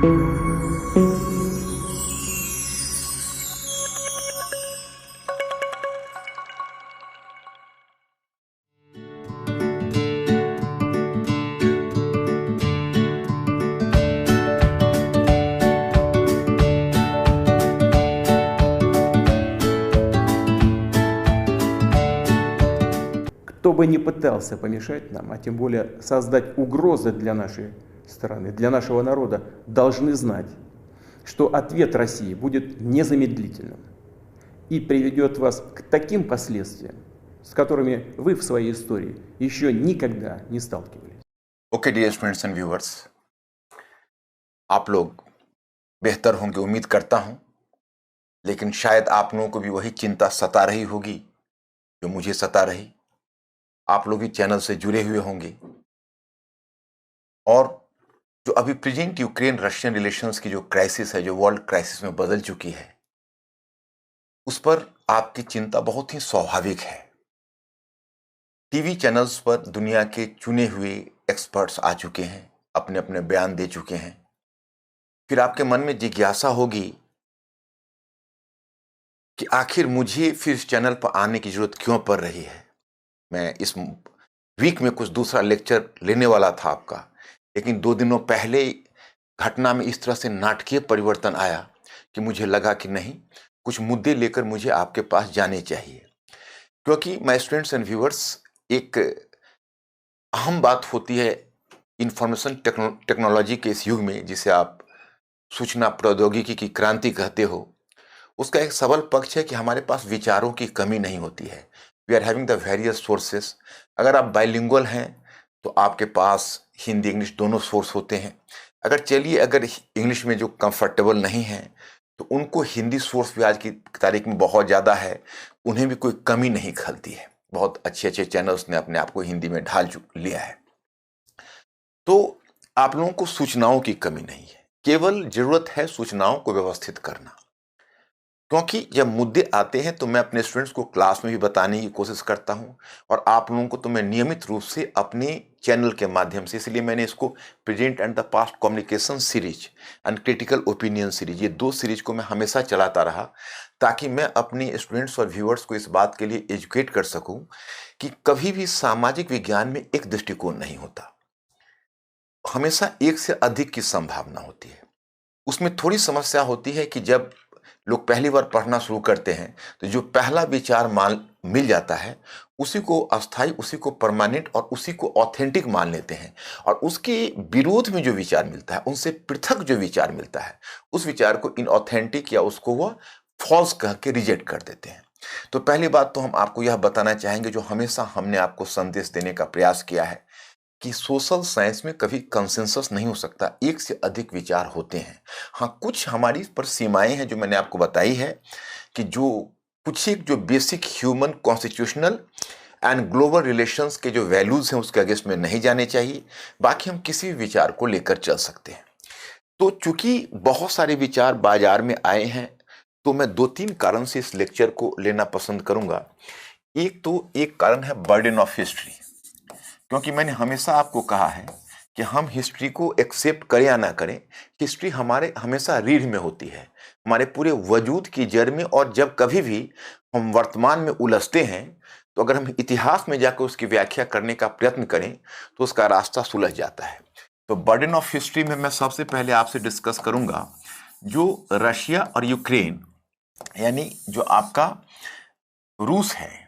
Кто бы ни пытался помешать нам, а тем более создать угрозы для нашей страны, для нашего народа, должны знать, что ответ России будет незамедлительным и приведет вас к таким последствиям, с которыми вы в своей истории еще никогда не сталкивались. Okay dear students and viewers, आप लोग बेहतर होंगे उम्मीद करता हूं, लेकिन शायद आप लोगों को भी वही चिंता सता रही होगी जो मुझे सता रही। आप लोग भी चैनल से जुड़े हुए होंगे और जो अभी प्रेजेंट यूक्रेन रशियन रिलेशंस की जो क्राइसिस है, जो वर्ल्ड क्राइसिस में बदल चुकी है, उस पर आपकी चिंता बहुत ही स्वाभाविक है। टीवी चैनल्स पर दुनिया के चुने हुए एक्सपर्ट्स आ चुके हैं, अपने अपने बयान दे चुके हैं। फिर आपके मन में जिज्ञासा होगी कि आखिर मुझे फिर इस चैनल पर आने की जरूरत क्यों पड़ रही है। मैं इस वीक में कुछ दूसरा लेक्चर लेने वाला था आपका, लेकिन 2 दिनों पहले घटना में इस तरह से नाटकीय परिवर्तन आया कि मुझे लगा कि नहीं, कुछ मुद्दे लेकर मुझे आपके पास जाने चाहिए। क्योंकि माय स्टूडेंट्स एंड व्यूअर्स, एक अहम बात होती है इंफॉर्मेशन टेक्नोलॉजी के इस युग में, जिसे आप सूचना प्रौद्योगिकी की क्रांति कहते हो, उसका एक सबल पक्ष है कि हमारे पास विचारों की कमी नहीं होती है। We are having the various sources. अगर आप बाइलिंगुअल हैं तो आपके पास हिंदी इंग्लिश दोनों सोर्स होते हैं। अगर इंग्लिश में जो कंफर्टेबल नहीं है तो उनको हिंदी सोर्स भी आज की तारीख में बहुत ज़्यादा है, उन्हें भी कोई कमी नहीं खलती है। बहुत अच्छे अच्छे चैनल्स ने अपने आप को हिंदी में ढाल लिया है। तो आप लोगों को सूचनाओं की कमी नहीं है, केवल जरूरत है सूचनाओं को व्यवस्थित करना। क्योंकि जब मुद्दे आते हैं तो मैं अपने स्टूडेंट्स को क्लास में भी बताने की कोशिश करता हूं, और आप लोगों को तो मैं नियमित रूप से अपने चैनल के माध्यम से, इसलिए मैंने इसको present and the past communication series and critical opinion series, ये 2 सीरीज को मैं हमेशा चलाता रहा, ताकि मैं अपने स्टूडेंट्स और व्यूअर्स को इस बात के लिए एजुकेट कर सकूं कि कभी भी सामाजिक विज्ञान में एक दृष्टिकोण नहीं होता, हमेशा एक से अधिक की संभावना होती है। उसमें थोड़ी समस्या होती है कि जब लोग पहली बार पढ़ना शुरू करते हैं तो जो पहला विचार मिल जाता है, उसी को अस्थाई, उसी को परमानेंट और उसी को ऑथेंटिक मान लेते हैं, और उसके विरोध में जो विचार मिलता है, उनसे पृथक जो विचार मिलता है, उस विचार को इनऑथेंटिक या उसको वह फॉल्स कह के रिजेक्ट कर देते हैं। तो पहली बात तो हम आपको यह बताना चाहेंगे, जो हमेशा हमने आपको संदेश देने का प्रयास किया है, कि सोशल साइंस में कभी कंसेंसस नहीं हो सकता, एक से अधिक विचार होते हैं। हाँ, कुछ हमारी पर सीमाएं हैं जो मैंने आपको बताई है, कि जो कुछ एक जो basic human constitutional and global relations के जो वैल्यूज हैं उसके अगेंस्ट में नहीं जाने चाहिए। बाकी हम किसी भी विचार को लेकर चल सकते हैं। तो चूंकि बहुत सारे विचार बाजार में आए हैं, तो मैं 2-3 कारण से इस लेक्चर को लेना पसंद करूंगा। एक कारण है बर्डन ऑफ हिस्ट्री, क्योंकि मैंने हमेशा आपको कहा है कि हम हिस्ट्री को एक्सेप्ट करें या ना करें, हिस्ट्री हमारे हमेशा रीढ़ में होती है, हमारे पूरे वजूद की जड़ में। और जब कभी भी हम वर्तमान में उलझते हैं, तो अगर हम इतिहास में जाकर उसकी व्याख्या करने का प्रयत्न करें तो उसका रास्ता सुलझ जाता है। तो बर्डन ऑफ हिस्ट्री में मैं सबसे पहले आपसे डिस्कस करूंगा जो रशिया और यूक्रेन, यानी जो आपका रूस है,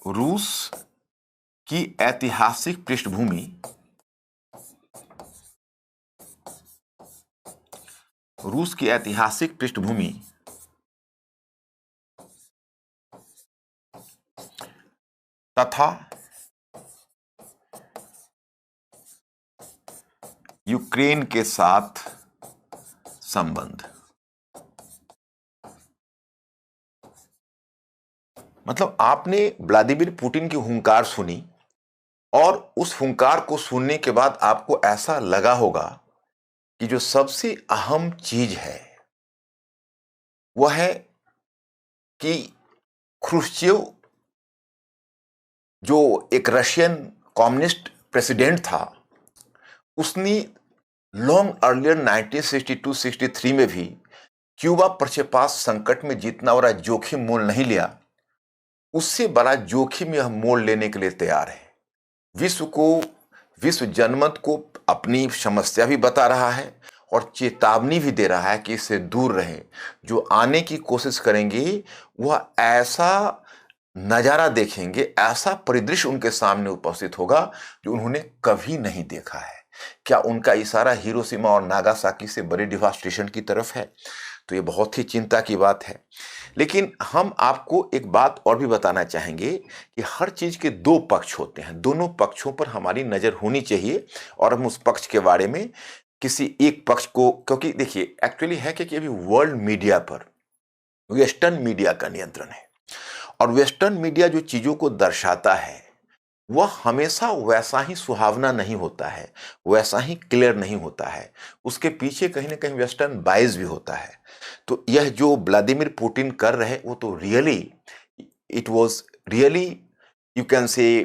रूस की ऐतिहासिक पृष्ठभूमि, रूस की ऐतिहासिक पृष्ठभूमि तथा यूक्रेन के साथ संबंध। मतलब आपने व्लादिमीर पुतिन की हुंकार सुनी, और उस हुंकार को सुनने के बाद आपको ऐसा लगा होगा कि जो सबसे अहम चीज है वह है कि ख्रुश्चेव, जो एक रशियन कम्युनिस्ट प्रेसिडेंट था, उसने लॉन्ग अर्लियर 1962-63 में भी क्यूबा प्रक्षेपात संकट में जितना बड़ा जोखिम मोल नहीं लिया, उससे बड़ा जोखिम यह मोल लेने के लिए तैयार है। विश्व जनमत को अपनी समस्या भी बता रहा है और चेतावनी भी दे रहा है कि इससे दूर रहें। जो आने की कोशिश करेंगे वह ऐसा नजारा देखेंगे, ऐसा परिदृश्य उनके सामने उपस्थित होगा जो उन्होंने कभी नहीं देखा है। क्या उनका इशारा हिरोशिमा और नागासाकी से बड़े डिवास्टेशन की तरफ है? तो ये बहुत ही चिंता की बात है। लेकिन हम आपको एक बात और भी बताना चाहेंगे कि हर चीज के दो पक्ष होते हैं, दोनों पक्षों पर हमारी नजर होनी चाहिए और हम उस पक्ष के बारे में किसी एक पक्ष को, क्योंकि देखिए एक्चुअली है कि अभी वर्ल्ड मीडिया पर वेस्टर्न मीडिया का नियंत्रण है और वेस्टर्न मीडिया जो चीजों को दर्शाता है वह हमेशा वैसा ही सुहावना नहीं होता है, वैसा ही क्लियर नहीं होता है। उसके पीछे कहीं ना कहीं वेस्टर्न बायस भी होता है। तो यह जो व्लादिमीर पुतिन कर रहे वो तो really, it was really, you can say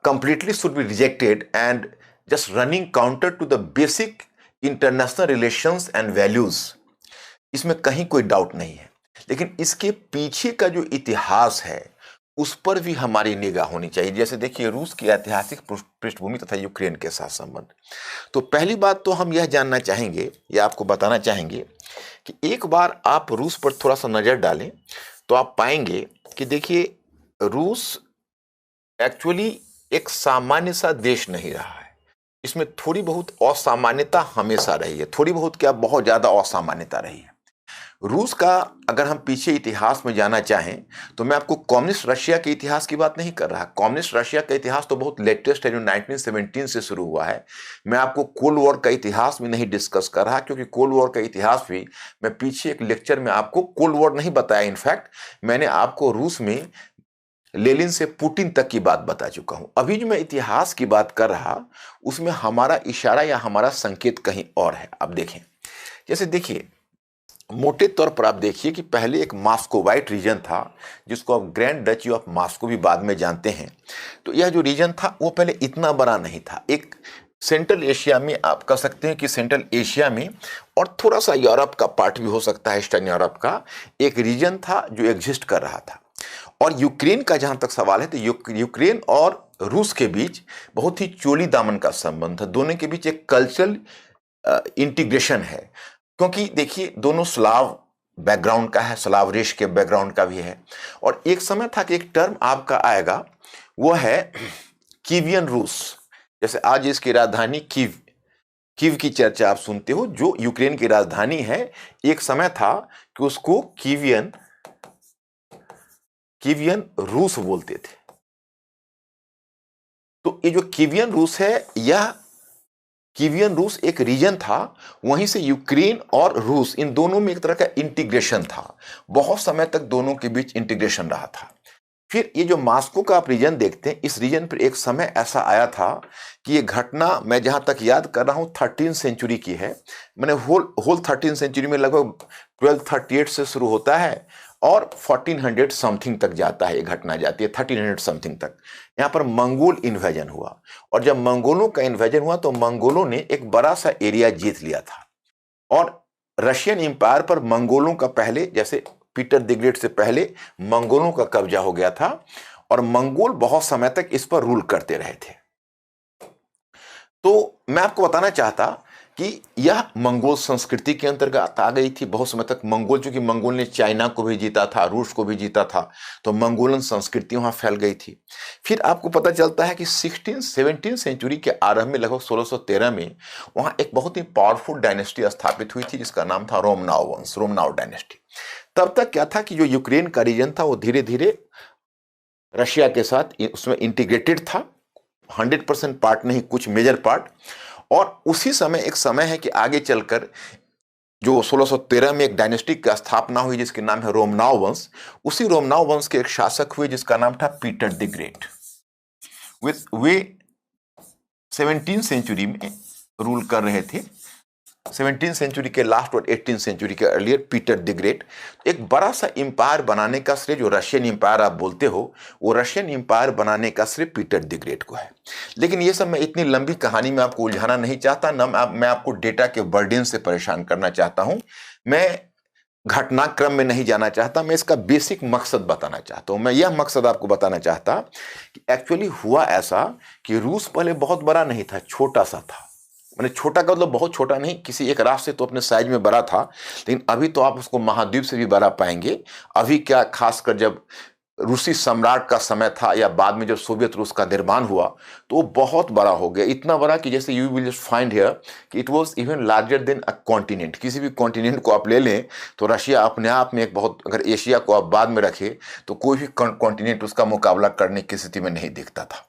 completely should be rejected and just running counter to the basic international relations and values. इसमें कहीं कोई डाउट नहीं है, लेकिन इसके पीछे का जो इतिहास है उस पर भी हमारी निगाह होनी चाहिए। जैसे देखिए रूस की ऐतिहासिक पृष्ठभूमि तथा यूक्रेन के साथ संबंध। तो पहली बात तो हम यह जानना चाहेंगे या आपको बताना चाहेंगे कि एक बार आप रूस पर थोड़ा सा नजर डालें तो आप पाएंगे कि देखिए रूस एक्चुअली एक सामान्य सा देश नहीं रहा है। इसमें थोड़ी बहुत असामान्यता हमेशा रही है, थोड़ी बहुत क्या बहुत ज्यादा असामान्यता रही है। रूस का अगर हम पीछे इतिहास में जाना चाहें तो मैं आपको कम्युनिस्ट रशिया के इतिहास की बात नहीं कर रहा। कम्युनिस्ट रशिया का इतिहास तो बहुत लेटेस्ट है जो 1917 से शुरू हुआ है। मैं आपको कोल्ड वॉर का इतिहास भी नहीं डिस्कस कर रहा, क्योंकि कोल्ड वॉर का इतिहास भी मैं पीछे एक लेक्चर में आपको कोल्ड वॉर नहीं बताया। इनफैक्ट मैंने आपको रूस में लेनिन से पुतिन तक की बात बता चुका हूं। अभी जो मैं इतिहास की बात कर रहा उसमें हमारा इशारा या हमारा संकेत कहीं और है। अब देखें, जैसे देखिए मोटे तौर पर आप देखिए कि पहले एक मास्कोवाइट रीजन था जिसको आप ग्रैंड डची ऑफ मास्को भी बाद में जानते हैं। तो यह जो रीजन था वो पहले इतना बड़ा नहीं था। एक सेंट्रल एशिया में आप कह सकते हैं कि सेंट्रल एशिया में और थोड़ा सा यूरोप का पार्ट भी हो सकता है, ईस्टर्न यूरोप का एक रीजन था जो एग्जिस्ट कर रहा था। और यूक्रेन का जहां तक सवाल है तो यूक्रेन और रूस के बीच बहुत ही चोली दामन का संबंध है। दोनों के बीच एक कल्चरल इंटीग्रेशन है, क्योंकि देखिए दोनों स्लाव बैकग्राउंड का है, स्लाव रेश के बैकग्राउंड का भी है। और एक समय था कि एक टर्म आपका आएगा वो है कीवियन रूस। जैसे आज इसकी राजधानी कीव की चर्चा आप सुनते हो, जो यूक्रेन की राजधानी है। एक समय था कि उसको कीवियन रूस बोलते थे। तो ये जो कीवियन रूस है, यह कीवियन रूस एक रीजन था। वहीं से यूक्रेन और रूस इन दोनों में एक तरह का इंटीग्रेशन था। बहुत समय तक दोनों के बीच इंटीग्रेशन रहा था। फिर ये जो मास्को का आप रीजन देखते हैं, इस रीजन पर एक समय ऐसा आया था कि ये घटना मैं जहां तक याद कर रहा हूं 13th सेंचुरी की है। मैंने होल 13th सेंचुरी में लगभग 1238 से शुरू होता है और 1400 समथिंग तक जाता है। ये घटना जाती है 1300 समथिंग तक। यहाँ पर मंगोल इन्वेजन हुआ और जब मंगोलों का इन्वेजन हुआ तो मंगोलों ने एक बड़ा सा एरिया जीत लिया था। और रशियन एम्पायर पर मंगोलों का पहले, जैसे पीटर द ग्रेट से पहले मंगोलों का कब्जा हो गया था और मंगोल बहुत समय तक इस पर रूल करते रहे थे। तो मैं आपको बताना चाहता कि यह मंगोल संस्कृति के अंतर्गत आ गई थी। बहुत समय तक मंगोल, चूंकि मंगोल ने चाइना को भी जीता था, रूस को भी जीता था, तो मंगोलन संस्कृति वहां फैल गई थी। फिर आपको पता चलता है कि 17th सेंचुरी के आरंभ में लगभग 1613 में वहां एक बहुत ही पावरफुल डायनेस्टी स्थापित हुई थी जिसका नाम था रोमनाव वंश, रोमनाव डायनेस्टी। तब तक क्या था कि जो यूक्रेन का रीजन था वो धीरे धीरे रशिया के साथ उसमें इंटीग्रेटेड था। 100% पार्ट नहीं, कुछ मेजर पार्ट। और उसी समय एक समय है कि आगे चलकर जो 1613 में एक डायनेस्टी की स्थापना हुई जिसके नाम है रोमनाव वंश। उसी रोमनाव वंश के एक शासक हुए जिसका नाम था पीटर द ग्रेट। वे 17th सेंचुरी में रूल कर रहे थे 17वीं सेंचुरी के लास्ट और 18वीं सेंचुरी के अर्लियर पीटर द ग्रेट। एक बड़ा सा एम्पायर बनाने का श्रेय, जो रशियन एम्पायर आप बोलते हो, वो रशियन एम्पायर बनाने का श्रेय पीटर द ग्रेट को है। लेकिन ये सब मैं इतनी लंबी कहानी में आपको उलझाना नहीं चाहता, ना मैं आपको डेटा के बर्डन से परेशान करना चाहता हूं, मैं घटनाक्रम में नहीं जाना चाहता, मैं इसका बेसिक मकसद बताना चाहता हूं। मैं यह मकसद आपको बताना चाहता कि एक्चुअली हुआ ऐसा कि रूस पहले बहुत बड़ा नहीं था, छोटा सा था। मैंने छोटा का मतलब बहुत छोटा नहीं, किसी एक राष्ट्र से तो अपने साइज में बड़ा था, लेकिन अभी तो आप उसको महाद्वीप से भी बड़ा पाएंगे। अभी क्या, खासकर जब रूसी सम्राट का समय था या बाद में जब सोवियत रूस का निर्माण हुआ, तो वो बहुत बड़ा हो गया, इतना बड़ा कि जैसे you will just find here कि it was even larger than a continent. किसी भी कॉन्टिनेंट को आप ले लें तो रशिया अपने आप में एक बहुत, अगर एशिया को आप बाद में रखें तो कोई भी कॉन्टिनेंट उसका मुकाबला करने की स्थिति में नहीं दिखता था।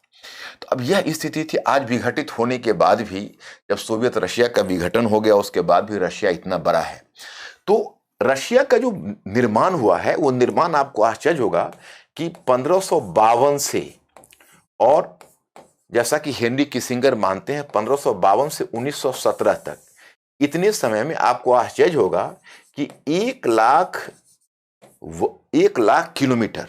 तो अब यह स्थिति थी। आज विघटित होने के बाद भी, जब सोवियत रशिया का विघटन हो गया उसके बाद भी रशिया इतना बड़ा है। तो रशिया का जो निर्माण हुआ है, वो निर्माण आपको आश्चर्य होगा कि 1552 से, और जैसा कि हेनरी किसिंगर मानते हैं 1552 से 1917 तक, इतने समय में आपको आश्चर्य होगा कि 1 लाख किलोमीटर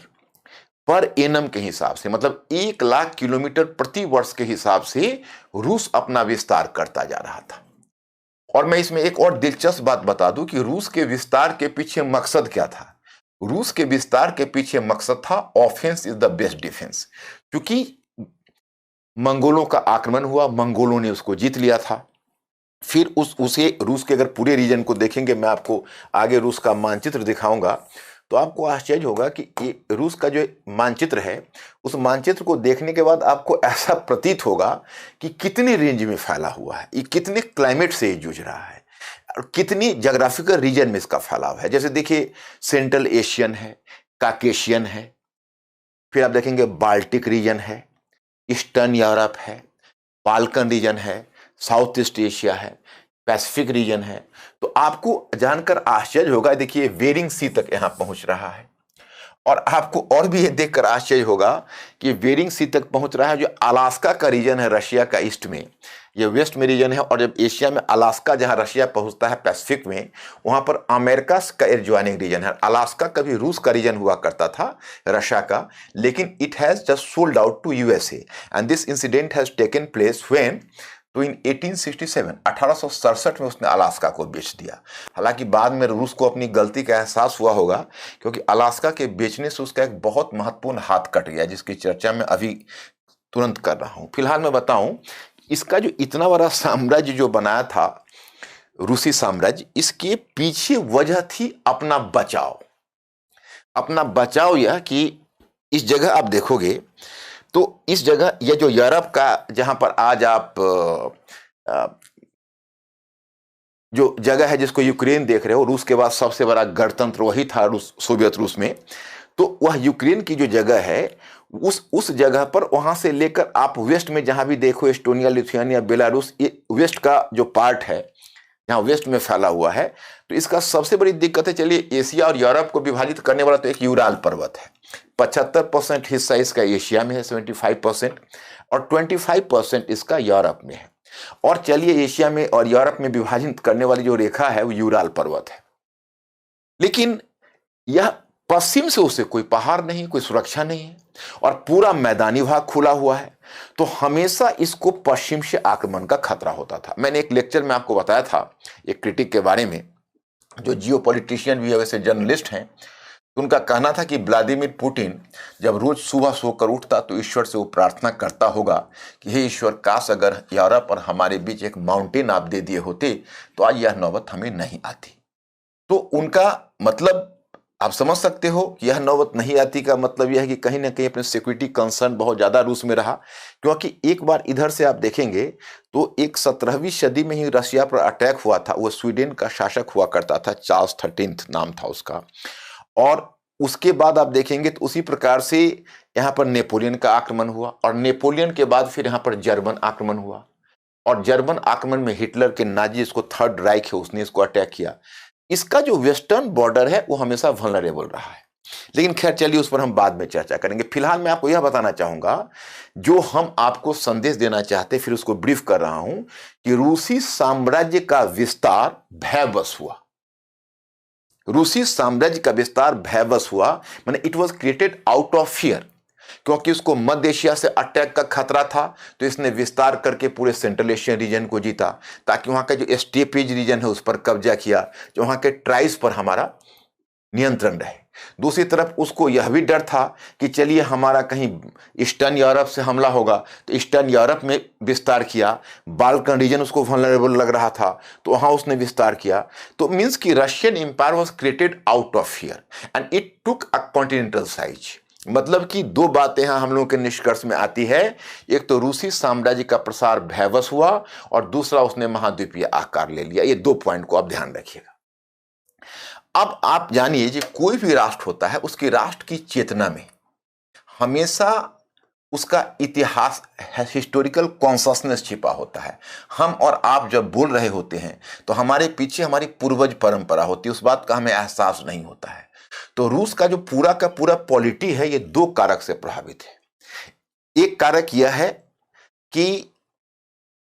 पर एनम के हिसाब से, मतलब 1 लाख किलोमीटर प्रति वर्ष के हिसाब से रूस अपना विस्तार करता जा रहा था। और मैं इसमें एक और दिलचस्प बात बता दूं कि रूस के विस्तार के पीछे मकसद क्या था। रूस के विस्तार के पीछे मकसद था offence is the best defence. क्योंकि मंगोलों का आक्रमण हुआ, मंगोलों ने उसको जीत लिया था। फिर उसे रूस के अगर पूरे रीजन को देखेंगे, मैं आपको आगे रूस का मानचित्र दिखाऊंगा, तो आपको आश्चर्य होगा कि ये रूस का जो मानचित्र है, उस मानचित्र को देखने के बाद आपको ऐसा प्रतीत होगा कि कितनी रेंज में फैला हुआ है, ये कितने क्लाइमेट से जूझ रहा है और कितनी ज्योग्राफिकल रीजन में इसका फैलाव है। जैसे देखिए, सेंट्रल एशियन है, काकेशियन है, फिर आप देखेंगे बाल्टिक रीजन है, ईस्टर्न यूरोप है, बाल्कन रीजन है, साउथ ईस्ट एशिया है, पैसिफिक रीजन है। तो आपको जानकर आश्चर्य होगा, देखिए बेरिंग सी तक यहां पहुंच रहा है। और आपको और भी ये देखकर आश्चर्य होगा कि बेरिंग सी तक पहुंच रहा है। जो अलास्का का रीजन है रशिया का ईस्ट में, ये वेस्ट में रीजन है। और जब एशिया में अलास्का, जहां रशिया पहुंचता है पैसिफिक में, वहां पर अमेरिका का एडजॉइनिंग रीजन है। अलास्का कभी रूस का रीजन हुआ करता था, रशिया का, लेकिन it has just sold out to USA and this incident has taken place when, तो इन 1867 में उसने अलास्का को बेच दिया। हालांकि बाद में रूस को अपनी गलती का एहसास हुआ होगा, क्योंकि अलास्का के बेचने से उसका एक बहुत महत्वपूर्ण हाथ कट गया, जिसकी चर्चा मैं अभी तुरंत कर रहा हूं। फिलहाल मैं बताऊं, इसका जो इतना बड़ा साम्राज्य जो बनाया था, रूसी साम्राज्य, इसके पीछे वजह थी अपना बचाव। अपना बचाव यह कि इस जगह आप देखोगे तो इस जगह, यह जो यूरोप का, जहां पर आज आप जो जगह है जिसको यूक्रेन देख रहे हो, रूस के बाद सबसे बड़ा गणतंत्र वही था सोवियत रूस में। तो वह यूक्रेन की जो जगह है, उस जगह पर, वहां से लेकर आप वेस्ट में जहां भी देखो, एस्टोनिया, लिथुआनिया, बेलारूस, ये वेस्ट का जो पार्ट है, जहां वेस्ट में फैला हुआ है। तो इसका सबसे बड़ी दिक्कत है, चलिए, एशिया और यूरोप को विभाजित करने वाला तो एक यूराल पर्वत है। 75% हिस्सा इसका एशिया में है, 75%, और 25% इसका यूरोप में है। और चलिए, एशिया में और यूरोप में विभाजित करने वाली जो रेखा है वो यूराल पर्वत है। लेकिन यह पश्चिम से उसे कोई पहाड़ नहीं, कोई सुरक्षा नहीं है, और पूरा मैदानी भाग खुला हुआ है। तो हमेशा इसको पश्चिम से आक्रमण का खतरा होता था। मैंने एक लेक्चर में आपको बताया था एक क्रिटिक के बारे में, जो जियोपॉलिटिशियन भी है, वैसे जर्नलिस्ट हैं। उनका कहना था कि व्लादिमीर पुतिन जब रोज सुबह सोकर उठता तो ईश्वर से वो प्रार्थना करता होगा कि हे ईश्वर, काश अगर यूरोप और हमारे बीच एक माउंटेन आप दे दिए होते तो आज यह नौबत हमें नहीं आती। तो उनका मतलब आप समझ सकते हो कि यह नौबत नहीं आती का मतलब यह है कि कहीं ना कहीं अपने सिक्योरिटी कंसर्न बहुत ज्यादा रूस में रहा। क्योंकि एक बार इधर से आप देखेंगे तो एक 17वीं सदी में ही रशिया पर अटैक हुआ था। वो स्वीडन का शासक हुआ करता था, चार्ल्स 13 नाम था उसका। और उसके बाद आप देखेंगे तो उसी प्रकार से यहाँ पर नेपोलियन का आक्रमण हुआ, और नेपोलियन के बाद फिर यहाँ पर जर्मन आक्रमण हुआ, और जर्मन आक्रमण में हिटलर के नाजी, इसको थर्ड राइख है, उसने इसको अटैक किया। इसका जो वेस्टर्न बॉर्डर है वो हमेशा वल्नरेबल रहा है। लेकिन खैर चलिए उस पर हम बाद में चर्चा करेंगे। फिलहाल मैं आपको यह बताना चाहूंगा, जो हम आपको संदेश देना चाहते फिर उसको ब्रीफ कर रहा हूं, कि रूसी साम्राज्य का विस्तार भयवश हुआ। रूसी साम्राज्य का विस्तार भयवश हुआ, माने it was created out of fear, क्योंकि उसको मध्य एशिया से अटैक का खतरा था, तो इसने विस्तार करके पूरे सेंट्रल एशियन रीजन को जीता, ताकि वहां का जो स्टेपेज रीजन है उस पर कब्जा किया, जो वहां के ट्राइब्स पर हमारा नियंत्रण रहे। दूसरी तरफ उसको यह भी डर था कि चलिए हमारा कहीं ईस्टर्न यूरोप से हमला होगा, तो ईस्टर्न यूरोप में विस्तार किया। बाल्कन रीजन उसको वल्नरेबल लग रहा था, तो वहां उसने विस्तार किया। तो मींस कि Russian empire was created out of fear and it took a continental size. मतलब कि दो बातें यहां हम लोगों के निष्कर्ष में आती है, एक तो रूसी साम्राज्य का प्रसार भयवश हुआ, और दूसरा उसने महाद्वीपीय आकार ले लिया। ये दो पॉइंट को आप ध्यान रखिएगा। अब आप जानिए, जो कोई भी राष्ट्र होता है उसकी राष्ट्र की चेतना में हमेशा उसका इतिहास, हिस्टोरिकल कॉन्शसनेस छिपा होता है। हम और आप जब बोल रहे होते हैं तो हमारे पीछे हमारी पूर्वज परंपरा होती है, उस बात का हमें एहसास नहीं होता है। तो रूस का जो पूरा का पूरा पॉलिटी है, ये दो कारक से प्रभावित है। एक कारक यह है कि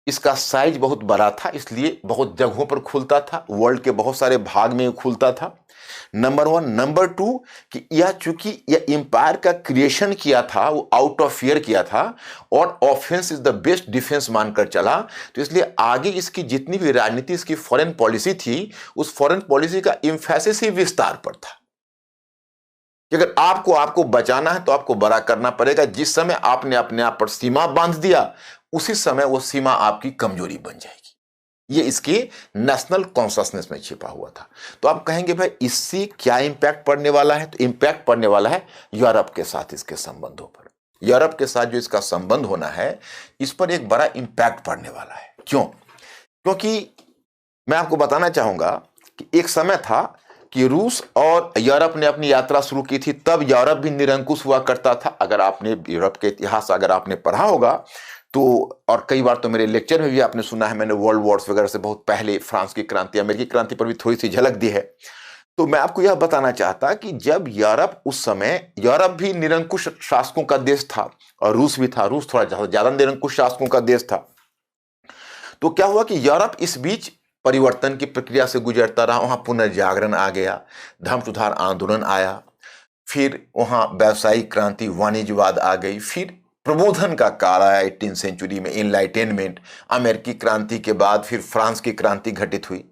इसका साइज बहुत बड़ा था, इसलिए बहुत जगहों पर खुलता था, वर्ल्ड के बहुत सारे भाग में खुलता था, नंबर वन। नंबर टू कि यह चूंकि यह एम्पायर का क्रिएशन किया था, वो आउट ऑफ फियर किया था, और offence is the best defence मानकर चला, तो इसलिए आगे इसकी जितनी भी राजनीति, इसकी फॉरेन पॉलिसी थी, उस फॉरेन पॉलिसी का एम्फेसिस ही विस्तार पर था कि अगर आपको बचाना है तो आपको बड़ा करना पड़ेगा। जिस समय आपने अपने आप पर सीमा बांध दिया, उसी समय वो सीमा आपकी कमजोरी बन जाएगी। ये इसके नेशनल कॉन्शसनेस में छिपा हुआ था। तो आप कहेंगे भाई इससे क्या इंपैक्ट पड़ने वाला है? तो इंपैक्ट पड़ने वाला है यूरोप के साथ इसके संबंधों पर। यूरोप के साथ जो इसका संबंध होना है, इस पर एक बड़ा इंपैक्ट पड़ने वाला है। क्यों? क्योंकि मैं आपको बताना चाहूंगा कि एक समय था कि रूस और यूरोप ने अपनी यात्रा शुरू की थी, तब यूरोप भी निरंकुश हुआ करता था। अगर आपने यूरोप के इतिहास अगर आपने पढ़ा होगा तो, और कई बार तो मेरे लेक्चर में भी आपने सुना है, मैंने वर्ल्ड वॉर्स वगैरह से बहुत पहले फ्रांस की क्रांति, अमेरिकी क्रांति पर भी थोड़ी सी झलक दी है। तो मैं आपको यह बताना चाहता कि जब यूरोप, उस समय यूरोप भी निरंकुश शासकों का देश था और रूस भी था। रूस थोड़ा ज्यादा निरंकुश शासकों का देश था। तो क्या हुआ कि यूरोप इस बीच परिवर्तन की प्रक्रिया से गुजरता रहा। वहां पुनर्जागरण आ गया, धर्म सुधार आंदोलन आया, फिर वहां व्यावसायिक क्रांति, वाणिज्यवाद आ गई, फिर प्रबोधन का काल आया 18वीं सेंचुरी में, इनलाइटेनमेंट। अमेरिकी क्रांति के बाद फिर फ्रांस की क्रांति घटित हुई।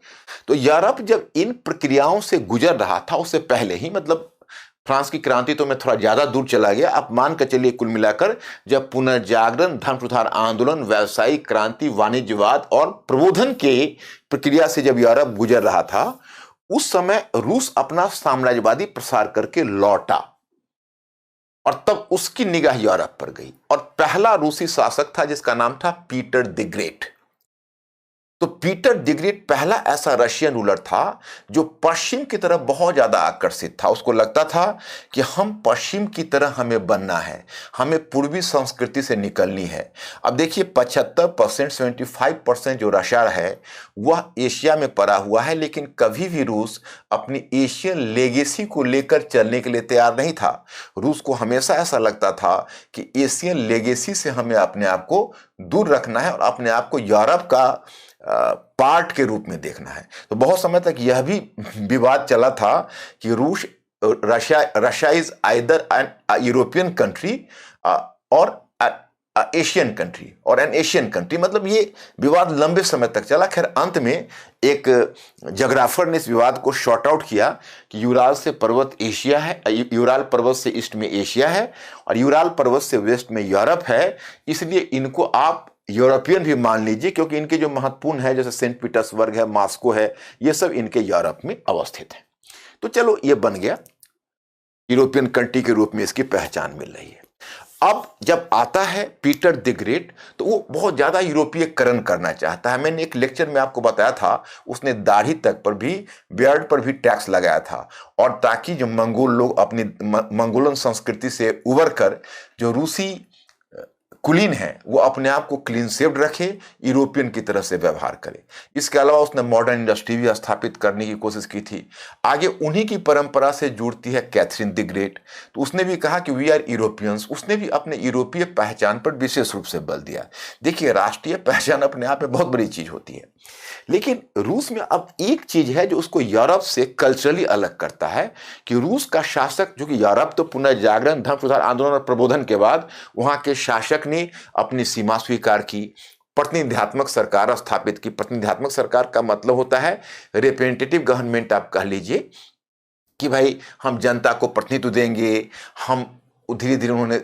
तो यूरोप जब इन प्रक्रियाओं से गुजर रहा था, उससे पहले ही, मतलब फ्रांस की क्रांति तो मैं थोड़ा ज्यादा दूर चला गया, आप मान कर चलिए कुल मिलाकर जब पुनर्जागरण, धर्म सुधार आंदोलन, व्यावसायिक क्रांति, वाणिज्यवाद और प्रबोधन के प्रक्रिया से जब यूरोप गुजर रहा था, उस समय रूस अपना साम्राज्यवादी प्रसार करके लौटा, और तब उसकी निगाह यूरोप पर गई। और पहला रूसी शासक था जिसका नाम था पीटर द ग्रेट। तो पीटर द ग्रेट पहला ऐसा रशियन रूलर था जो पश्चिम की तरफ बहुत ज्यादा आकर्षित था। उसको लगता था कि हम पश्चिम की तरह हमें बनना है, हमें पूर्वी संस्कृति से निकलनी है। अब देखिए 75%, 75% जो रशिया है वह एशिया में पड़ा हुआ है, लेकिन कभी भी रूस अपनी एशियन लेगेसी को लेकर चलने के लिए तैयार नहीं था। रूस को हमेशा ऐसा लगता था कि एशियन लेगेसी से हमें अपने आप को दूर रखना है और अपने आप को यूरोप का पार्ट के रूप में देखना है। तो बहुत समय तक यह भी विवाद चला था कि Russia is either an European country और एशियन कंट्री और एन एशियन कंट्री। मतलब ये विवाद लंबे समय तक चला। खैर अंत में एक जोग्राफर ने इस विवाद को शॉर्ट आउट किया कि यूराल से पर्वत एशिया है, यूराल पर्वत से ईस्ट में एशिया है और यूराल पर्वत से वेस्ट में यूरोप है, इसलिए इनको आप यूरोपियन भी मान लीजिए, क्योंकि इनके जो महत्वपूर्ण है जैसे सेंट पीटर्सबर्ग है, मॉस्को है, ये सब इनके यूरोप में अवस्थित है। तो चलो ये बन गया, यूरोपियन कंट्री के रूप में इसकी पहचान मिल रही है। अब जब आता है पीटर द ग्रेट, तो वो बहुत ज्यादा यूरोपीयकरण करना चाहता है। मैंने एक लेक्चर में आपको बताया था, उसने दाढ़ी तक पर भी, बियर्ड पर भी टैक्स लगाया था, और ताकि जो मंगोल लोग अपनी मंगोलन संस्कृति से उबर कर जो रूसी कुलीन है वो अपने आप को क्लीन शेव्ड रखे, यूरोपियन की तरह से व्यवहार करे। इसके अलावा उसने मॉडर्न इंडस्ट्री भी स्थापित करने की कोशिश की थी। आगे उन्हीं की परंपरा से जुड़ती है कैथरीन द ग्रेट, तो उसने भी कहा कि वी आर यूरोपियंस। उसने भी अपने यूरोपीय पहचान पर विशेष रूप से बल दिया। देखिए, राष्ट्रीय पहचान अपने आप में बहुत बड़ी चीज होती है, लेकिन रूस में अब एक चीज है जो उसको यूरोप से कल्चरली अलग करता है कि रूस का शासक, जो कि यूरोप तो पुनर्जागरण, धर्म सुधार आंदोलन और प्रबोधन के बाद वहां के शासक ने अपनी सीमा स्वीकार की, प्रतिनिधात्मक सरकार स्थापित की। प्रतिनिधात्मक सरकार का मतलब होता है रिप्रेजेंटेटिव गवर्नमेंट, आप कह लीजिए कि भाई हम जनता को प्रतिनिधित्व देंगे। हम धीरे धीरे उन्होंने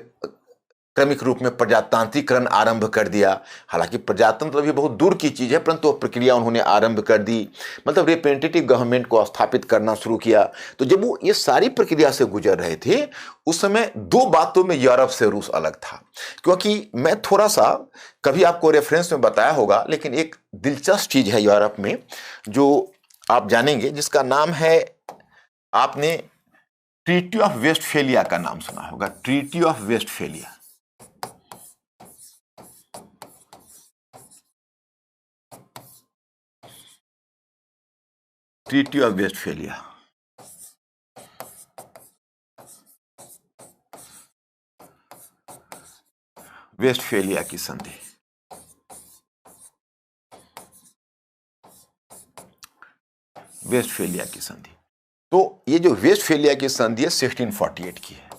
क्रमिक रूप में प्रजातांत्रिकरण आरंभ कर दिया। हालांकि प्रजातंत्र अभी बहुत दूर की चीज है, परंतु वो प्रक्रिया उन्होंने आरंभ कर दी, मतलब रिप्रेजेंटेटिव गवर्नमेंट को स्थापित करना शुरू किया। तो जब वो ये सारी प्रक्रिया से गुजर रहे थे, उस समय दो बातों में यूरोप से रूस अलग था। क्योंकि मैं थोड़ा सा कभी आपको रेफरेंस में बताया होगा, लेकिन एक दिलचस्प चीज है यूरोप में जो आप जानेंगे, जिसका नाम है, आपने ट्रीटी ऑफ वेस्टफेलिया का नाम सुना होगा। Treaty of Westphalia, treaty of Westphalia, Westphalia की संधि। वेस्टफेलिया की संधि, तो ये जो वेस्टफेलिया की संधि है 1648 की है।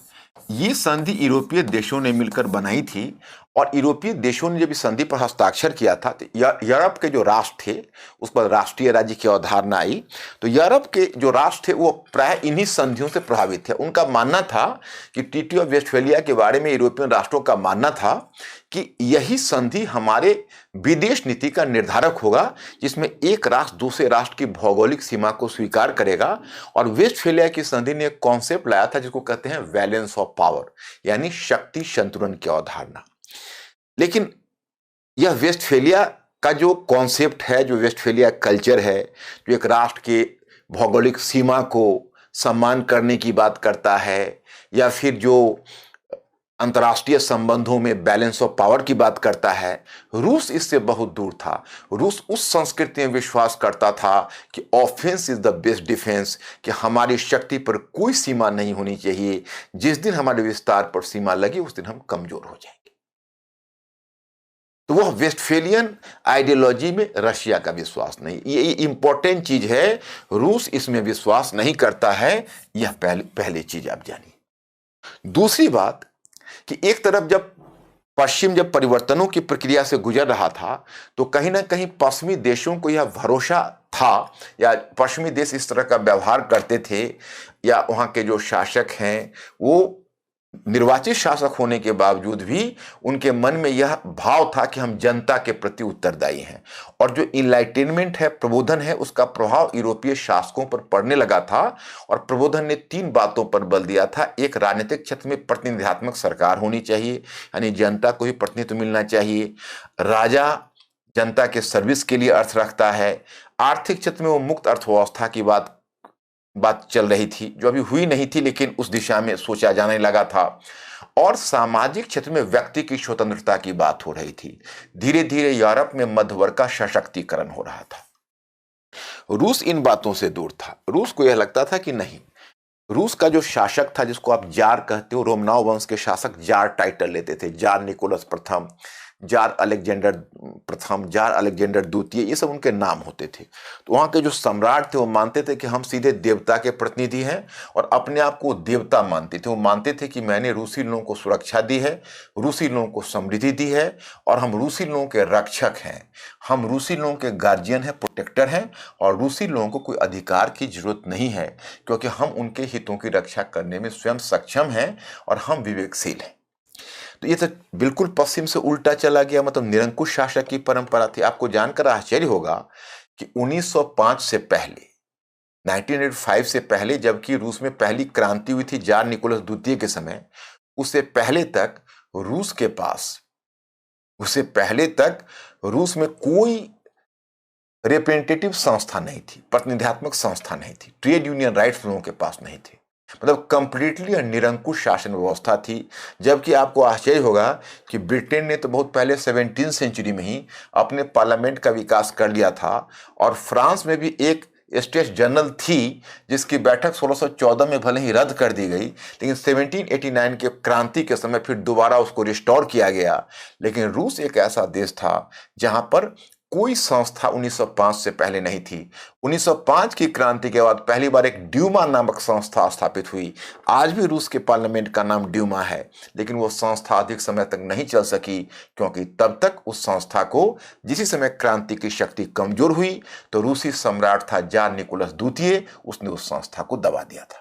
ये संधि यूरोपीय देशों ने मिलकर बनाई थी, और यूरोपीय देशों ने जब इस संधि पर हस्ताक्षर किया था तो यूरोप के जो राष्ट्र थे उस पर राष्ट्रीय राज्य की अवधारणा आई। तो यूरोप के जो राष्ट्र थे वो प्राय इन्हीं संधियों से प्रभावित थे। उनका मानना था कि ट्रीटी ऑफ वेस्टफेलिया के बारे में यूरोपियन राष्ट्रों का मानना था कि यही संधि हमारे विदेश नीति का निर्धारक होगा, जिसमें एक राष्ट्र दूसरे राष्ट्र की भौगोलिक सीमा को स्वीकार करेगा। और वेस्टफेलिया की संधि ने एक कॉन्सेप्ट लाया था जिसको कहते हैं बैलेंस ऑफ पावर, यानी शक्ति संतुलन की अवधारणा। लेकिन यह वेस्टफेलिया का जो कॉन्सेप्ट है, जो वेस्टफेलिया कल्चर है, जो एक राष्ट्र के भौगोलिक सीमा को सम्मान करने की बात करता है, या फिर जो अंतर्राष्ट्रीय संबंधों में बैलेंस ऑफ पावर की बात करता है, रूस इससे बहुत दूर था। रूस उस संस्कृति में विश्वास करता था कि offence is the best defence, कि हमारी शक्ति पर कोई सीमा नहीं होनी चाहिए। जिस दिन हमारे विस्तार पर सीमा लगी उस दिन हम कमजोर हो जाएंगे। तो वह वेस्टफेलियन आइडियोलॉजी में रशिया का विश्वास नहीं। ये इंपॉर्टेंट चीज है, रूस इसमें विश्वास नहीं करता है। यह पहली चीज आप जानिए। दूसरी बात कि एक तरफ जब पश्चिम जब परिवर्तनों की प्रक्रिया से गुजर रहा था, तो कहीं ना कहीं पश्चिमी देशों को यह भरोसा था, या पश्चिमी देश इस तरह का व्यवहार करते थे, या वहां के जो शासक हैं वो निर्वाचित शासक होने के बावजूद भी उनके मन में यह भाव था कि हम जनता के प्रति उत्तरदायी हैं। और जो इनलाइटनमेंट है, प्रबोधन है, उसका प्रभाव यूरोपीय शासकों पर पड़ने लगा था। और प्रबोधन ने तीन बातों पर बल दिया था। एक, राजनीतिक क्षेत्र में प्रतिनिधात्मक सरकार होनी चाहिए, यानी जनता को ही प्रतिनिधित्व मिलना चाहिए। राजा जनता के सर्विस के लिए अर्थ रखता है। आर्थिक क्षेत्र में वो मुक्त अर्थव्यवस्था की बात चल रही थी, जो अभी हुई नहीं थी, लेकिन उस दिशा में सोचा जाने लगा था। और सामाजिक क्षेत्र में व्यक्ति की स्वतंत्रता की बात हो रही थी। धीरे धीरे यूरोप में मध्य वर्ग का सशक्तिकरण हो रहा था। रूस इन बातों से दूर था। रूस को यह लगता था कि नहीं, रूस का जो शासक था, जिसको आप जार कहते हो, रोमनाव वंश के शासक जार टाइटल लेते थे, जार निकोलस प्रथम, जार अलेक्जेंडर प्रथम, जार अलेक्जेंडर द्वितीय, ये सब उनके नाम होते थे। तो वहाँ के जो सम्राट थे वो मानते थे कि हम सीधे देवता के प्रतिनिधि हैं, और अपने आप को देवता मानते थे। वो मानते थे कि मैंने रूसी लोगों को सुरक्षा दी है, रूसी लोगों को समृद्धि दी है, और हम रूसी लोगों के रक्षक हैं, हम रूसी लोगों के गार्जियन हैं, प्रोटेक्टर हैं, और रूसी लोगों को कोई अधिकार की जरूरत नहीं है, क्योंकि हम उनके हितों की रक्षा करने में स्वयं सक्षम हैं और हम विवेकशील हैं। तो ये तो बिल्कुल पश्चिम से उल्टा चला गया, मतलब निरंकुश शासक की परंपरा थी। आपको जानकर आश्चर्य होगा कि 1905 से पहले, 1905 से पहले, जबकि रूस में पहली क्रांति हुई थी जार निकोलस द्वितीय के समय, उससे पहले तक रूस में कोई रिप्रेजेंटेटिव संस्था नहीं थी, प्रतिनिधात्मक संस्था नहीं थी, ट्रेड यूनियन राइट्स लोगों के पास नहीं थे। मतलब कंप्लीटली निरंकुश शासन व्यवस्था थी। जबकि आपको आश्चर्य होगा कि ब्रिटेन ने तो बहुत पहले 17वीं सेंचुरी में ही अपने पार्लियामेंट का विकास कर लिया था, और फ्रांस में भी एक स्टेट्स जनरल थी जिसकी बैठक 1614 में भले ही रद्द कर दी गई, लेकिन 1789 के क्रांति के समय फिर दोबारा उसको रिस्टोर किया गया। लेकिन रूस एक ऐसा देश था जहां पर कोई संस्था 1905 से पहले नहीं थी। 1905 की क्रांति के बाद पहली बार एक ड्यूमा नामक संस्था स्थापित हुई। आज भी रूस के पार्लियामेंट का नाम ड्यूमा है, लेकिन वो संस्था अधिक समय तक नहीं चल सकी, क्योंकि तब तक उस संस्था को जिस समय क्रांति की शक्ति कमजोर हुई तो रूसी सम्राट था जार निकोलस द्वितीय, उसने उस संस्था को दबा दिया था।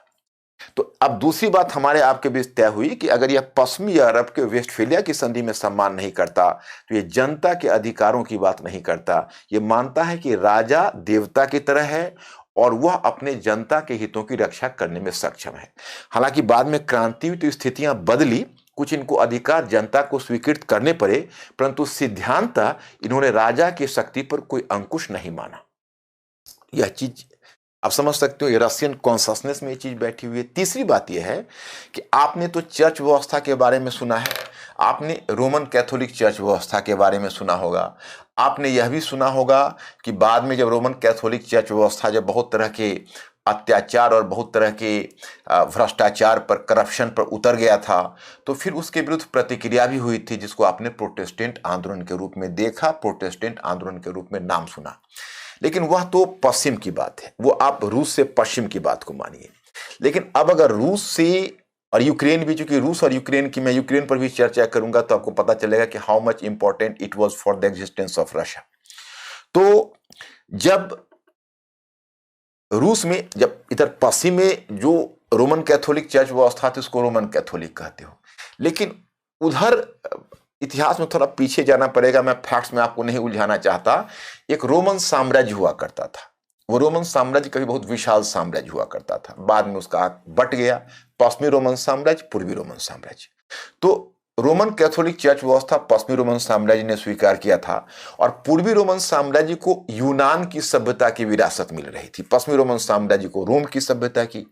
तो अब दूसरी बात हमारे आपके बीच तय हुई कि अगर यह पश्चिमी यूरोप के वेस्टफेलिया की संधि में सम्मान नहीं करता तो ये जनता के अधिकारों की बात नहीं करता। ये मानता है कि राजा देवता की तरह है और वह अपने जनता के हितों की रक्षा करने में सक्षम है। हालांकि बाद में क्रांति हुई तो स्थितियां बदली, कुछ इनको अधिकार जनता को स्वीकृत करने पड़े, परंतु सिद्धांततः इन्होंने राजा की शक्ति पर कोई अंकुश नहीं माना। यह चीज आप समझ सकते हो, ये रशियन कॉन्शसनेस में ये चीज बैठी हुई है। तीसरी बात यह है कि आपने तो चर्च व्यवस्था के बारे में सुना है, आपने रोमन कैथोलिक चर्च व्यवस्था के बारे में सुना होगा, आपने यह भी सुना होगा कि बाद में जब रोमन कैथोलिक चर्च व्यवस्था जब बहुत तरह के अत्याचार और बहुत तरह के भ्रष्टाचार पर, करप्शन पर उतर गया था, तो फिर उसके विरुद्ध प्रतिक्रिया भी हुई थी, जिसको आपने प्रोटेस्टेंट आंदोलन के रूप में देखा, प्रोटेस्टेंट आंदोलन के रूप में नाम सुना। लेकिन वह तो पश्चिम की बात है, वो आप रूस से पश्चिम की बात को मानिए। लेकिन अब अगर रूस से और यूक्रेन भी, चूंकि रूस और यूक्रेन की मैं यूक्रेन पर भी चर्चा करूंगा तो आपको पता चलेगा कि how much important it was for the existence of Russia. तो जब रूस में, जब इधर पश्चिम में जो रोमन कैथोलिक चर्च व्यवस्था थी उसको रोमन कैथोलिक कहते हो, लेकिन उधर इतिहास में थोड़ा पीछे जाना पड़ेगा, मैं फैक्ट्स में आपको नहीं उलझाना चाहता। एक रोमन साम्राज्य हुआ करता था, वो रोमन साम्राज्य कभी बहुत विशाल साम्राज्य हुआ करता था, बाद में उसका बट गया, पश्चिमी रोमन साम्राज्य, पूर्वी रोमन साम्राज्य। तो रोमन कैथोलिक चर्च व्यवस्था पश्चिमी रोमन साम्राज्य ने स्वीकार किया था, और पूर्वी रोमन साम्राज्य को यूनान की सभ्यता की विरासत मिल रही थी, पश्चिमी रोमन साम्राज्य को रोम की सभ्यता की।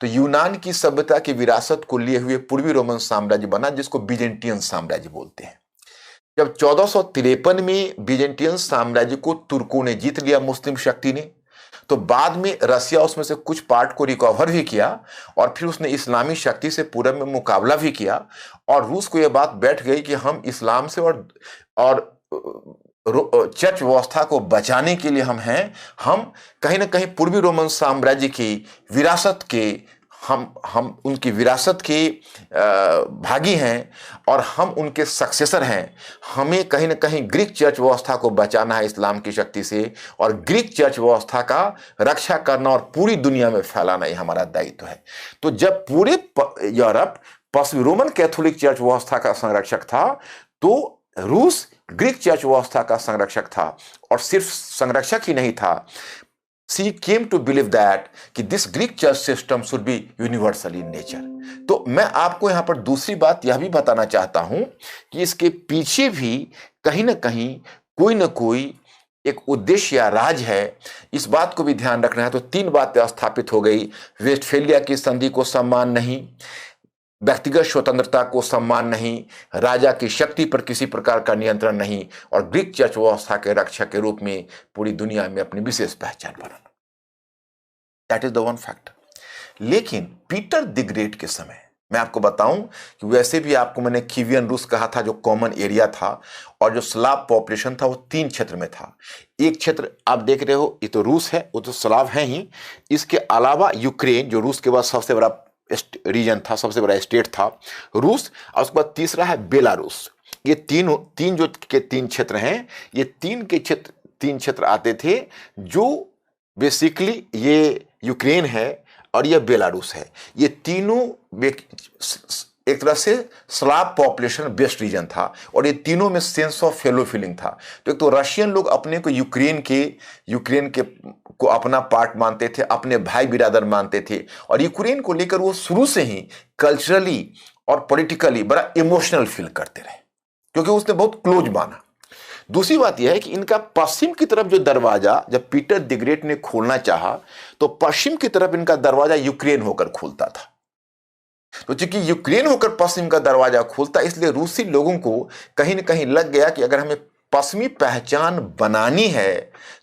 तो यूनान की सभ्यता की विरासत को लिए हुए पूर्वी रोमन साम्राज्य बना, जिसको बिजेंटियन साम्राज्य बोलते हैं। जब 1453 में बिजेंटियन साम्राज्य को तुर्कों ने जीत लिया, मुस्लिम शक्ति ने, तो बाद में रसिया उसमें से कुछ पार्ट को रिकवर भी किया और फिर उसने इस्लामी शक्ति से पूरब में मुकाबला भी किया, और रूस को यह बात बैठ गई कि हम इस्लाम से और चर्च व्यवस्था को बचाने के लिए हम हैं, हम कहीं ना कहीं पूर्वी रोमन साम्राज्य की विरासत के हम उनकी विरासत के भागी हैं और हम उनके सक्सेसर हैं। हमें कहीं ना कहीं ग्रीक चर्च व्यवस्था को बचाना है इस्लाम की शक्ति से, और ग्रीक चर्च व्यवस्था का रक्षा करना और पूरी दुनिया में फैलाना ही हमारा दायित्व है। तो जब पूरे यूरोप पश्चिमी रोमन कैथोलिक चर्च व्यवस्था का संरक्षक था, तो रूस ग्रीक चर्च व्यवस्था का संरक्षक था, और सिर्फ संरक्षक ही नहीं था, she came to believe that कि this Greek church system should be universal in nature। तो मैं आपको यहां पर दूसरी बात यह भी बताना चाहता हूं कि इसके पीछे भी कहीं ना कोई एक उद्देश्य या राज है। इस बात को भी ध्यान रखना है। तो तीन बातें स्थापित हो गई: वेस्टफेलिया की संधि को सम्मान नहीं, व्यक्तिगत स्वतंत्रता को सम्मान नहीं, राजा की शक्ति पर किसी प्रकार का नियंत्रण नहीं, और ग्रीक चर्च व्यवस्था के रक्षक के रूप में पूरी दुनिया में अपनी विशेष पहचान बनाना। That is the one fact. लेकिन पीटर द ग्रेट के समय मैं आपको बताऊं कि वैसे भी आपको मैंने खीवियन रूस कहा था, जो कॉमन एरिया था, और जो स्लाव पॉपुलेशन था वो 3 क्षेत्र में था। एक क्षेत्र आप देख रहे हो, ये तो रूस है, वो तो स्लाव है ही। इसके अलावा यूक्रेन, जो रूस के बाद सबसे बड़ा रीजन था, सबसे बड़ा स्टेट था रूस, और उसके बाद तीसरा है बेलारूस। ये तीन क्षेत्र हैं, ये तीन क्षेत्र आते थे, जो बेसिकली ये यूक्रेन है और ये बेलारूस है। ये तीनों एक तरह से स्लाव पॉपुलेशन बेस्ड रीजन था, और ये तीनों में सेंस ऑफ फेलो फीलिंग था। तो एक तो रशियन लोग अपने को यूक्रेन के को अपना पार्ट मानते थे, अपने भाई बिरादर मानते थे, और यूक्रेन को लेकर वो शुरू से ही कल्चरली और पॉलिटिकली बड़ा इमोशनल फील करते रहे, क्योंकि उसने बहुत क्लोज माना। दूसरी बात यह है कि इनका पश्चिम की तरफ जो दरवाजा जब पीटर द ग्रेट ने खोलना चाहा, तो पश्चिम की तरफ इनका दरवाजा यूक्रेन होकर खुलता था। तो चूंकि यूक्रेन होकर पश्चिम का दरवाजा खोलता, इसलिए रूसी लोगों को कहीं ना कहीं लग गया कि अगर हमें पश्चिमी पहचान बनानी है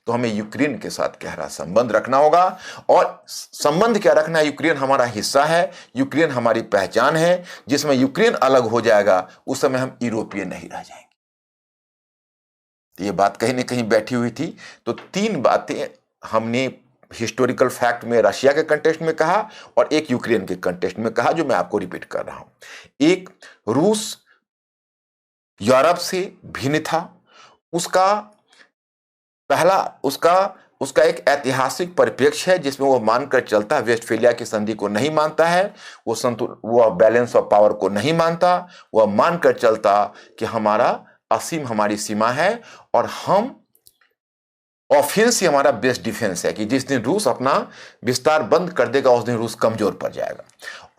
तो हमें यूक्रेन के साथ गहरा संबंध रखना होगा। और संबंध क्या रखना है? यूक्रेन हमारा हिस्सा है, यूक्रेन हमारी पहचान है। जिसमें यूक्रेन अलग हो जाएगा उस समय हम यूरोपीय नहीं रह जाएंगे। तो ये बात कहीं ना कहीं बैठी हुई थी। तो तीन बातें हमने हिस्टोरिकल फैक्ट में रशिया के कंटेक्स्ट में कहा और एक यूक्रेन के कंटेक्स्ट में कहा, जो मैं आपको रिपीट कर रहा हूं। एक, रूस यूरोप से भिन्न था। उसका पहला उसका एक ऐतिहासिक परिप्रेक्ष्य है जिसमें वो मानकर चलता है, वेस्टफेलिया की संधि को नहीं मानता है, वो बैलेंस ऑफ पावर को नहीं मानता, वह मानकर चलता कि हमारा असीम हमारी सीमा है और हम ऑफेंस ही हमारा बेस्ट डिफेंस है, कि जिस दिन रूस अपना विस्तार बंद कर देगा उस दिन रूस कमजोर पड़ जाएगा।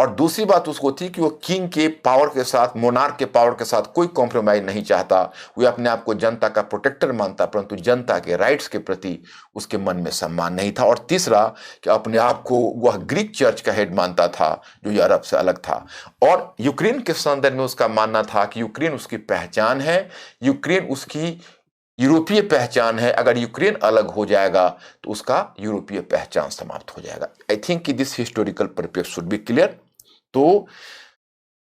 और दूसरी बात उसको थी कि वो किंग के पावर के साथ, मोनार्क के पावर के साथ कोई कॉम्प्रोमाइज नहीं चाहता। वो अपने आप को जनता का प्रोटेक्टर मानता, परंतु जनता के राइट्स के प्रति उसके मन में सम्मान नहीं था। और तीसरा कि अपने आप को वह ग्रीक चर्च का हेड मानता था जो यूरोप से अलग था। और यूक्रेन के संदर्भ में उसका मानना था कि यूक्रेन उसकी पहचान है, यूक्रेन उसकी यूरोपीय पहचान है। अगर यूक्रेन अलग हो जाएगा तो उसका यूरोपीय पहचान समाप्त हो जाएगा। आई थिंक कि this historical perspective should be clear. तो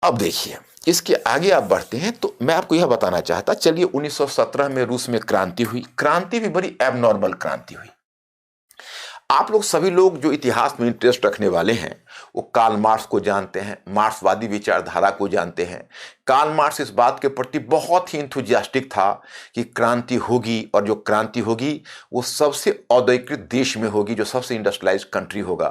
अब देखिए, इसके आगे आप बढ़ते हैं तो मैं आपको यह बताना चाहता, चलिए 1917 में रूस में क्रांति हुई। क्रांति भी बड़ी एबनॉर्मल क्रांति हुई। आप लोग सभी लोग जो इतिहास में इंटरेस्ट रखने वाले हैं वो कार्ल मार्क्स को जानते हैं, मार्क्सवादी विचारधारा को जानते हैं। कार्ल मार्क्स इस बात के प्रति बहुत ही इंथुजियास्टिक था कि क्रांति होगी, और जो क्रांति होगी वो सबसे औद्योगिक देश में होगी, जो सबसे इंडस्ट्रियलाइज्ड कंट्री होगा।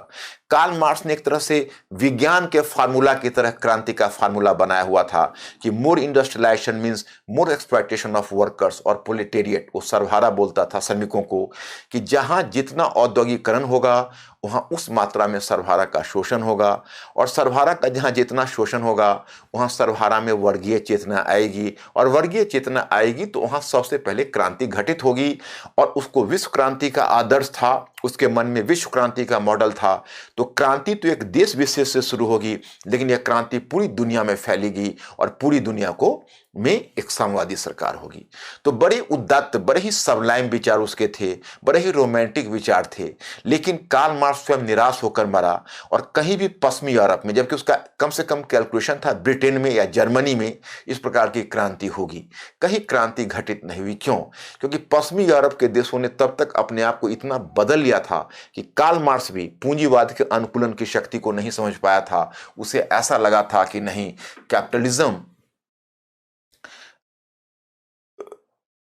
कार्ल मार्क्स ने एक तरह से विज्ञान के फार्मूला की तरह क्रांति का फार्मूला बनाया हुआ था कि more industrialisation means more exploitation of workers और प्रोलेटेरिएट। वो सर्वहारा बोलता था श्रमिकों को कि जहां जितना औद्योगिकरण होगा वहां उस मात्रा में सर्वहारा का शोषण होगा, और सर्वहारा का जहां जितना शोषण होगा वहां सर्वहारा में वर्गीय चेतना आएगी, और वर्गीय चेतना आएगी तो वहां सबसे पहले क्रांति घटित होगी। और उसको विश्व क्रांति का आदर्श था, उसके मन में विश्व क्रांति का मॉडल था। तो क्रांति तो एक देश विशेष से शुरू होगी, लेकिन यह क्रांति पूरी दुनिया में फैलेगी और पूरी दुनिया को में एक साम्यवादी सरकार होगी। तो बड़े उदात्त, बड़े ही सबलाइम विचार उसके थे, बड़े ही रोमांटिक विचार थे। लेकिन कार्ल मार्क्स स्वयं निराश होकर मरा, और कहीं भी पश्चिमी यूरोप में, जबकि उसका कम से कम कैलकुलेशन था ब्रिटेन में या जर्मनी में इस प्रकार की क्रांति होगी, कहीं क्रांति घटित नहीं हुई। क्यों? क्योंकि पश्चिमी यूरोप के देशों ने तब तक अपने आप को इतना बदल लिया था कि कार्ल मार्क्स भी पूंजीवाद के अनुकूलन की शक्ति को नहीं समझ पाया था। उसे ऐसा लगा था कि नहीं, कैपिटलिज्म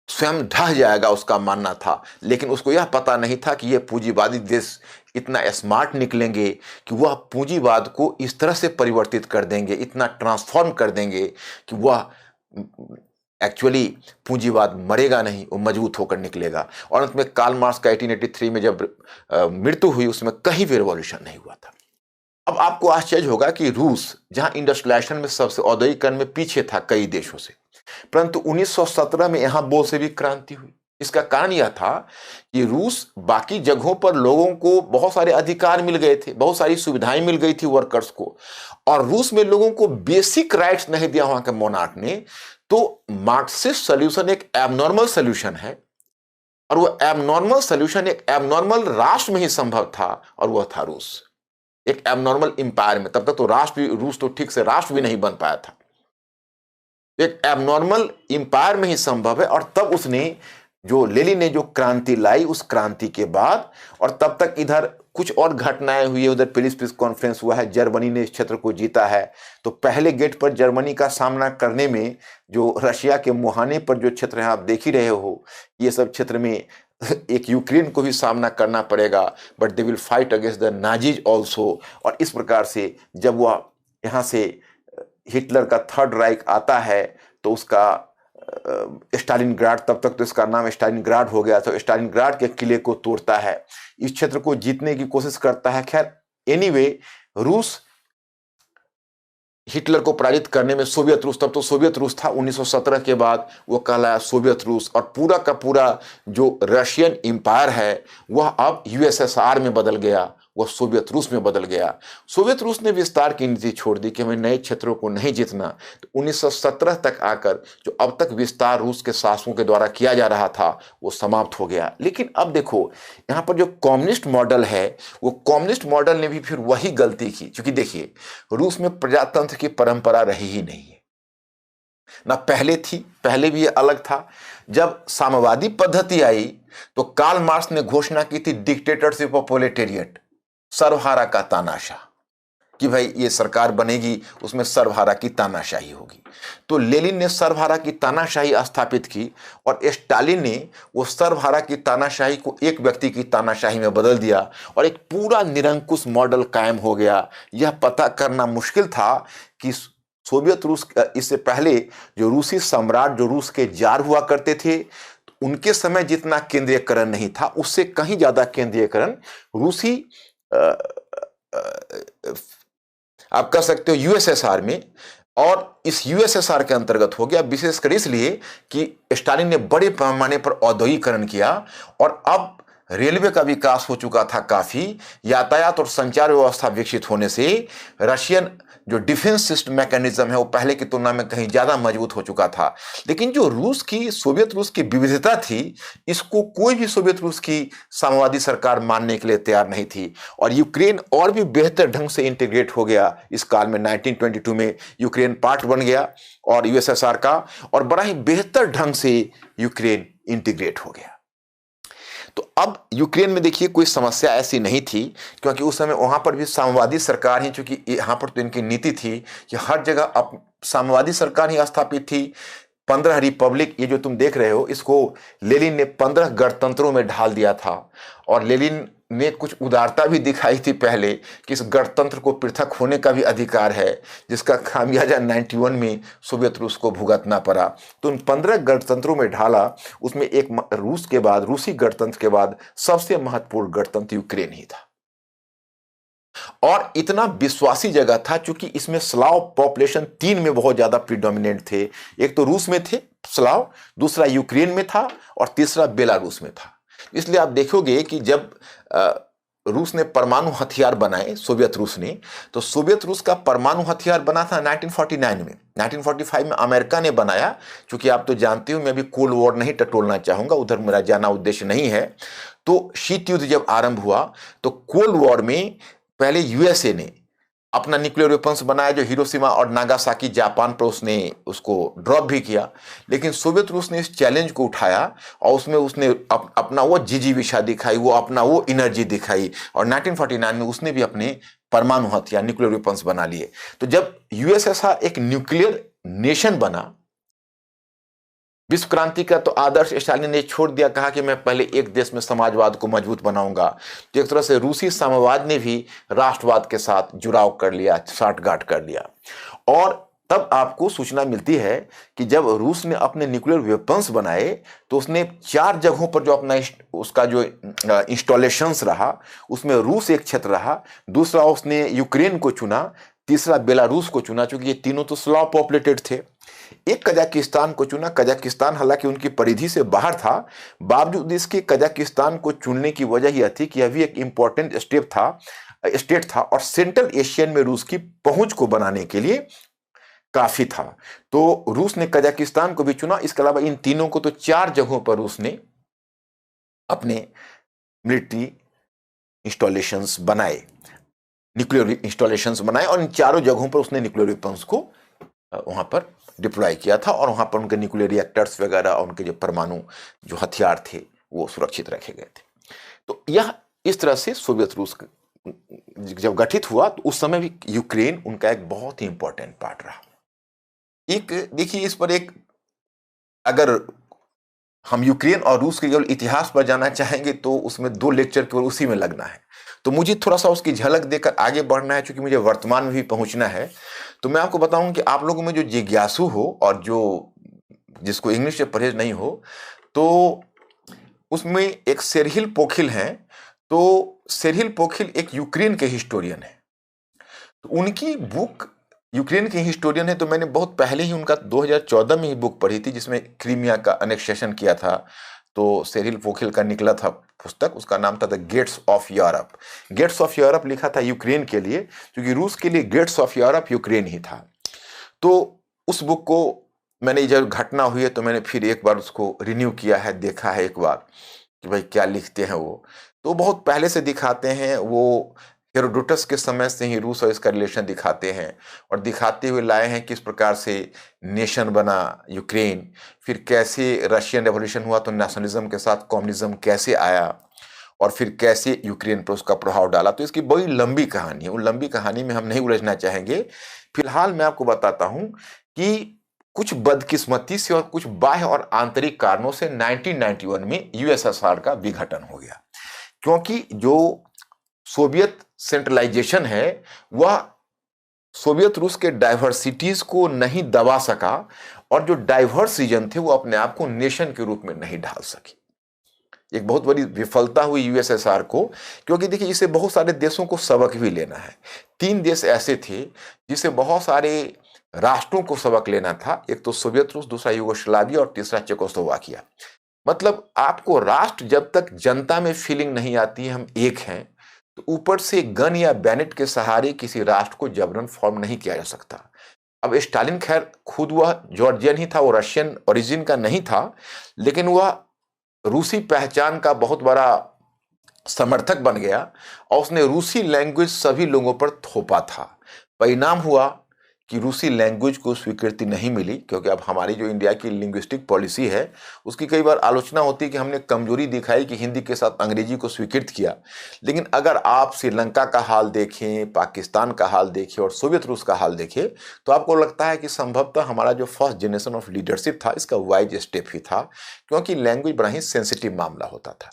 स्वयं ढह जाएगा, उसका मानना था। लेकिन उसको यह पता नहीं था कि यह पूंजीवादी देश इतना स्मार्ट निकलेंगे कि वह पूंजीवाद को इस तरह से परिवर्तित कर देंगे, इतना ट्रांसफॉर्म कर देंगे कि वह एक्चुअली पूंजीवाद मरेगा नहीं, वो मजबूत होकर निकलेगा। और अंत में कार्ल मार्क्स का 1883 में जब मृत्यु हुई उसमें कहीं भी रिवॉल्यूशन नहीं हुआ था। अब आपको आश्चर्य होगा कि रूस जहां इंडस्ट्रियलाइजेशन में सबसे, औद्योगिकरण में पीछे था कई देशों से, परंतु 1917 में यहां बोल्शेविक क्रांति हुई। इसका कारण यह था कि रूस बाकी जगहों पर लोगों को बहुत सारे अधिकार मिल गए थे, बहुत सारी सुविधाएं मिल गई थी वर्कर्स को, और रूस में लोगों को बेसिक राइट्स नहीं दिया वहां के मोनार्क ने। तो मार्क्सिस्ट सॉल्यूशन एक एबनॉर्मल सॉल्यूशन है, और वो एबनॉर्मल सॉल्यूशन एक एबनॉर्मल राष्ट्र में ही संभव था, और वह था रूस, एक एबनॉर्मल एम्पायर में। तब तक तो राष्ट्र भी, रूस तो ठीक से राष्ट्र भी नहीं बन पाया था, एक एबनॉर्मल एम्पायर में ही संभव है। और तब उसने, जो लेनिन ने जो क्रांति लाई, उस क्रांति के बाद, और तब तक इधर कुछ और घटनाएं हुई है, उधर पेरिस पीस कॉन्फ्रेंस हुआ है, जर्मनी ने इस क्षेत्र को जीता है। तो पहले गेट पर जर्मनी का सामना करने में जो रशिया के मुहाने पर जो क्षेत्र है आप देख ही रहे हो, ये सब क्षेत्र में एक यूक्रेन को भी सामना करना पड़ेगा, but they will fight against the Nazis also. और इस प्रकार से जब वह यहाँ से हिटलर का थर्ड राइक आता है तो उसका स्टालिनग्राड, तब तक तो इसका नाम स्टालिनग्राड हो गया, तो स्टालिनग्राड के किले को तोड़ता है, इस क्षेत्र को जीतने की कोशिश करता है। खैर एनीवे, रूस हिटलर को पराजित करने में, सोवियत रूस, तब तो सोवियत रूस था, 1917 के बाद वो कहलाया सोवियत रूस, और पूरा का पूरा जो रशियन एम्पायर है वह अब यूएसएसआर में बदल गया, वो सोवियत रूस में बदल गया। सोवियत रूस ने विस्तार की नीति छोड़ दी कि हमें नए क्षेत्रों को नहीं जीतना। तो 1917 तक आकर जो अब तक विस्तार रूस के शासकों के द्वारा किया जा रहा था वो समाप्त हो गया। लेकिन अब देखो यहाँ पर जो कम्युनिस्ट मॉडल है, वो कम्युनिस्ट मॉडल ने भी फिर वही गलती की। क्योंकि देखिए रूस में प्रजातंत्र की परंपरा रही ही नहीं है, ना पहले थी, पहले भी ये अलग था। जब साम्यवादी पद्धति आई तो कार्ल मार्क्स ने घोषणा की थी डिक्टेटरशिप ऑफ प्रोलेटेरिएट, सर्वहारा का तानाशाह, कि भाई ये सरकार बनेगी उसमें सर्वहारा की तानाशाही होगी। तो लेनिन ने सर्वहारा की तानाशाही स्थापित की और स्टालिन ने वो सर्वहारा की तानाशाही को एक व्यक्ति की तानाशाही में बदल दिया और एक पूरा निरंकुश मॉडल कायम हो गया। यह पता करना मुश्किल था कि सोवियत रूस, इससे पहले जो रूसी सम्राट, जो रूस के जार हुआ करते थे, उनके समय जितना केंद्रीयकरण नहीं था, उससे कहीं ज्यादा केंद्रीयकरण रूसी आप कह सकते हो यूएसएसआर में, और इस यूएसएसआर के अंतर्गत हो गया, विशेषकर इसलिए कि स्टालिन ने बड़े पैमाने पर औद्योगिकरण किया और अब रेलवे का विकास हो चुका था काफी, यातायात और संचार व्यवस्था विकसित होने से रशियन जो डिफेंस सिस्टम मैकेनिज्म है वो पहले की तुलना में कहीं ज्यादा मजबूत हो चुका था। लेकिन जो रूस की, सोवियत रूस की विविधता थी, इसको कोई भी सोवियत रूस की साम्यवादी सरकार मानने के लिए तैयार नहीं थी। और यूक्रेन और भी बेहतर ढंग से इंटीग्रेट हो गया इस काल में। 1922 में यूक्रेन पार्ट बन गया और यूएसएसआर का, और बड़ा ही बेहतर ढंग से यूक्रेन इंटीग्रेट हो गया। तो अब यूक्रेन में देखिए कोई समस्या ऐसी नहीं थी, क्योंकि उस समय वहां पर भी साम्यवादी सरकार ही, चूंकि यहाँ पर तो इनकी नीति थी कि हर जगह अब साम्यवादी सरकार ही स्थापित थी। 15 रिपब्लिक, ये जो तुम देख रहे हो, इसको लेनिन ने 15 गणतंत्रों में ढाल दिया था। और लेनिन ने कुछ उदारता भी दिखाई थी पहले कि इस गणतंत्र को पृथक होने का भी अधिकार है, जिसका खामियाजा 91 में सोवियत रूस को भुगतना पड़ा। तो उन 15 गणतंत्रों में ढाला, उसमें एक रूस के बाद, रूसी गणतंत्र के बाद सबसे महत्वपूर्ण गणतंत्र यूक्रेन ही था। और इतना विश्वासी जगह था चूंकि इसमें स्लाव पॉपुलेशन 3 में बहुत ज्यादा प्रीडोमिनेंट थे। एक तो रूस में थे स्लाव, दूसरा यूक्रेन में था और तीसरा बेलारूस में था। इसलिए आप देखोगे कि जब रूस ने परमाणु हथियार बनाए, सोवियत रूस ने, तो सोवियत रूस का परमाणु हथियार बना था 1949 में। 1945 में अमेरिका ने बनाया। चूंकि आप तो जानते हो मैं अभी कोल्ड वॉर नहीं टटोलना चाहूंगा, उधर मेरा जाना उद्देश्य नहीं है। तो शीत युद्ध जब आरंभ हुआ तो कोल्ड वॉर में पहले यूएसए ने अपना न्यूक्लियर वेपन्स बनाया, जो हिरोशिमा और नागासाकी जापान पर उसने उसको ड्रॉप भी किया। लेकिन सोवियत रूस ने इस चैलेंज को उठाया और उसमें उसने अपना वो जिजीविषा दिखाई, वो अपना वो एनर्जी दिखाई, और 1949 में उसने भी अपने परमाणु हथियार, न्यूक्लियर वेपन्स बना लिए। तो जब यूएसएसआर एक न्यूक्लियर नेशन बना, विश्व क्रांति का तो आदर्श स्टालिन ने छोड़ दिया, कहा कि मैं पहले एक देश में समाजवाद को मजबूत बनाऊंगा। तो एक तरह से रूसी साम्यवाद ने भी राष्ट्रवाद के साथ जुड़ाव कर लिया, साठगांठ कर लिया। और तब आपको सूचना मिलती है कि जब रूस ने अपने न्यूक्लियर वेपन्स बनाए तो उसने 4 जगहों पर जो अपना उसका जो इंस्टॉलेशंस रहा, उसमें रूस एक क्षेत्र रहा, दूसरा उसने यूक्रेन को चुना, तीसरा बेलारूस को चुना, चूंकि ये तीनों तो स्लाव पॉपुलेटेड थे। एक कजाकिस्तान को चुना। कजाकिस्तान हालांकि उनकी परिधि से बाहर था, बावजूद इसके कजाकिस्तान को चुनने की वजह यह थी कि यह भी एक इंपॉर्टेंट स्टेट था और सेंट्रल एशियन में रूस की पहुंच को बनाने के लिए काफी था। तो रूस ने कजाकिस्तान को भी चुना। इसके अलावा इन तीनों को, तो 4 जगहों पर रूस ने अपने मिलिट्री इंस्टॉलेशंस बनाए, न्यूक्लियर इंस्टॉलेशंस बनाए, और इन चारों जगहों पर उसने न्यूक्लियर वेपन्स को वहां पर डिप्लॉय किया था और वहां पर उनके न्यूक्लियर रिएक्टर्स वगैरह और उनके जो परमाणु जो हथियार थे वो सुरक्षित रखे गए थे। तो यह इस तरह से सोवियत रूस जब गठित हुआ तो उस समय भी यूक्रेन उनका एक बहुत ही इंपॉर्टेंट पार्ट रहा। एक देखिए, इस पर एक, अगर हम यूक्रेन और रूस के केवल इतिहास पर जाना चाहेंगे तो उसमें 2 लेक्चर केवल उसी में लगना है। तो मुझे थोड़ा सा उसकी झलक देकर आगे बढ़ना है, क्योंकि मुझे वर्तमान में भी पहुंचना है। तो मैं आपको बताऊं कि आप लोगों में जो जिज्ञासु हो और जो जिसको इंग्लिश से परहेज नहीं हो, तो उसमें एक सेरहिल पोखिल हैं। तो सेरहिल पोखिल एक यूक्रेन के हिस्टोरियन है। तो उनकी बुक, यूक्रेन के हिस्टोरियन है, तो मैंने बहुत पहले ही उनका 2014 में ही बुक पढ़ी थी, जिसमें क्रीमिया का अनेक्सेशन किया था तो सेरिल वोखिल का निकला था पुस्तक, उसका नाम था the gates of Europe. Gates of Europe लिखा था यूक्रेन के लिए, क्योंकि रूस के लिए गेट्स ऑफ यूरोप यूक्रेन ही था। तो उस बुक को मैंने जब घटना हुई है तो मैंने फिर एक बार उसको रिन्यू किया है, देखा है एक बार कि भाई क्या लिखते हैं वो। तो बहुत पहले से दिखाते हैं, वो हेरोडोटस के समय से ही रूस और इसका रिलेशन दिखाते हैं, और दिखाते हुए लाए हैं किस प्रकार से नेशन बना यूक्रेन, फिर कैसे रशियन रेवोल्यूशन हुआ तो नेशनलिज्म के साथ कम्युनिज्म कैसे आया, और फिर कैसे यूक्रेन पर उसका प्रभाव डाला। तो इसकी बड़ी लंबी कहानी है, उन लंबी कहानी में हम नहीं उलझना चाहेंगे। फिलहाल मैं आपको बताता हूं कि कुछ बदकिस्मती से और कुछ बाह्य और आंतरिक कारणों से 1991 में यूएसएसआर का विघटन हो गया, क्योंकि जो सोवियत सेंट्रलाइजेशन है वह सोवियत रूस के डाइवर्सिटीज को नहीं दबा सका, और जो डाइवर्स रीजन थे वो अपने आप को नेशन के रूप में नहीं ढाल सके। एक बहुत बड़ी विफलता हुई यूएसएसआर को, क्योंकि देखिए इसे बहुत सारे देशों को सबक भी लेना है। 3 देश ऐसे थे जिसे बहुत सारे राष्ट्रों को सबक लेना था, एक तो सोवियत रूस, दूसरा यूगोस्लाविया और तीसरा चेकोस्लोवाकिया। मतलब आपको राष्ट्र जब तक जनता में फीलिंग नहीं आती है हम एक हैं, तो ऊपर से गन या बैनेट के सहारे किसी राष्ट्र को जबरन फॉर्म नहीं किया जा सकता। अब स्टालिन खैर खुद वह जॉर्जियन ही था, वो रशियन ओरिजिन का नहीं था, लेकिन वह रूसी पहचान का बहुत बड़ा समर्थक बन गया और उसने रूसी लैंग्वेज सभी लोगों पर थोपा था। परिणाम हुआ कि रूसी लैंग्वेज को स्वीकृति नहीं मिली, क्योंकि अब हमारी जो इंडिया की लिंग्विस्टिक पॉलिसी है उसकी कई बार आलोचना होती है कि हमने कमजोरी दिखाई कि हिंदी के साथ अंग्रेजी को स्वीकृत किया। लेकिन अगर आप श्रीलंका का हाल देखें, पाकिस्तान का हाल देखें और सोवियत रूस का हाल देखें, तो आपको लगता है कि संभवतः हमारा जो फर्स्ट जनरेशन ऑफ लीडरशिप था इसका वाइज स्टेप ही था, क्योंकि लैंग्वेज बड़ा ही सेंसिटिव मामला होता था।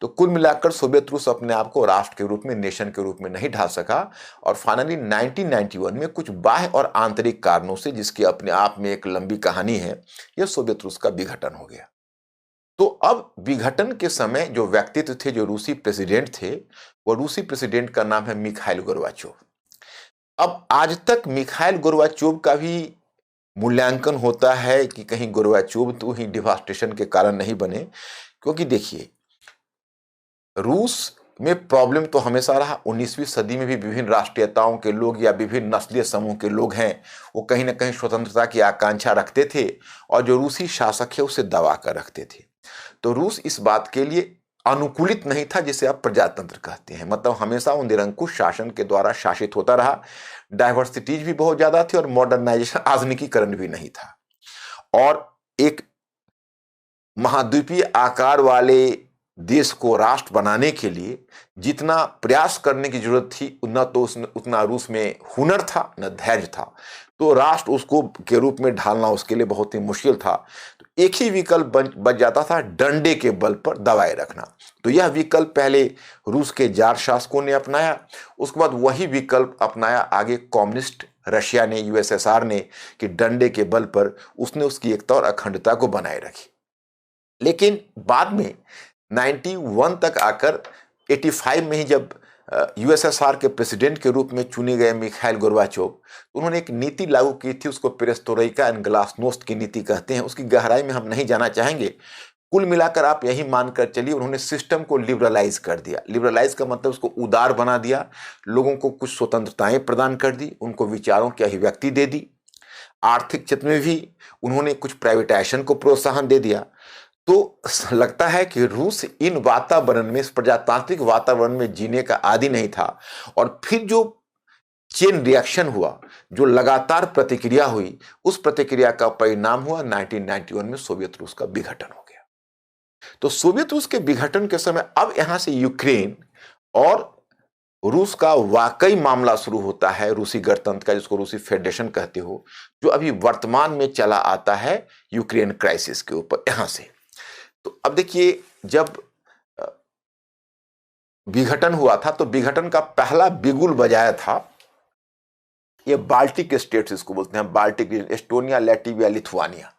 तो कुल मिलाकर सोवियत रूस अपने आप को राष्ट्र के रूप में, नेशन के रूप में नहीं ढाल सका, और फाइनली 1991 में कुछ बाह्य और आंतरिक कारणों से, जिसकी अपने आप में एक लंबी कहानी है, यह सोवियत रूस का विघटन हो गया। तो अब विघटन के समय जो व्यक्तित्व थे, जो रूसी प्रेसिडेंट थे, वो रूसी प्रेसिडेंट का नाम है मिखाइल गोर्बाचोव। अब आज तक मिखाइल गोर्बाचोव का भी मूल्यांकन होता है कि कहीं गोर्बाचोव तो ही डिवास्टेशन के कारण नहीं बने, क्योंकि देखिए रूस में प्रॉब्लम तो हमेशा रहा। 19वीं सदी में भी विभिन्न राष्ट्रीयताओं के लोग या विभिन्न नस्लीय समूह के लोग हैं, वो कहीं ना कहीं स्वतंत्रता की आकांक्षा रखते थे, और जो रूसी शासक है उसे दबा कर रखते थे। तो रूस इस बात के लिए अनुकूलित नहीं था जिसे आप प्रजातंत्र कहते हैं, मतलब हमेशा वो निरंकुश शासन के द्वारा शासित होता रहा। डाइवर्सिटीज भी बहुत ज्यादा थी और मॉडर्नाइजेशन, आधुनिकीकरण भी नहीं था। और एक महाद्वीपीय आकार वाले देश को राष्ट्र बनाने के लिए जितना प्रयास करने की जरूरत थी, न तो उतना रूस में हुनर था, न धैर्य था। तो राष्ट्र उसको के रूप में ढालना उसके लिए बहुत ही मुश्किल था। तो एक ही विकल्प बच जाता था, डंडे के बल पर दबाए रखना। तो यह विकल्प पहले रूस के जार शासकों ने अपनाया, उसके बाद वही विकल्प अपनाया आगे कम्युनिस्ट रशिया ने, यूएसएसआर ने, कि डंडे के बल पर उसने उसकी एकता और अखंडता को बनाए रखी। लेकिन बाद में 91 तक आकर 85 में ही जब यूएसएसआर के प्रेसिडेंट के रूप में चुने गए मिखाइल गोर्बाचोव, उन्होंने एक नीति लागू की थी, उसको पेरेस्ट्रोइका एंड ग्लासनोस्ट की नीति कहते हैं। उसकी गहराई में हम नहीं जाना चाहेंगे। कुल मिलाकर आप यही मानकर चलिए, उन्होंने सिस्टम को लिबरलाइज कर दिया। लिबरलाइज का मतलब उसको उदार बना दिया, लोगों को कुछ स्वतंत्रताएं प्रदान कर दी, उनको विचारों की अभिव्यक्ति दे दी। आर्थिक क्षेत्र में भी उन्होंने कुछ प्राइवेटाइजेशन को प्रोत्साहन दे दिया। तो लगता है कि रूस इन वातावरण में, इस प्रजातांत्रिक वातावरण में जीने का आदी नहीं था। और फिर जो चेन रिएक्शन हुआ, जो लगातार प्रतिक्रिया हुई, उस प्रतिक्रिया का परिणाम हुआ 1991 में सोवियत रूस का विघटन हो गया। तो सोवियत रूस के विघटन के समय अब यहां से यूक्रेन और रूस का वाकई मामला शुरू होता है, रूसी गणतंत्र का, जिसको रूसी फेडरेशन कहते हो, जो अभी वर्तमान में चला आता है यूक्रेन क्राइसिस के ऊपर यहां से। तो अब देखिए, जब विघटन हुआ था तो विघटन का पहला बिगुल बजाया था ये बाल्टिक स्टेट्स, इसको बोलते हैं बाल्टिक, एस्टोनिया, लैटविया, लिथुआनिया।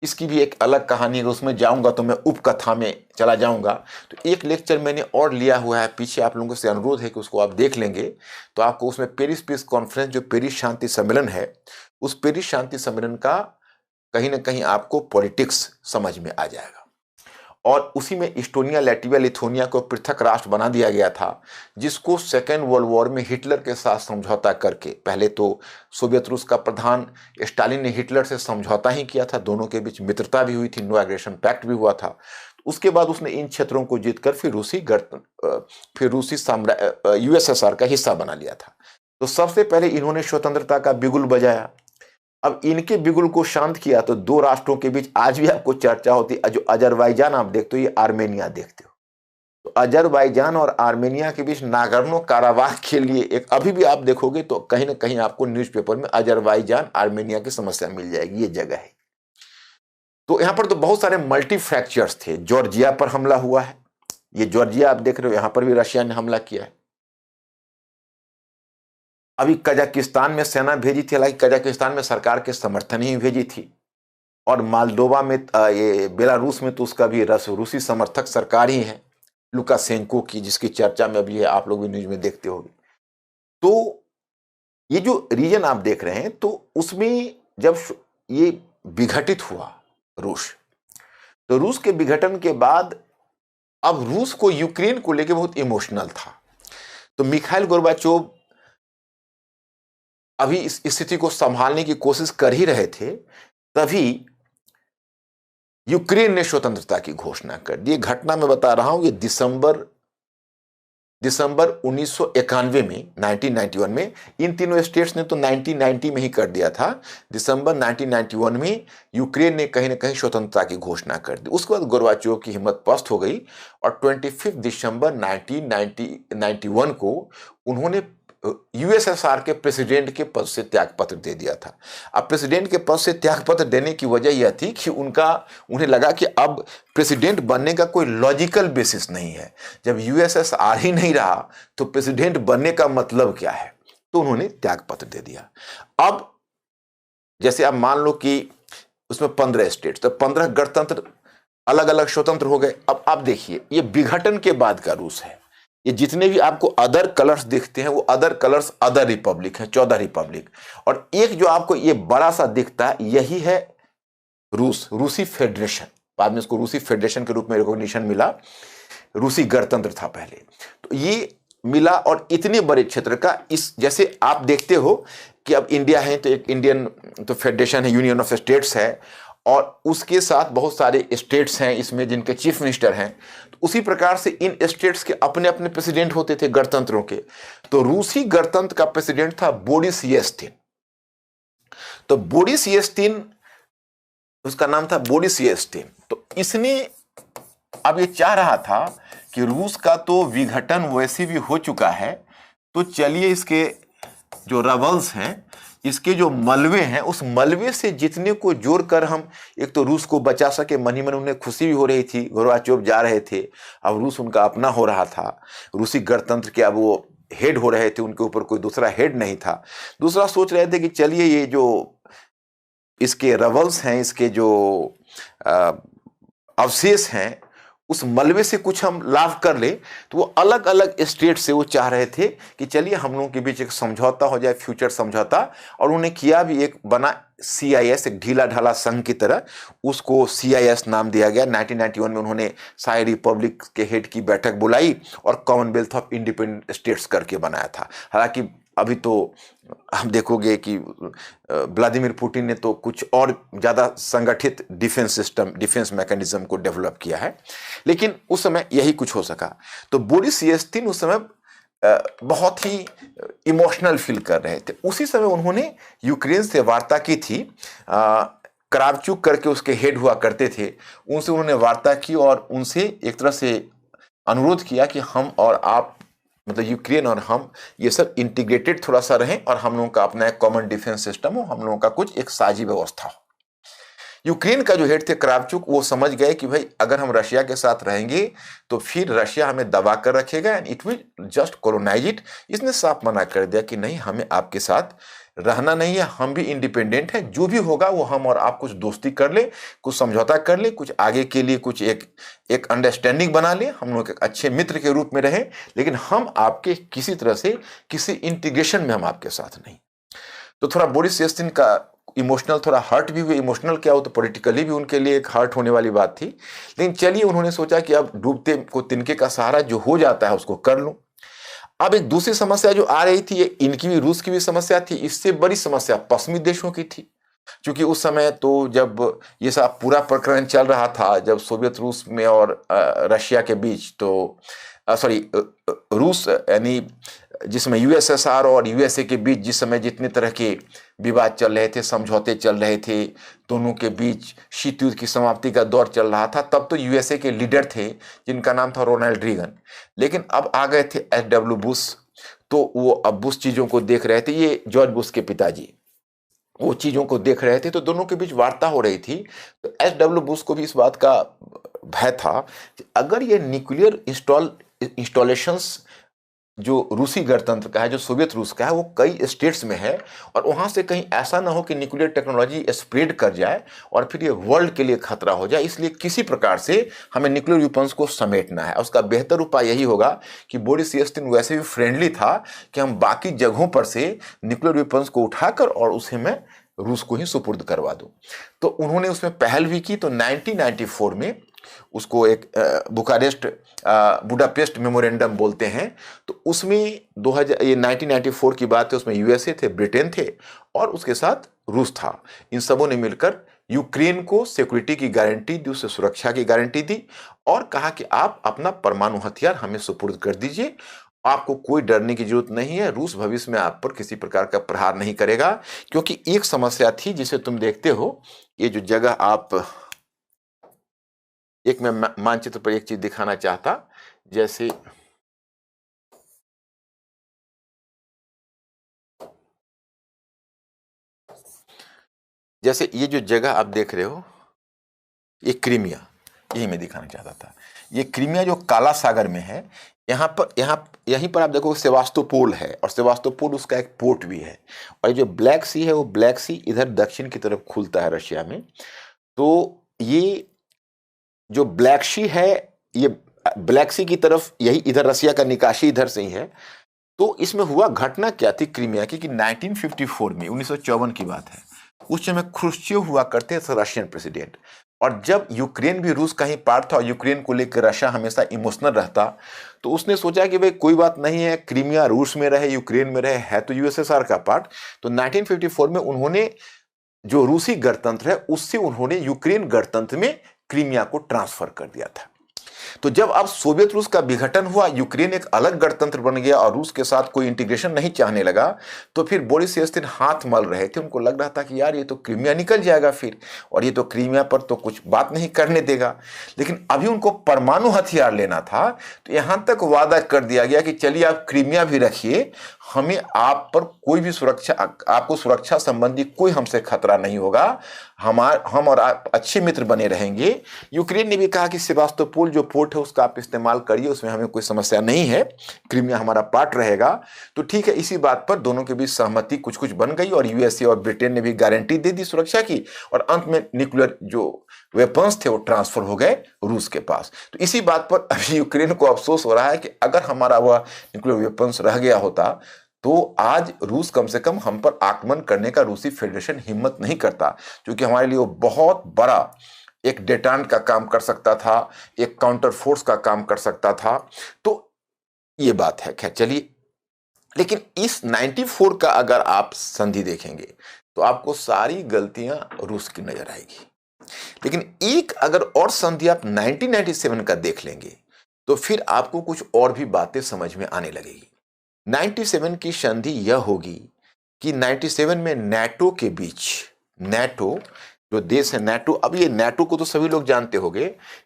इसकी भी एक अलग कहानी है, उसमें जाऊंगा तो मैं उपकथा में चला जाऊंगा। तो एक लेक्चर मैंने और लिया हुआ है पीछे, आप लोगों से अनुरोध है कि उसको आप देख लेंगे, तो आपको उसमें पेरिस पीस कॉन्फ्रेंस, जो पेरिस शांति सम्मेलन है, उस पेरिस शांति सम्मेलन का कहीं ना कहीं आपको पॉलिटिक्स समझ में आ जाएगा। और उसी में इस्टोनिया, लैटविया, लिथुआनिया को पृथक राष्ट्र बना दिया गया था, जिसको सेकेंड वर्ल्ड वॉर में हिटलर के साथ समझौता करके, पहले तो सोवियत रूस का प्रधान स्टालिन ने हिटलर से समझौता ही किया था, दोनों के बीच मित्रता भी हुई थी, नो एग्रेशन पैक्ट भी हुआ था। उसके बाद उसने इन क्षेत्रों को जीतकर फिर रूसी यूएसएसआर का हिस्सा बना लिया था। तो सबसे पहले इन्होंने स्वतंत्रता का बिगुल बजाया। अब इनके बिगुल को शांत किया तो दो राष्ट्रों के बीच आज भी आपको चर्चा होती है। जो अजरबैजान आप देखते हो, ये आर्मेनिया देखते हो, तो अजरबैजान और आर्मेनिया के बीच नागोर्नो काराबाख के लिए एक, अभी भी आप देखोगे तो कहीं ना कहीं आपको न्यूज़पेपर में अजरबैजान आर्मेनिया की समस्या मिल जाएगी, ये जगह है। तो यहां पर तो बहुत सारे मल्टी फ्रैक्चर्स थे। जॉर्जिया पर हमला हुआ है, ये जॉर्जिया आप देख रहे हो, यहां पर भी रशिया ने हमला किया है। अभी कजाकिस्तान में सेना भेजी थी, हालांकि कजाकिस्तान में सरकार के समर्थन ही भेजी थी, और मालदोवा में, ये बेलारूस में तो उसका भी रूसी समर्थक सरकार ही है, लुकाशेंको की, जिसकी चर्चा में अभी है, आप लोग भी न्यूज में देखते होंगे। तो ये जो रीजन आप देख रहे हैं, तो उसमें जब ये विघटित हुआ रूस, तो रूस के विघटन के बाद अब रूस को यूक्रेन को लेकर बहुत इमोशनल था। तो मिखाइल गोर्बाचोव अभी इस स्थिति को संभालने की कोशिश कर ही रहे थे, तभी यूक्रेन ने स्वतंत्रता की घोषणा कर दी। घटना मैं बता रहा हूं, ये दिसंबर 1991 में, 1991 में, इन तीनों स्टेट्स ने तो 1990 में ही कर दिया था। दिसंबर 1991 में यूक्रेन ने कहीं ना कहीं स्वतंत्रता की घोषणा कर दी। उसके बाद गोर्बाचोव की हिम्मत पस्त हो गई और 25 दिसंबर 1991 को उन्होंने यूएसएसआर के प्रेसिडेंट के पद से त्यागपत्र दे दिया था। अब प्रेसिडेंट के पद से त्यागपत्र देने की वजह यह थी कि उन्हें लगा कि अब प्रेसिडेंट बनने का कोई लॉजिकल बेसिस नहीं है। जब यूएसएसआर ही नहीं रहा तो प्रेसिडेंट बनने का मतलब क्या है, तो उन्होंने त्यागपत्र दे दिया। अब जैसे आप मान लो कि उसमें 15 स्टेट, तो 15 गणतंत्र अलग अलग स्वतंत्र हो गए। अब आप देखिए, ये विघटन के बाद का रूस है। ये जितने भी आपको अदर कलर्स दिखते हैं, वो अदर कलर्स अदर रिपब्लिक है, 14 रिपब्लिक। और एक जो आपको ये बड़ा सा दिखता है, यही है रूसी फेडरेशन। बाद में इसको रूसी फेडरेशन के रूप में रिकॉग्निशन मिला। रूसी गणतंत्र था पहले, तो ये मिला। और इतने बड़े क्षेत्र का, इस जैसे आप देखते हो कि अब इंडिया है तो एक इंडियन तो फेडरेशन है, यूनियन ऑफ स्टेट्स है, और उसके साथ बहुत सारे स्टेट्स हैं इसमें जिनके चीफ मिनिस्टर हैं। तो उसी प्रकार से इन स्टेट्स के अपने अपने प्रेसिडेंट होते थे गणतंत्रों के। तो रूसी गणतंत्र का प्रेसिडेंट था बोरिस येल्त्सिन। तो बोरिस येल्त्सिन, उसका नाम था बोरिस येल्त्सिन। तो इसने अब ये चाह रहा था कि रूस का तो विघटन वैसे भी हो चुका है, तो चलिए इसके जो रबल्स हैं, इसके जो मलबे हैं, उस मलबे से जितने को जोड़कर हम एक तो रूस को बचा सके। मन ही मन उन्हें खुशी भी हो रही थी, गोर्बाचोव जा रहे थे, अब रूस उनका अपना हो रहा था। रूसी गणतंत्र के अब वो हेड हो रहे थे, उनके ऊपर कोई दूसरा हेड नहीं था। दूसरा सोच रहे थे कि चलिए ये जो इसके रबल्स हैं, इसके जो अवशेष हैं, उस मलबे से कुछ हम लाभ कर ले। तो वो अलग अलग स्टेट से वो चाह रहे थे कि चलिए हम लोगों के बीच एक समझौता हो जाए, फ्यूचर समझौता। और उन्होंने किया भी, एक बना CIS, एक ढीला ढाला संघ की तरह, उसको CIS नाम दिया गया। 1991 में उन्होंने सारी रिपब्लिक के हेड की बैठक बुलाई और कॉमनवेल्थ ऑफ इंडिपेंडेंट स्टेट्स करके बनाया था। हालांकि अभी तो हम देखोगे कि व्लादिमीर पुतिन ने तो कुछ और ज़्यादा संगठित डिफेंस सिस्टम, डिफेंस मैकेनिज्म को डेवलप किया है, लेकिन उस समय यही कुछ हो सका। तो बोरिस येल्त्सिन उस समय बहुत ही इमोशनल फील कर रहे थे। उसी समय उन्होंने यूक्रेन से वार्ता की थी। क्रावचुक करके उसके हेड हुआ करते थे, उनसे उन्होंने वार्ता की और उनसे एक तरह से अनुरोध किया कि हम और आप, मतलब यूक्रेन और हम, ये सब इंटीग्रेटेड थोड़ा सा रहें और हम लोगों का अपना एक कॉमन डिफेंस सिस्टम हो, हम लोगों का कुछ एक साझी व्यवस्था हो। यूक्रेन का जो हेड थे क्रावचुक, वो समझ गए कि भाई अगर हम रशिया के साथ रहेंगे तो फिर रशिया हमें दबा कर रखेगा and it will just colonise it. इसने साफ मना कर दिया कि नहीं, हमें आपके साथ रहना नहीं है, हम भी इंडिपेंडेंट है, जो भी होगा वो हम और आप कुछ दोस्ती कर ले, कुछ समझौता कर ले, कुछ आगे के लिए कुछ एक अंडरस्टैंडिंग बना ले, हम लोग एक अच्छे मित्र के रूप में रहें, लेकिन हम आपके किसी तरह से किसी इंटीग्रेशन में हम आपके साथ नहीं। तो थोड़ा बोरिस येल्त्सिन इमोशनल थोड़ा हर्ट भी हुए। इमोशनल क्या हो तो पॉलिटिकली भी उनके लिए एक हर्ट होने वाली बात थी। लेकिन चलिए, उन्होंने सोचा कि अब डूबते को तिनके का सहारा जो हो जाता है उसको कर लूं। अब एक दूसरी समस्या जो आ रही थी, ये इनकी भी, रूस की भी समस्या थी। इससे बड़ी समस्या पश्चिमी देशों की थी, क्योंकि उस समय तो जब ये सब पूरा प्रकरण चल रहा था, जब सोवियत रूस में और रशिया के बीच, तो सॉरी रूस यानी जिसमें यूएसएसआर और यूएसए के बीच जिस समय जितने तरह के विवाद चल रहे थे, समझौते चल रहे थे, दोनों के बीच शीत युद्ध की समाप्ति का दौर चल रहा था, तब तो यूएसए के लीडर थे जिनका नाम था रोनाल्ड रीगन। लेकिन अब आ गए थे एच.डब्ल्यू. बुश, तो वो अब बुश चीजों को देख रहे थे, ये जॉर्ज बुश के पिताजी, वो चीजों को देख रहे थे, तो दोनों के बीच वार्ता हो रही थी। तो एच.डब्ल्यू. बुश को भी इस बात का भय था कि अगर ये न्यूक्लियर इंस्टॉलेशंस जो रूसी गणतंत्र का है, जो सोवियत रूस का है, वो कई स्टेट्स में है, और वहां से कहीं ऐसा ना हो कि न्यूक्लियर टेक्नोलॉजी स्प्रेड कर जाए और फिर ये वर्ल्ड के लिए खतरा हो जाए। इसलिए किसी प्रकार से हमें न्यूक्लियर वेपन्स को समेटना है। उसका बेहतर उपाय यही होगा कि बोरिस येल्त्सिन वैसे भी फ्रेंडली था कि हम बाकी जगहों पर से न्यूक्लियर वेपन्स को उठाकर और उसे मैं रूस को ही सुपुर्द करवा दूं। तो उन्होंने उसमें पहल भी की। तो 1994 में उसको एक बुडापेस्ट मेमोरेंडम बोलते हैं। तो उसमें 1994 की बात है, उसमें यूएसए थे, ब्रिटेन थे और उसके साथ रूस था। इन सबों ने मिलकर यूक्रेन को सिक्योरिटी की गारंटी दी, उसे सुरक्षा की गारंटी दी और कहा कि आप अपना परमाणु हथियार हमें सुपुर्द कर दीजिए, आपको कोई डरने की जरूरत नहीं है, रूस भविष्य में आप पर किसी प्रकार का प्रहार नहीं करेगा। क्योंकि एक समस्या थी जिसे तुम देखते हो, ये जो जगह आप, एक मैं मानचित्र पर एक चीज दिखाना चाहता, जैसे ये जो जगह आप देख रहे हो, ये क्रीमिया, यही मैं दिखाना चाहता था। ये क्रीमिया जो काला सागर में है, यहीं पर आप देखो सेवास्तोपोल है, और सेवास्तोपोल उसका एक पोर्ट भी है। और जो ब्लैक सी है, वो ब्लैक सी इधर दक्षिण की तरफ खुलता है रशिया में। तो ये जो ब्लैक सी है, ये ब्लैक सी की तरफ, यही इधर रशिया का निकासी इधर से ही है। तो इसमें हुआ घटना क्या थी क्रीमिया की, कि 1954 में, 1954 की बात है, उस समय ख्रुश्चेव हुआ करते थे रशियन प्रेसिडेंट। और जब यूक्रेन भी रूस का ही पार्ट था और यूक्रेन को लेकर रशिया हमेशा इमोशनल रहता, तो उसने सोचा कि भाई कोई बात नहीं है, क्रीमिया रूस में रहे, यूक्रेन में रहे, है तो यूएसएसआर का पार्ट। तो 1954 में उन्होंने जो रूसी गणतंत्र है उससे उन्होंने यूक्रेन गणतंत्र में क्रीमिया को ट्रांसफर कर दिया था। तो जब अब सोवियत रूस का विघटन हुआ, यूक्रेन एक अलग गणतंत्र बन गया और रूस के साथ कोई इंटीग्रेशन नहीं चाहने लगा, तो फिर बोरिस येल्त्सिन हाथ मल रहे थे। उनको लग रहा था कि यार ये तो क्रीमिया निकल जाएगा फिर, और ये तो क्रीमिया पर तो कुछ बात नहीं करने देगा। लेकिन अभी उनको परमाणु हथियार लेना था, तो यहां तक वादा कर दिया गया कि चलिए आप क्रीमिया भी रखिए, हमें आप पर कोई भी सुरक्षा, आपको सुरक्षा संबंधी कोई हमसे खतरा नहीं होगा, हम और आप अच्छे मित्र बने रहेंगे। यूक्रेन ने भी कहा कि सेवास्तोपोल जो पोर्ट है उसका आप इस्तेमाल करिए, उसमें हमें कोई समस्या नहीं है, क्रीमिया हमारा पार्ट रहेगा। तो ठीक है, इसी बात पर दोनों के बीच सहमति कुछ कुछ बन गई और यूएसए और ब्रिटेन ने भी गारंटी दे दी सुरक्षा की, और अंत में न्यूक्लियर जो वेपन्स थे वो ट्रांसफर हो गए रूस के पास। तो इसी बात पर अभी यूक्रेन को अफसोस हो रहा है कि अगर हमारा वह न्यूक्लियर वेपन्स रह गया होता तो आज रूस कम से कम हम पर आक्रमण करने का रूसी फेडरेशन हिम्मत नहीं करता, क्योंकि हमारे लिए वो बहुत बड़ा एक डेटांट का काम कर सकता था, एक काउंटर फोर्स का काम कर सकता था। तो ये बात है। खैर चलिए, लेकिन इस 94 का अगर आप संधि देखेंगे तो आपको सारी गलतियां रूस की नजर आएगी। लेकिन एक अगर और संधि आप 1997 का देख लेंगे तो फिर आपको कुछ और भी बातें समझ में आने लगेगी। 97 की संधि यह होगी कि 97 में नाटो के बीच, नाटो जो देश है नाटो, अब ये नाटो को तो सभी लोग जानते होंगे,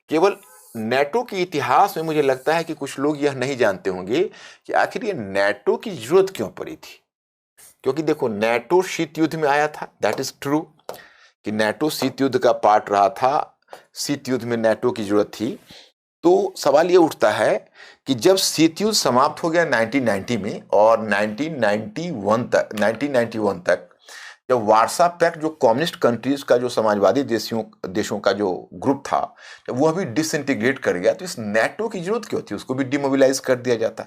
केवल नाटो के इतिहास में मुझे लगता है कि कुछ लोग यह नहीं जानते होंगे कि आखिर ये नाटो की जरूरत क्यों पड़ी थी। क्योंकि देखो, नाटो शीत युद्ध में आया था, दैट इज ट्रू कि नाटो शीत युद्ध का पार्ट रहा था, शीत युद्ध में नाटो की जरूरत थी। तो सवाल ये उठता है कि जब शीत युद्ध समाप्त हो गया 1990 में और 1991 तक जब वार्सा पैक्ट, जो कम्युनिस्ट कंट्रीज का जो समाजवादी देशों का जो ग्रुप था, जब वह भी डिसइंटीग्रेट कर गया, तो इस नाटो की जरूरत क्यों थी, उसको भी डिमोबिलाइज कर दिया जाता।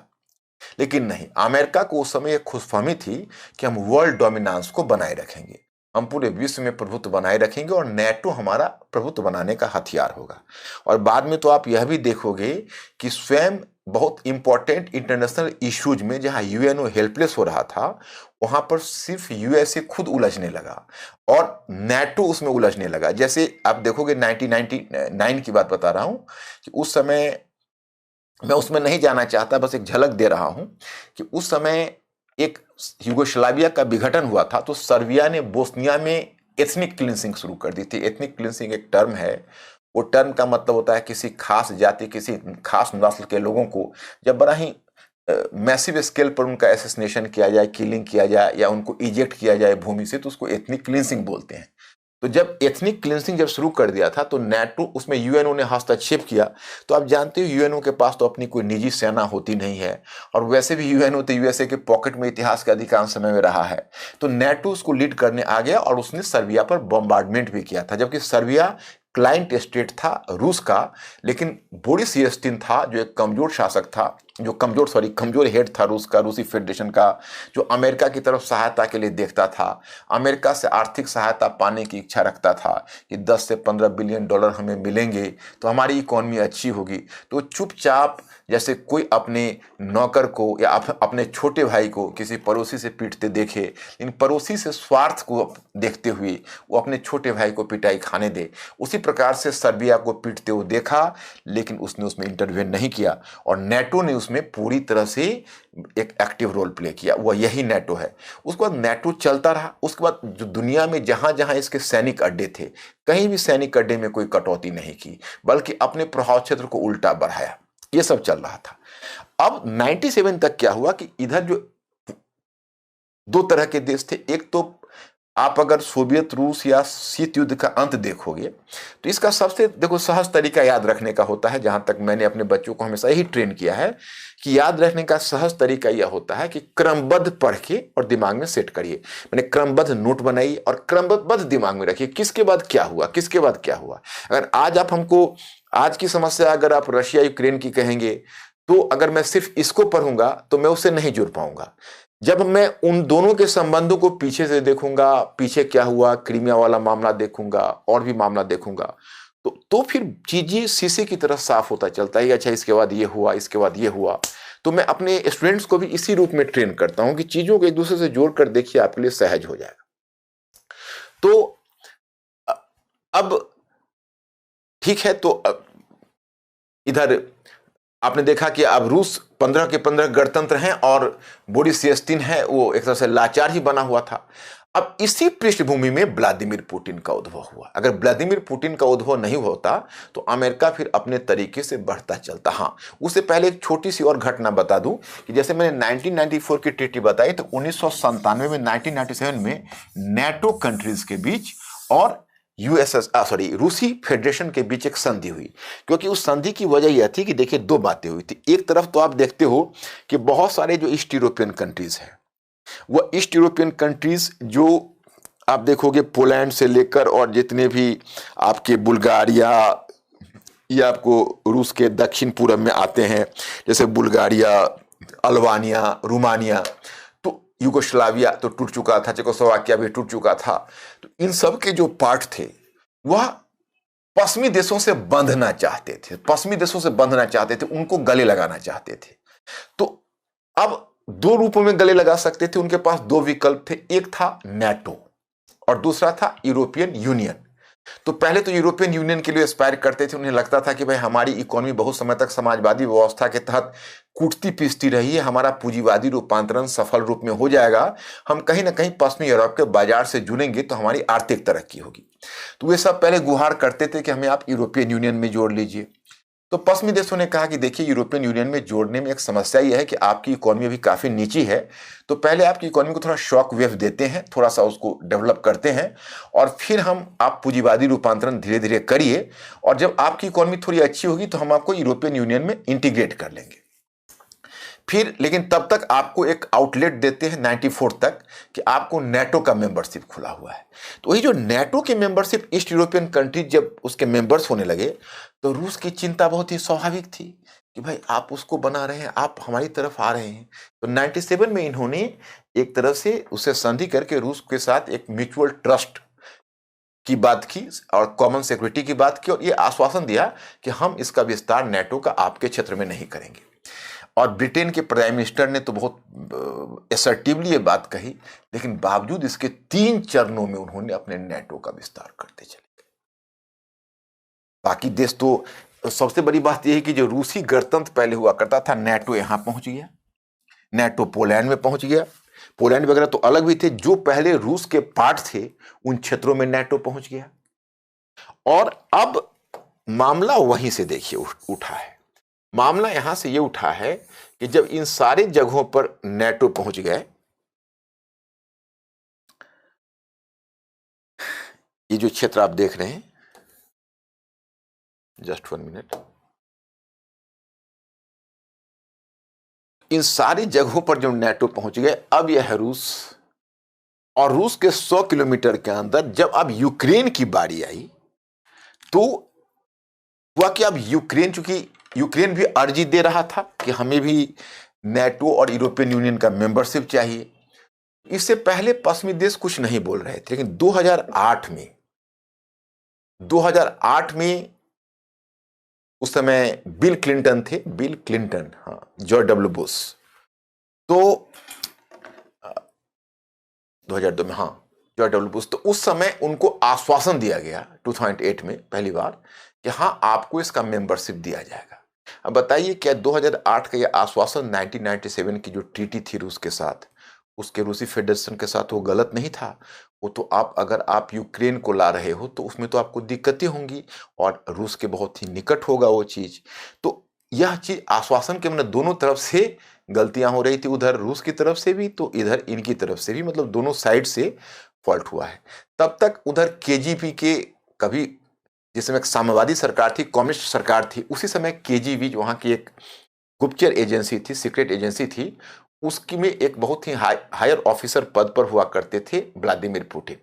लेकिन नहीं, अमेरिका को उस समय एक खुशफहमी थी कि हम वर्ल्ड डोमिनेंस को बनाए रखेंगे, हम पूरे विश्व में प्रभुत्व बनाए रखेंगे और नेटो हमारा प्रभुत्व बनाने का हथियार होगा। और बाद में तो आप यह भी देखोगे कि स्वयं बहुत इंपॉर्टेंट इंटरनेशनल इश्यूज में जहां यूएनओ हेल्पलेस हो रहा था, वहां पर सिर्फ यूएसए खुद उलझने लगा और नेटो उसमें उलझने लगा। जैसे आप देखोगे 1999 की बात बता रहा हूं कि उस समय, मैं उसमें नहीं जाना चाहता, बस एक झलक दे रहा हूं कि उस समय एक यूगोस्लाविया का विघटन हुआ था, तो सर्बिया ने बोस्निया में एथनिक क्लींसिंग शुरू कर दी थी। एथनिक क्लींसिंग एक टर्म है, वो टर्म का मतलब होता है किसी खास जाति, किसी खास नस्ल के लोगों को जब बड़ा ही मैसिव स्केल पर उनका एसेसिनेशन किया जाए, किलिंग किया जाए या उनको इजेक्ट किया जाए भूमि से, तो उसको एथनिक क्लींसिंग बोलते हैं। तो जब एथनिक क्लींसिंग जब शुरू कर दिया था तो नेटो, उसमें यूएनओ ने हस्तक्षेप किया। तो आप जानते हो यूएनओ के पास तो अपनी कोई निजी सेना होती नहीं है, और वैसे भी यूएनओ तो यूएसए के पॉकेट में इतिहास के अधिकांश समय में रहा है। तो नेटो उसको लीड करने आ गया और उसने सर्बिया पर बॉम्बार्डमेंट भी किया था, जबकि सर्बिया क्लाइंट स्टेट था रूस का, लेकिन बोरिस येल्त्सिन था जो एक कमजोर शासक था, जो कमजोर हेड था रूस का, रूसी फेडरेशन का, जो अमेरिका की तरफ सहायता के लिए देखता था, अमेरिका से आर्थिक सहायता पाने की इच्छा रखता था कि 10 से 15 बिलियन डॉलर हमें मिलेंगे तो हमारी इकोनॉमी अच्छी होगी। तो चुपचाप, जैसे कोई अपने नौकर को या अपने छोटे भाई को किसी पड़ोसी से पीटते देखे, लेकिन पड़ोसी से स्वार्थ को देखते हुए वो अपने छोटे भाई को पिटाई खाने दे, उसी प्रकार से सर्बिया को पीटते हुए देखा, लेकिन उसने उसमें इंटरवेन नहीं किया और नेटो ने उसमें पूरी तरह से एक एक्टिव रोल प्ले किया। वह यही नेटो है। उसके बाद नेटो चलता रहा। उसके बाद जो दुनिया में जहां जहां इसके सैनिक अड्डे थे, कहीं भी सैनिक अड्डे में कोई कटौती नहीं की, बल्कि अपने प्रभाव क्षेत्र को उल्टा बढ़ाया। ये सब चल रहा था। अब 97 तक क्या हुआ कि इधर जो दो तरह के देश थे, एक तो आप अगर सोवियत रूस या शीत युद्ध का अंत देखोगे तो इसका सबसे देखो सहज तरीका याद रखने का होता है, जहां तक मैंने अपने बच्चों को हमेशा यही ट्रेन किया है कि याद रखने का सहज तरीका यह होता है कि क्रमबद्ध पढ़ के और दिमाग में सेट करिए। मैंने क्रमबद्ध नोट बनाई और क्रमबद्ध दिमाग में रखिए, किसके बाद क्या हुआ, किसके बाद क्या हुआ। अगर आज आप हमको आज की समस्या अगर आप रशिया यूक्रेन की कहेंगे, तो अगर मैं सिर्फ इसको पढ़ूंगा तो मैं उससे नहीं जुड़ पाऊंगा। जब मैं उन दोनों के संबंधों को पीछे से देखूंगा, पीछे क्या हुआ, क्रीमिया वाला मामला देखूंगा और भी मामला देखूंगा, तो फिर चीजें शीशे की तरह साफ होता चलता है। अच्छा, इसके बाद ये हुआ, इसके बाद ये हुआ। तो मैं अपने स्टूडेंट्स को भी इसी रूप में ट्रेन करता हूं कि चीजों को एक दूसरे से जोड़कर देखिए, आपके लिए सहज हो जाएगा। तो अब ठीक है, तो इधर आपने देखा कि अब रूस 15 के 15 गणतंत्र हैं और बोरिस येल्त्सिन है वो एक तरह से लाचार ही बना हुआ था। अब इसी पृष्ठभूमि में व्लादिमीर पुतिन का उद्भव हुआ। अगर व्लादिमीर पुतिन का उद्भव नहीं होता तो अमेरिका फिर अपने तरीके से बढ़ता चलता। हाँ, उससे पहले एक छोटी सी और घटना बता दूं कि जैसे मैंने 1994 की ट्रीटी बताई, तो 1997 में 1997 में नेटो कंट्रीज के बीच और रूसी फेडरेशन के बीच एक संधि हुई। क्योंकि उस संधि की वजह यह थी कि देखिए दो बातें हुई थी। एक तरफ तो आप देखते हो कि बहुत सारे जो ईस्ट यूरोपियन कंट्रीज हैं, वह ईस्ट यूरोपियन कंट्रीज जो आप देखोगे पोलैंड से लेकर और जितने भी आपके बुल्गारिया या आपको रूस के दक्षिण पूर्व में आते हैं, जैसे बुल्गारिया, अल्बानिया, रोमानिया, यूगोस्लाविया तो टूट चुका था, चेकोस्लोवाकिया भी टूट चुका था। तो इन सब के जो पार्ट थे वह पश्चिमी देशों से बंधना चाहते थे, उनको गले लगाना चाहते थे। तो अब दो रूपों में गले लगा सकते थे, उनके पास दो विकल्प थे। एक था नेटो और दूसरा था यूरोपियन यूनियन। तो पहले तो यूरोपियन यूनियन के लिए एस्पायर करते थे। उन्हें लगता था कि भाई हमारी इकोनॉमी बहुत समय तक समाजवादी व्यवस्था के तहत कूटती पीसती रही है, हमारा पूंजीवादी रूपांतरण सफल रूप में हो जाएगा, हम कहीं ना कहीं पश्चिमी यूरोप के बाजार से जुड़ेंगे तो हमारी आर्थिक तरक्की होगी। तो वे सब पहले गुहार करते थे कि हमें आप यूरोपियन यूनियन में जोड़ लीजिए। तो पश्चिमी देशों ने कहा कि देखिए यूरोपियन यूनियन में जोड़ने में एक समस्या यह है कि आपकी इकोनॉमी अभी काफी नीची है, तो पहले आपकी इकोनॉमी को थोड़ा शॉक वेव देते हैं, थोड़ा सा उसको डेवलप करते हैं और फिर आप पूंजीवादी रूपांतरण धीरे धीरे करिए और जब आपकी इकोनॉमी थोड़ी अच्छी होगी तो हम आपको यूरोपियन यूनियन में इंटीग्रेट कर लेंगे। फिर लेकिन तब तक आपको एक आउटलेट देते हैं 94 तक कि आपको नेटो का मेंबरशिप खुला हुआ है। तो वही जो नेटो के मेंबरशिप ईस्ट यूरोपियन कंट्री जब उसके मेंबर्स होने लगे तो रूस की चिंता बहुत ही स्वाभाविक थी कि भाई आप उसको बना रहे हैं, आप हमारी तरफ आ रहे हैं। तो 97 में इन्होंने एक तरफ से उसे संधि करके रूस के साथ एक म्यूचुअल ट्रस्ट की बात की और कॉमन सिक्योरिटी की बात की, और ये आश्वासन दिया कि हम इसका विस्तार नेटो का आपके क्षेत्र में नहीं करेंगे। और ब्रिटेन के प्राइम मिनिस्टर ने तो बहुत असर्टिवली ये बात कही, लेकिन बावजूद इसके 3 चरणों में उन्होंने अपने नेटो का विस्तार करते चले गए। बाकी देश तो, सबसे बड़ी बात यह है कि जो रूसी गणतंत्र पहले हुआ करता था, नेटो यहां पहुंच गया, नेटो पोलैंड में पहुंच गया। पोलैंड वगैरह तो अलग भी थे, जो पहले रूस के पार्ट थे उन क्षेत्रों में नेटो पहुंच गया। और अब मामला वहीं से देखिए उठा है। मामला यहां से ये उठा है कि जब इन सारे जगहों पर नेटो पहुंच गए, ये जो क्षेत्र आप देख रहे हैं, जस्ट 1 मिनट, इन सारी जगहों पर जब नेटो पहुंच गए, अब यह है रूस। और रूस के 100 किलोमीटर के अंदर जब अब यूक्रेन की बारी आई, तो हुआ कि अब यूक्रेन, चूंकि यूक्रेन भी अर्जी दे रहा था कि हमें भी नेटो और यूरोपियन यूनियन का मेंबरशिप चाहिए। इससे पहले पश्चिमी देश कुछ नहीं बोल रहे थे, लेकिन 2008 में उस समय बिल क्लिंटन थे, हाँ, जॉर्ज डब्ल्यू बुश, तो 2002 में, हाँ, जॉर्ज डब्ल्यू बुश, तो उस समय उनको आश्वासन दिया गया 2008 में पहली बार कि हाँ आपको इसका मेंबरशिप दिया जाएगा। अब बताइए क्या 2008 का यह आश्वासन 1997 की जो ट्रीटी थी रूस के साथ, उसके रूसी फेडरेशन के साथ, वो गलत नहीं था? वो तो आप, अगर आप यूक्रेन को ला रहे हो तो उसमें तो आपको दिक्कतें होंगी और रूस के बहुत ही निकट होगा वो चीज। तो यह चीज आश्वासन के मतलब दोनों तरफ से गलतियां हो रही थी, उधर रूस की तरफ से भी तो इधर इनकी तरफ से भी, मतलब दोनों साइड से फॉल्ट हुआ है। तब तक उधर केजीबी के, कभी जिस समय एक साम्यवादी सरकार थी, कम्युनिस्ट सरकार थी, उसी समय केजीबी वहां की एक गुप्तचर एजेंसी थी, सीक्रेट एजेंसी थी, उसकी में एक बहुत ही हायर ऑफिसर पद पर हुआ करते थे व्लादिमीर पुतिन।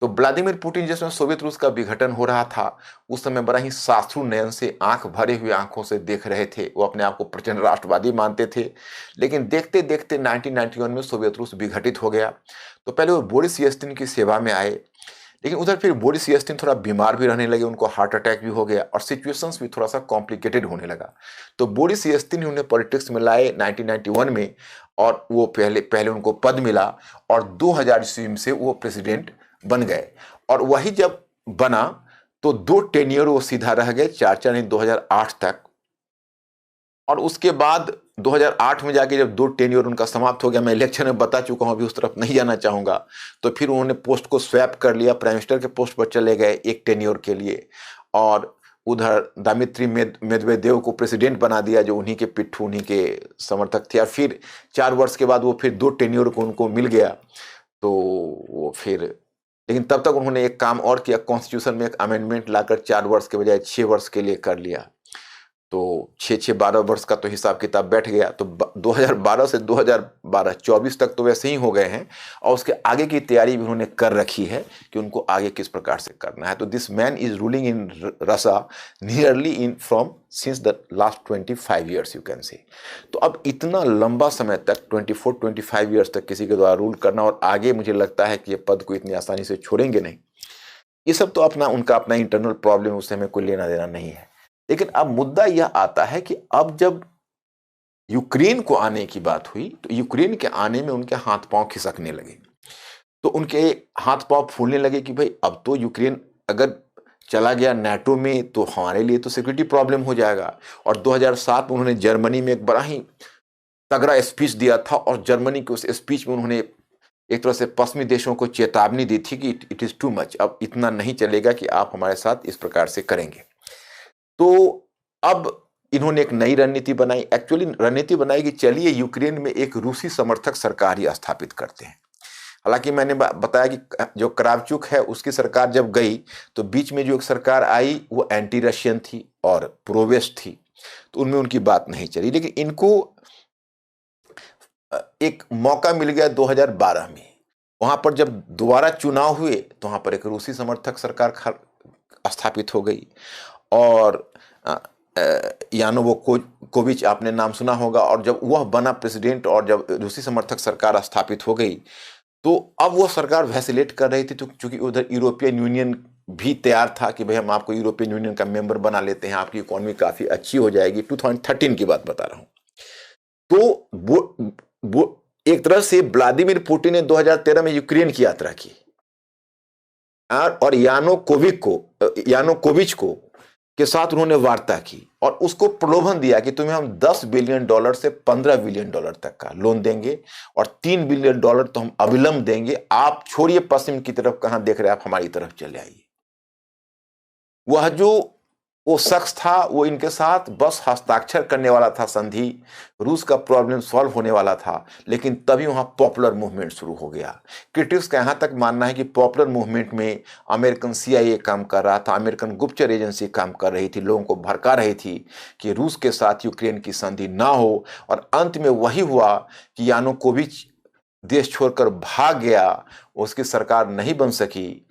तो व्लादिमीर पुतिन जिसमें सोवियत रूस का विघटन हो रहा था, उस समय बड़ा ही साश्रु नयन से, आंख भरे हुए आंखों से देख रहे थे। वो अपने आप को प्रचंड राष्ट्रवादी मानते थे, लेकिन देखते देखते 1991 में सोवियत रूस विघटित हो गया। तो पहले वो बोरिस येल्त्सिन की सेवा में आए, लेकिन उधर फिर बोरिस येल्त्सिन थोड़ा बीमार भी रहने लगे, उनको हार्ट अटैक भी हो गया और सिचुएशंस भी थोड़ा सा कॉम्प्लिकेटेड होने लगा। तो बोरिस येल्त्सिन ने उन्हें पॉलिटिक्स में लाए 1991 में, और वो पहले उनको पद मिला और 2000 ईस्वी से वो प्रेसिडेंट बन गए। और वही जब बना तो 2 टेन्योर वो सीधा रह गए, 4 नहीं 2008 तक। और उसके बाद 2008 में जाके जब 2 टेन्योर उनका समाप्त हो गया, मैं इलेक्शन में बता चुका हूं, अभी उस तरफ नहीं जाना चाहूंगा, तो फिर उन्होंने पोस्ट को स्वैप कर लिया, प्राइम मिनिस्टर के पोस्ट पर चले गए 1 टेन्योर के लिए, और उधर दामित्री मेदवेदेव को प्रेसिडेंट बना दिया, जो उन्हीं के पिट्ठू, उन्हीं के समर्थक थे। और फिर 4 वर्ष के बाद वो फिर 2 टेन्योर को उनको मिल गया। तो वो फिर, लेकिन तब तक उन्होंने एक काम और किया, कॉन्स्टिट्यूशन में एक अमेंडमेंट लाकर 4 वर्ष के बजाय 6 वर्ष के लिए कर लिया। तो 12 वर्ष का तो हिसाब किताब बैठ गया। तो 2012 से 2024 तक तो वैसे ही हो गए हैं, और उसके आगे की तैयारी भी उन्होंने कर रखी है कि उनको आगे किस प्रकार से करना है। तो this man is ruling in Russia nearly in from since the last 25 years, you can say. तो अब इतना लंबा समय तक 24-25 ईयर्स तक किसी के द्वारा रूल करना, और आगे मुझे लगता है कि ये पद को इतनी आसानी से छोड़ेंगे नहीं। ये सब तो उनका अपना इंटरनल प्रॉब्लम, उससे हमें कोई लेना देना नहीं है। लेकिन अब मुद्दा यह आता है कि अब जब यूक्रेन को आने की बात हुई, तो यूक्रेन के आने में उनके हाथ पांव खिसकने लगे, तो उनके हाथ पांव फूलने लगे कि भाई अब तो यूक्रेन अगर चला गया नेटो में तो हमारे लिए तो सिक्योरिटी प्रॉब्लम हो जाएगा। और 2007 में उन्होंने जर्मनी में एक बड़ा ही तगड़ा स्पीच दिया था, और जर्मनी के उस स्पीच में उन्होंने एक तरह से पश्चिमी देशों को चेतावनी दी थी कि इट इज टू मच, अब इतना नहीं चलेगा कि आप हमारे साथ इस प्रकार से करेंगे। तो अब इन्होंने एक नई रणनीति बनाई, एक्चुअली रणनीति बनाई कि चलिए यूक्रेन में एक रूसी समर्थक सरकार ही स्थापित करते हैं। हालांकि मैंने बताया कि जो क्रावचुक है उसकी सरकार जब गई, तो बीच में जो एक सरकार आई वो एंटी रशियन थी और प्रोवेस्ट थी, तो उनमें उनकी बात नहीं चली। लेकिन इनको एक मौका मिल गया 2012 में, वहां पर जब दोबारा चुनाव हुए तो वहां पर एक रूसी समर्थक सरकार स्थापित हो गई। और यानुकोविच आपने नाम सुना होगा, और जब वह बना प्रेसिडेंट और जब रूसी समर्थक सरकार स्थापित हो गई, तो अब वो सरकार वैसिलेट कर रही थी, तो चूंकि उधर यूरोपियन यूनियन भी तैयार था कि भाई हम आपको यूरोपियन यूनियन का मेंबर बना लेते हैं, आपकी इकोनॉमी काफी अच्छी हो जाएगी। 2013 की बात बता रहा हूं। तो वो एक तरह से व्लादिमीर पुतिन ने 2013 में यूक्रेन की यात्रा की, और यानुकोविच को के साथ उन्होंने वार्ता की और उसको प्रलोभन दिया कि तुम्हें हम $10 बिलियन से $15 बिलियन तक का लोन देंगे, और $3 बिलियन तो हम अविलंब देंगे। आप छोड़िए पश्चिम की तरफ, कहां देख रहे हैं आप, हमारी तरफ चले आइए। वो शख्स था, वो इनके साथ बस हस्ताक्षर करने वाला था संधि, रूस का प्रॉब्लम सॉल्व होने वाला था, लेकिन तभी वहां पॉपुलर मूवमेंट शुरू हो गया। क्रिटिक्स का यहां तक मानना है कि पॉपुलर मूवमेंट में अमेरिकन CIA काम कर रहा था, अमेरिकन गुप्तचर एजेंसी काम कर रही थी, लोगों को भड़का रही थी कि रूस के साथ यूक्रेन की संधि ना हो, और अंत में वही हुआ कि यानुकोविच देश छोड़कर भाग गया, उसकी सरकार नहीं बन सकी,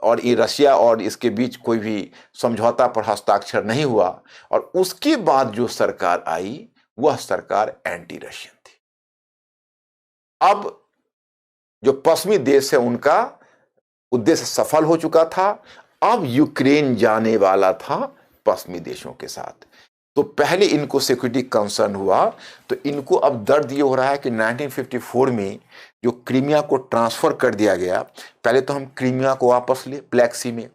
और ये रशिया और इसके बीच कोई भी समझौता पर हस्ताक्षर नहीं हुआ, और उसके बाद जो सरकार आई वह सरकार एंटी रशियन थी। अब जो पश्चिमी देश है उनका उद्देश्य सफल हो चुका था, अब यूक्रेन जाने वाला था पश्चिमी देशों के साथ। तो पहले इनको सिक्योरिटी कंसर्न हुआ, तो इनको अब दर्द ये हो रहा है कि 1954 में जो क्रीमिया को ट्रांसफर कर दिया गया, पहले तो हम क्रीमिया को वापस ले ब्लैक सी में,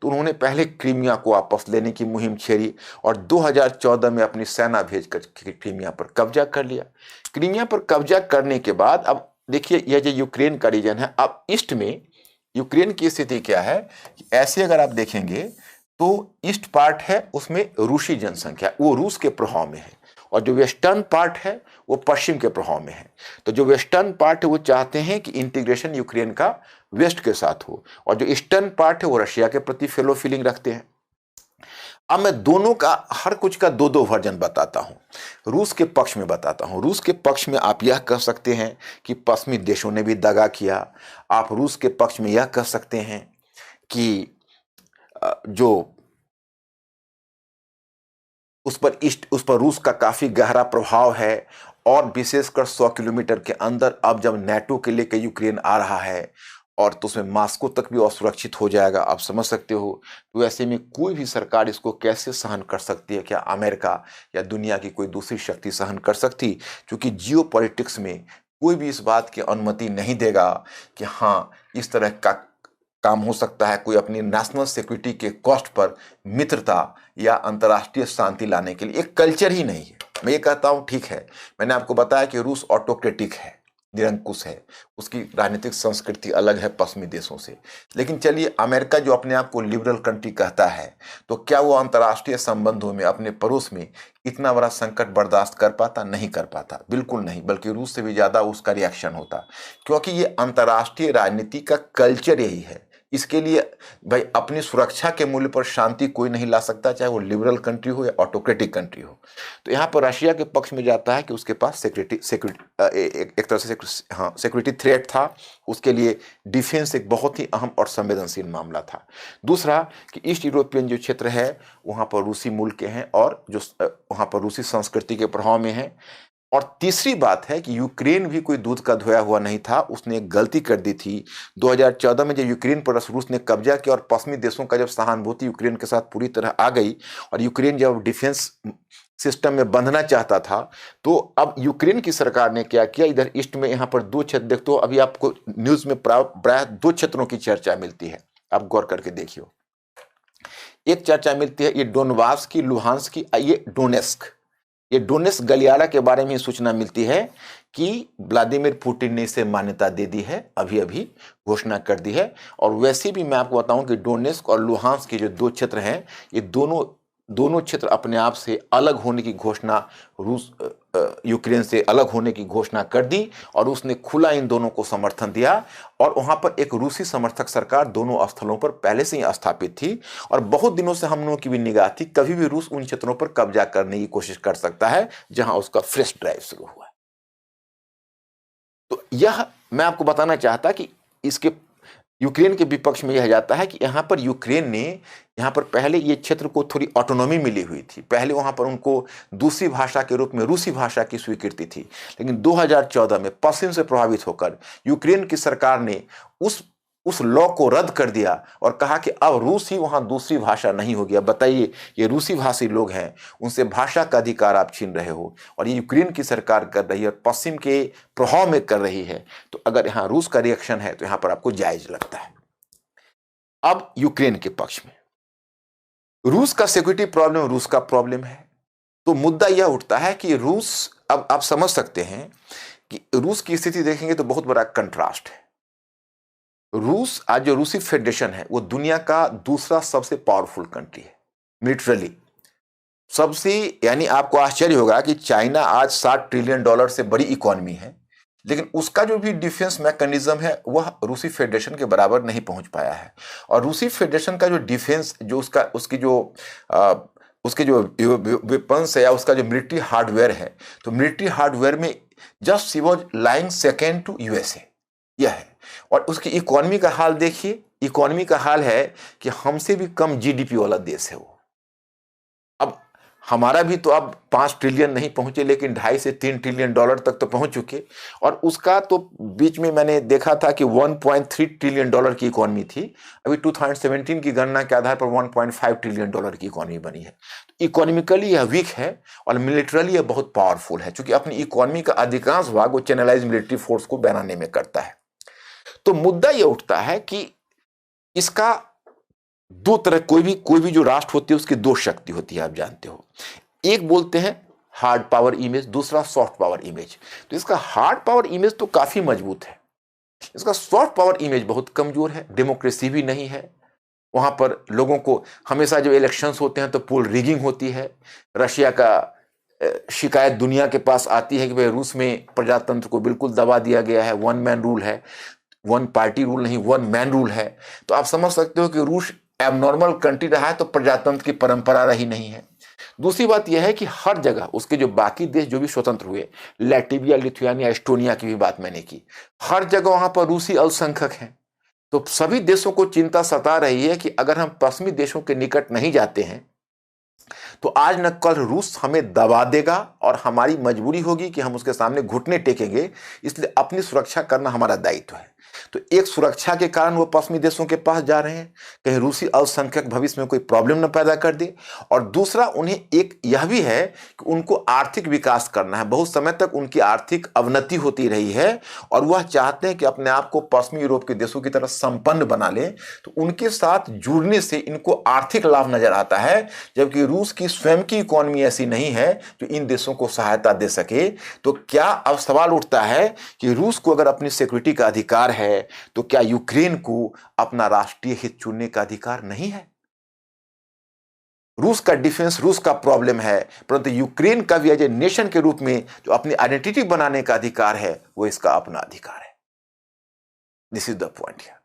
तो उन्होंने पहले क्रीमिया को वापस लेने की मुहिम छेड़ी और 2014 में अपनी सेना भेजकर क्रीमिया पर कब्जा कर लिया। क्रीमिया पर कब्जा करने के बाद अब देखिए, यह जो यूक्रेन का रीजन है, अब ईस्ट में यूक्रेन की स्थिति क्या है कि ऐसे अगर आप देखेंगे तो ईस्ट पार्ट है उसमें रूसी जनसंख्या, वो रूस के प्रभाव में है, और जो वेस्टर्न पार्ट है वो पश्चिम के प्रभाव में है। तो जो वेस्टर्न पार्ट है वो चाहते हैं कि इंटीग्रेशन यूक्रेन का वेस्ट के साथ हो, और जो ईस्टर्न पार्ट है वो रशिया के प्रति फेलो फीलिंग रखते हैं। अब मैं दोनों का, हर कुछ का दो दो वर्जन बताता हूं। रूस के पक्ष में बताता हूं। रूस के पक्ष में आप यह कह सकते हैं कि पश्चिमी देशों ने भी दगा किया। आप रूस के पक्ष में यह कह सकते हैं कि जो उस पर रूस का काफी गहरा प्रभाव है, और विशेषकर 100 किलोमीटर के अंदर अब जब नेटो के लेकर यूक्रेन आ रहा है, और तो उसमें मास्को तक भी असुरक्षित हो जाएगा, आप समझ सकते हो। तो ऐसे में कोई भी सरकार इसको कैसे सहन कर सकती है? क्या अमेरिका या दुनिया की कोई दूसरी शक्ति सहन कर सकती? क्योंकि जियो पॉलिटिक्स में कोई भी इस बात की अनुमति नहीं देगा कि हाँ, इस तरह का काम हो सकता है। कोई अपनी नेशनल सिक्योरिटी के कॉस्ट पर मित्रता या अंतर्राष्ट्रीय शांति लाने के लिए, एक कल्चर ही नहीं है। मैं ये कहता हूं, ठीक है, मैंने आपको बताया कि रूस ऑटोक्रेटिक है, निरंकुश है, उसकी राजनीतिक संस्कृति अलग है पश्चिमी देशों से। लेकिन चलिए, अमेरिका जो अपने आप को लिबरल कंट्री कहता है, तो क्या वो अंतर्राष्ट्रीय संबंधों में अपने पड़ोस में इतना बड़ा संकट बर्दाश्त कर पाता? नहीं कर पाता, बिल्कुल नहीं, बल्कि रूस से भी ज्यादा उसका रिएक्शन होता, क्योंकि ये अंतर्राष्ट्रीय राजनीति का कल्चर यही है। इसके लिए भाई अपनी सुरक्षा के मूल्य पर शांति कोई नहीं ला सकता, चाहे वो लिबरल कंट्री हो या ऑटोक्रेटिक कंट्री हो। तो यहाँ पर रशिया के पक्ष में जाता है कि उसके पास एक तरह से सिक्योरिटी थ्रेट था, उसके लिए डिफेंस एक बहुत ही अहम और संवेदनशील मामला था। दूसरा कि ईस्ट यूरोपियन जो क्षेत्र है वहाँ पर रूसी मूल के हैं, और जो वहाँ पर रूसी संस्कृति के प्रभाव में है। और तीसरी बात है कि यूक्रेन भी कोई दूध का धोया हुआ नहीं था, उसने एक गलती कर दी थी 2014 में, जब यूक्रेन पर रूस ने कब्जा किया और पश्चिमी देशों का जब सहानुभूति यूक्रेन के साथ पूरी तरह आ गई, और यूक्रेन जब डिफेंस सिस्टम में बंधना चाहता था, तो अब यूक्रेन की सरकार ने क्या किया, इधर ईस्ट में यहाँ पर दो क्षेत्र देखते हो, अभी आपको न्यूज में प्राय दो क्षेत्रों की चर्चा मिलती है, आप गौर करके देखियो। एक चर्चा मिलती है ये डोनबास की, लुहांस्क की, ये डोनेस्क, ये डोनेस्क गलियारा के बारे में सूचना मिलती है कि व्लादिमीर पुतिन ने इसे मान्यता दे दी है, अभी अभी घोषणा कर दी है। और वैसे भी मैं आपको बताऊं कि डोनेस्क और लुहांस्क के जो दो क्षेत्र हैं, ये दोनों क्षेत्र अपने आप से अलग होने की घोषणा, रूस यूक्रेन से अलग होने की घोषणा कर दी, और उसने खुला इन दोनों को समर्थन दिया। और वहां पर एक रूसी समर्थक सरकार दोनों स्थलों पर पहले से ही स्थापित थी, और बहुत दिनों से हम लोगों की भी निगाह थी, कभी भी रूस उन क्षेत्रों पर कब्जा करने की कोशिश कर सकता है जहां उसका फ्रेश ड्राइव शुरू हुआ। तो यह मैं आपको बताना चाहता कि इसके यूक्रेन के विपक्ष में यह जाता है कि यहाँ पर यूक्रेन ने यहाँ पर पहले ये क्षेत्र को थोड़ी ऑटोनॉमी मिली हुई थी, पहले वहाँ पर उनको दूसरी भाषा के रूप में रूसी भाषा की स्वीकृति थी। लेकिन 2014 में पश्चिम से प्रभावित होकर यूक्रेन की सरकार ने उस लॉ को रद्द कर दिया और कहा कि अब रूस ही वहाँ दूसरी भाषा नहीं होगी। अब बताइए, ये रूसी भाषी लोग हैं, उनसे भाषा का अधिकार आप छीन रहे हो, और ये यूक्रेन की सरकार कर रही है और पश्चिम के प्रभाव में कर रही है। तो अगर यहाँ रूस का रिएक्शन है तो यहाँ पर आपको जायज लगता है। अब यूक्रेन के पक्ष में रूस का सिक्योरिटी प्रॉब्लम रूस का प्रॉब्लम है, तो मुद्दा यह उठता है कि रूस, अब आप समझ सकते हैं कि रूस की स्थिति देखेंगे तो बहुत बड़ा कंट्रास्ट है। रूस, आज जो रूसी फेडरेशन है वो दुनिया का दूसरा सबसे पावरफुल कंट्री है मिलिटरली सबसे, यानी आपको आश्चर्य होगा कि चाइना आज $60 ट्रिलियन से बड़ी इकोनॉमी है, लेकिन उसका जो भी डिफेंस मैकेनिज्म है वह रूसी फेडरेशन के बराबर नहीं पहुंच पाया है। और रूसी फेडरेशन का जो डिफेंस, जो उसके जो वेपन्स है या उसका जो मिलिट्री हार्डवेयर है, तो मिलिट्री हार्डवेयर में just she was lying second to USA, यह है। और उसकी इकोनॉमी का हाल देखिए, इकोनॉमी का हाल है कि हमसे भी कम जीडीपी वाला देश है वो। अब हमारा भी तो अब 5 ट्रिलियन नहीं पहुंचे, लेकिन 2.5 से 3 ट्रिलियन डॉलर तक तो पहुंच चुके। और उसका तो बीच में मैंने देखा था कि 1.3 ट्रिलियन डॉलर की इकोनॉमी थी, अभी 2017 की गणना के आधार पर 1.5 ट्रिलियन डॉलर की इकोनॉमी बनी है। तो इकोनॉमिकली यह वीक है और मिलिटरली यह बहुत पावरफुल है, क्योंकि अपनी इकोनॉमी का अधिकांश भाग वो चैनलाइज मिलिट्री फोर्स को बनाने में करता है। तो मुद्दा यह उठता है कि इसका दो तरह, कोई भी जो राष्ट्र होती है उसकी दो शक्ति होती है, आप जानते हो। एक बोलते हैं हार्ड पावर इमेज, दूसरा सॉफ्ट पावर इमेज। तो इसका हार्ड पावर इमेज तो काफी मजबूत है, इसका सॉफ्ट पावर इमेज बहुत कमजोर है। डेमोक्रेसी भी नहीं है वहां पर, लोगों को हमेशा जो इलेक्शंस होते हैं तो पोल रिगिंग होती है। रशिया का शिकायत दुनिया के पास आती है कि भाई रूस में प्रजातंत्र को बिल्कुल दबा दिया गया है, वन मैन रूल है, वन पार्टी रूल नहीं, वन मैन रूल है। तो आप समझ सकते हो कि रूस एबनॉर्मल कंट्री रहा है, तो प्रजातंत्र की परंपरा रही नहीं है। दूसरी बात यह है कि हर जगह उसके जो बाकी देश जो भी स्वतंत्र हुए, लैटविया, लिथुआनिया, एस्टोनिया की भी बात मैंने की, हर जगह वहां पर रूसी अल्पसंख्यक हैं। तो सभी देशों को चिंता सता रही है कि अगर हम पश्चिमी देशों के निकट नहीं जाते हैं तो आज न कल रूस हमें दबा देगा और हमारी मजबूरी होगी कि हम उसके सामने घुटने टेकेंगे। इसलिए अपनी सुरक्षा करना हमारा दायित्व है। तो एक, सुरक्षा के कारण वो पश्चिमी देशों के पास जा रहे हैं, कहीं रूसी अल्पसंख्यक भविष्य में कोई प्रॉब्लम न पैदा कर दे। और दूसरा, उन्हें एक यह भी है कि उनको आर्थिक विकास करना है। बहुत समय तक उनकी आर्थिक अवनति होती रही है और वह चाहते हैं कि अपने आप को पश्चिमी यूरोप के देशों की तरह संपन्न बना लें। तो उनके साथ जुड़ने से इनको आर्थिक लाभ नजर आता है, जबकि रूस की स्वयं की इकोनॉमी ऐसी नहीं है जो इन देशों को सहायता दे सके। तो क्या अब सवाल उठता है कि रूस को अगर अपनी सिक्योरिटी का अधिकार है तो क्या यूक्रेन को अपना राष्ट्रीय हित चुनने का अधिकार नहीं है? रूस का डिफेंस रूस का प्रॉब्लम है, परंतु यूक्रेन का भी एज ए नेशन के रूप में जो अपनी आइडेंटिटी बनाने का अधिकार है वो इसका अपना अधिकार है। This is the point here.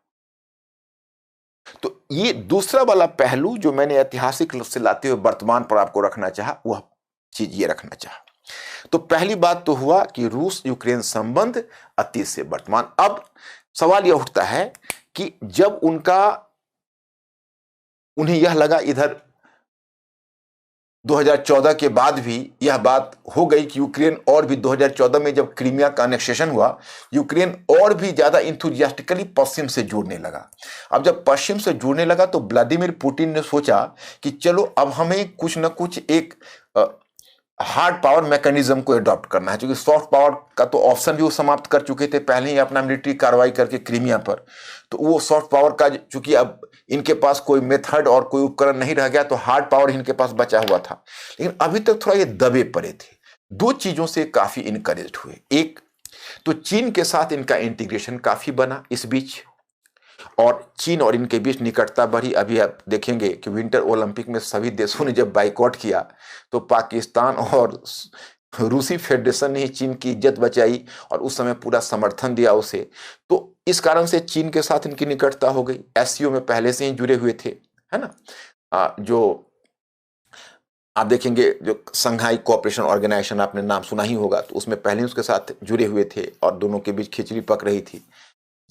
तो ये दूसरा वाला पहलू जो मैंने ऐतिहासिक रूप से लाते हुए वर्तमान पर आपको रखना चाहा, वह चीज ये रखना चाहा। तो पहली बात तो हुआ कि रूस यूक्रेन संबंध अतीत से वर्तमान। अब सवाल यह उठता है कि जब उन्हें यह लगा, इधर 2014 के बाद भी यह बात हो गई कि यूक्रेन और भी 2014 में जब क्रीमिया का एनेक्सेशन हुआ, यूक्रेन और भी ज्यादा इंथुजियास्टिकली पश्चिम से जुड़ने लगा। अब जब पश्चिम से जुड़ने लगा तो व्लादिमीर पुतिन ने सोचा कि चलो अब हमें कुछ न कुछ एक हार्ड पावर मैकेनिज्म को अडॉप्ट करना है, क्योंकि सॉफ्ट पावर का तो ऑप्शन भी वो समाप्त कर चुके थे पहले ही अपना मिलिट्री कार्रवाई करके क्रीमिया पर। तो वो सॉफ्ट पावर का, चूंकि अब इनके पास कोई मेथड और कोई उपकरण नहीं रह गया, तो हार्ड पावर इनके पास बचा हुआ था। लेकिन अभी तक थोड़ा ये दबे पड़े थे। दो चीजों से काफी इनकरेज्ड हुए। एक तो चीन के साथ इनका इंटीग्रेशन काफी बना इस बीच, और चीन और इनके बीच निकटता बढ़ी। अभी आप देखेंगे कि विंटर ओलंपिक में सभी देशों ने जब बाइकआउट किया तो पाकिस्तान और रूसी फेडरेशन ने चीन की इज्जत बचाई और उस समय पूरा समर्थन दिया उसे। तो इस कारण से चीन के साथ इनकी निकटता हो गई। एससीओ में पहले से ही जुड़े हुए थे, है ना। जो आप देखेंगे जो संघाई कोऑपरेशन ऑर्गेनाइजेशन, आपने नाम सुना ही होगा, तो उसमें पहले उसके साथ जुड़े हुए थे और दोनों के बीच खिचड़ी पक रही थी।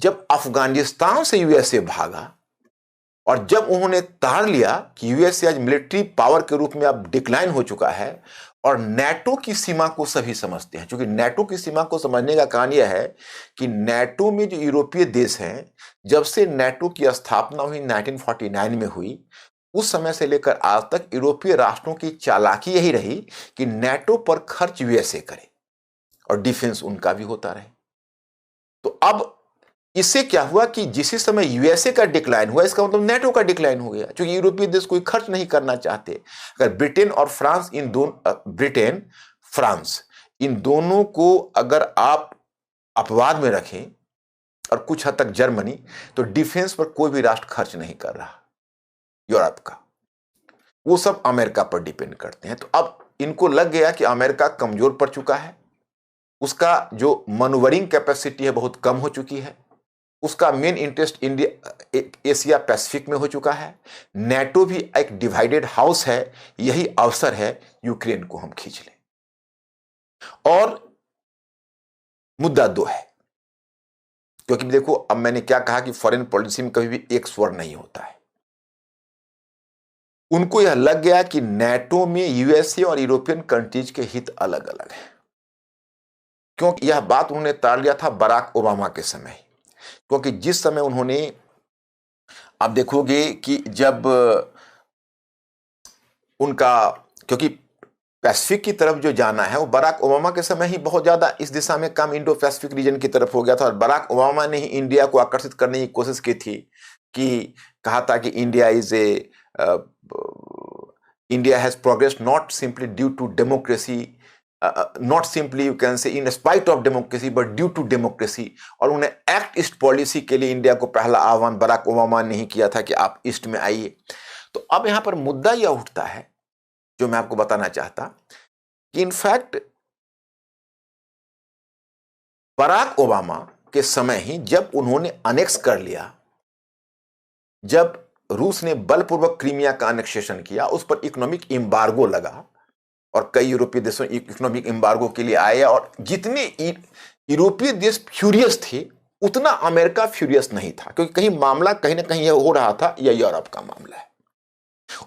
जब अफगानिस्तान से यूएसए भागा और जब उन्होंने तार लिया कि यूएसए आज मिलिट्री पावर के रूप में अब डिक्लाइन हो चुका है और नेटो की सीमा को सभी समझते हैं, क्योंकि नेटो की सीमा को समझने का कारण यह है कि नेटो में जो यूरोपीय देश हैं, जब से नेटो की स्थापना हुई 1949 में हुई, उस समय से लेकर आज तक यूरोपीय राष्ट्रों की चालाकी यही रही कि नेटो पर खर्च यूएसए करे और डिफेंस उनका भी होता रहे। तो अब इससे क्या हुआ कि जिस समय यूएसए का डिक्लाइन हुआ, इसका मतलब नेटो का डिक्लाइन हो गया, क्योंकि यूरोपीय देश कोई खर्च नहीं करना चाहते। अगर ब्रिटेन और फ्रांस इन दोनों को अगर आप अपवाद में रखें और कुछ हद तक जर्मनी, तो डिफेंस पर कोई भी राष्ट्र खर्च नहीं कर रहा यूरोप का, वो सब अमेरिका पर डिपेंड करते हैं। तो अब इनको लग गया कि अमेरिका कमजोर पड़ चुका है, उसका जो मनूवरिंग कैपेसिटी है बहुत कम हो चुकी है, उसका main interest India Asia Pacific में हो चुका है, नेटो भी एक डिवाइडेड हाउस है, यही अवसर है यूक्रेन को हम खींच लें। और मुद्दा दो है, क्योंकि देखो अब मैंने क्या कहा कि फॉरेन पॉलिसी में कभी भी एक स्वर नहीं होता है। उनको यह लग गया कि नेटो में यूएसए और यूरोपियन कंट्रीज के हित अलग अलग हैं, क्योंकि यह बात उन्होंने तार लिया था बराक ओबामा के समय, क्योंकि जिस समय उन्होंने, आप देखोगे कि जब उनका, क्योंकि पैसिफिक की तरफ जो जाना है वो बराक ओबामा के समय ही बहुत ज्यादा इस दिशा में काम इंडो पैसिफिक रीजन की तरफ हो गया था, और बराक ओबामा ने ही इंडिया को आकर्षित करने की कोशिश की थी, कि कहा था कि India has progress not simply due to democracy, not simply you can say in spite of democracy but due to democracy. और उन्हें एक्ट ईस्ट पॉलिसी के लिए इंडिया को पहला आह्वान बराक ओबामा ने ही किया था कि आप ईस्ट में आइए। तो अब यहां पर मुद्दा यह उठता है जो मैं आपको बताना चाहता कि इनफैक्ट बराक ओबामा के समय ही जब उन्होंने अनेक्स कर लिया, जब रूस ने बलपूर्वक क्रीमिया का अनेक्सेशन किया, उस पर इकोनॉमिक एम्बार्गो लगा और कई यूरोपीय देशों इकोनॉमिक एम्बार्गो के लिए आए, और जितने यूरोपीय देश फ्यूरियस थे उतना अमेरिका फ्यूरियस नहीं था, क्योंकि कहीं मामला कहीं ना कहीं यह हो रहा था, यह यूरोप का मामला है।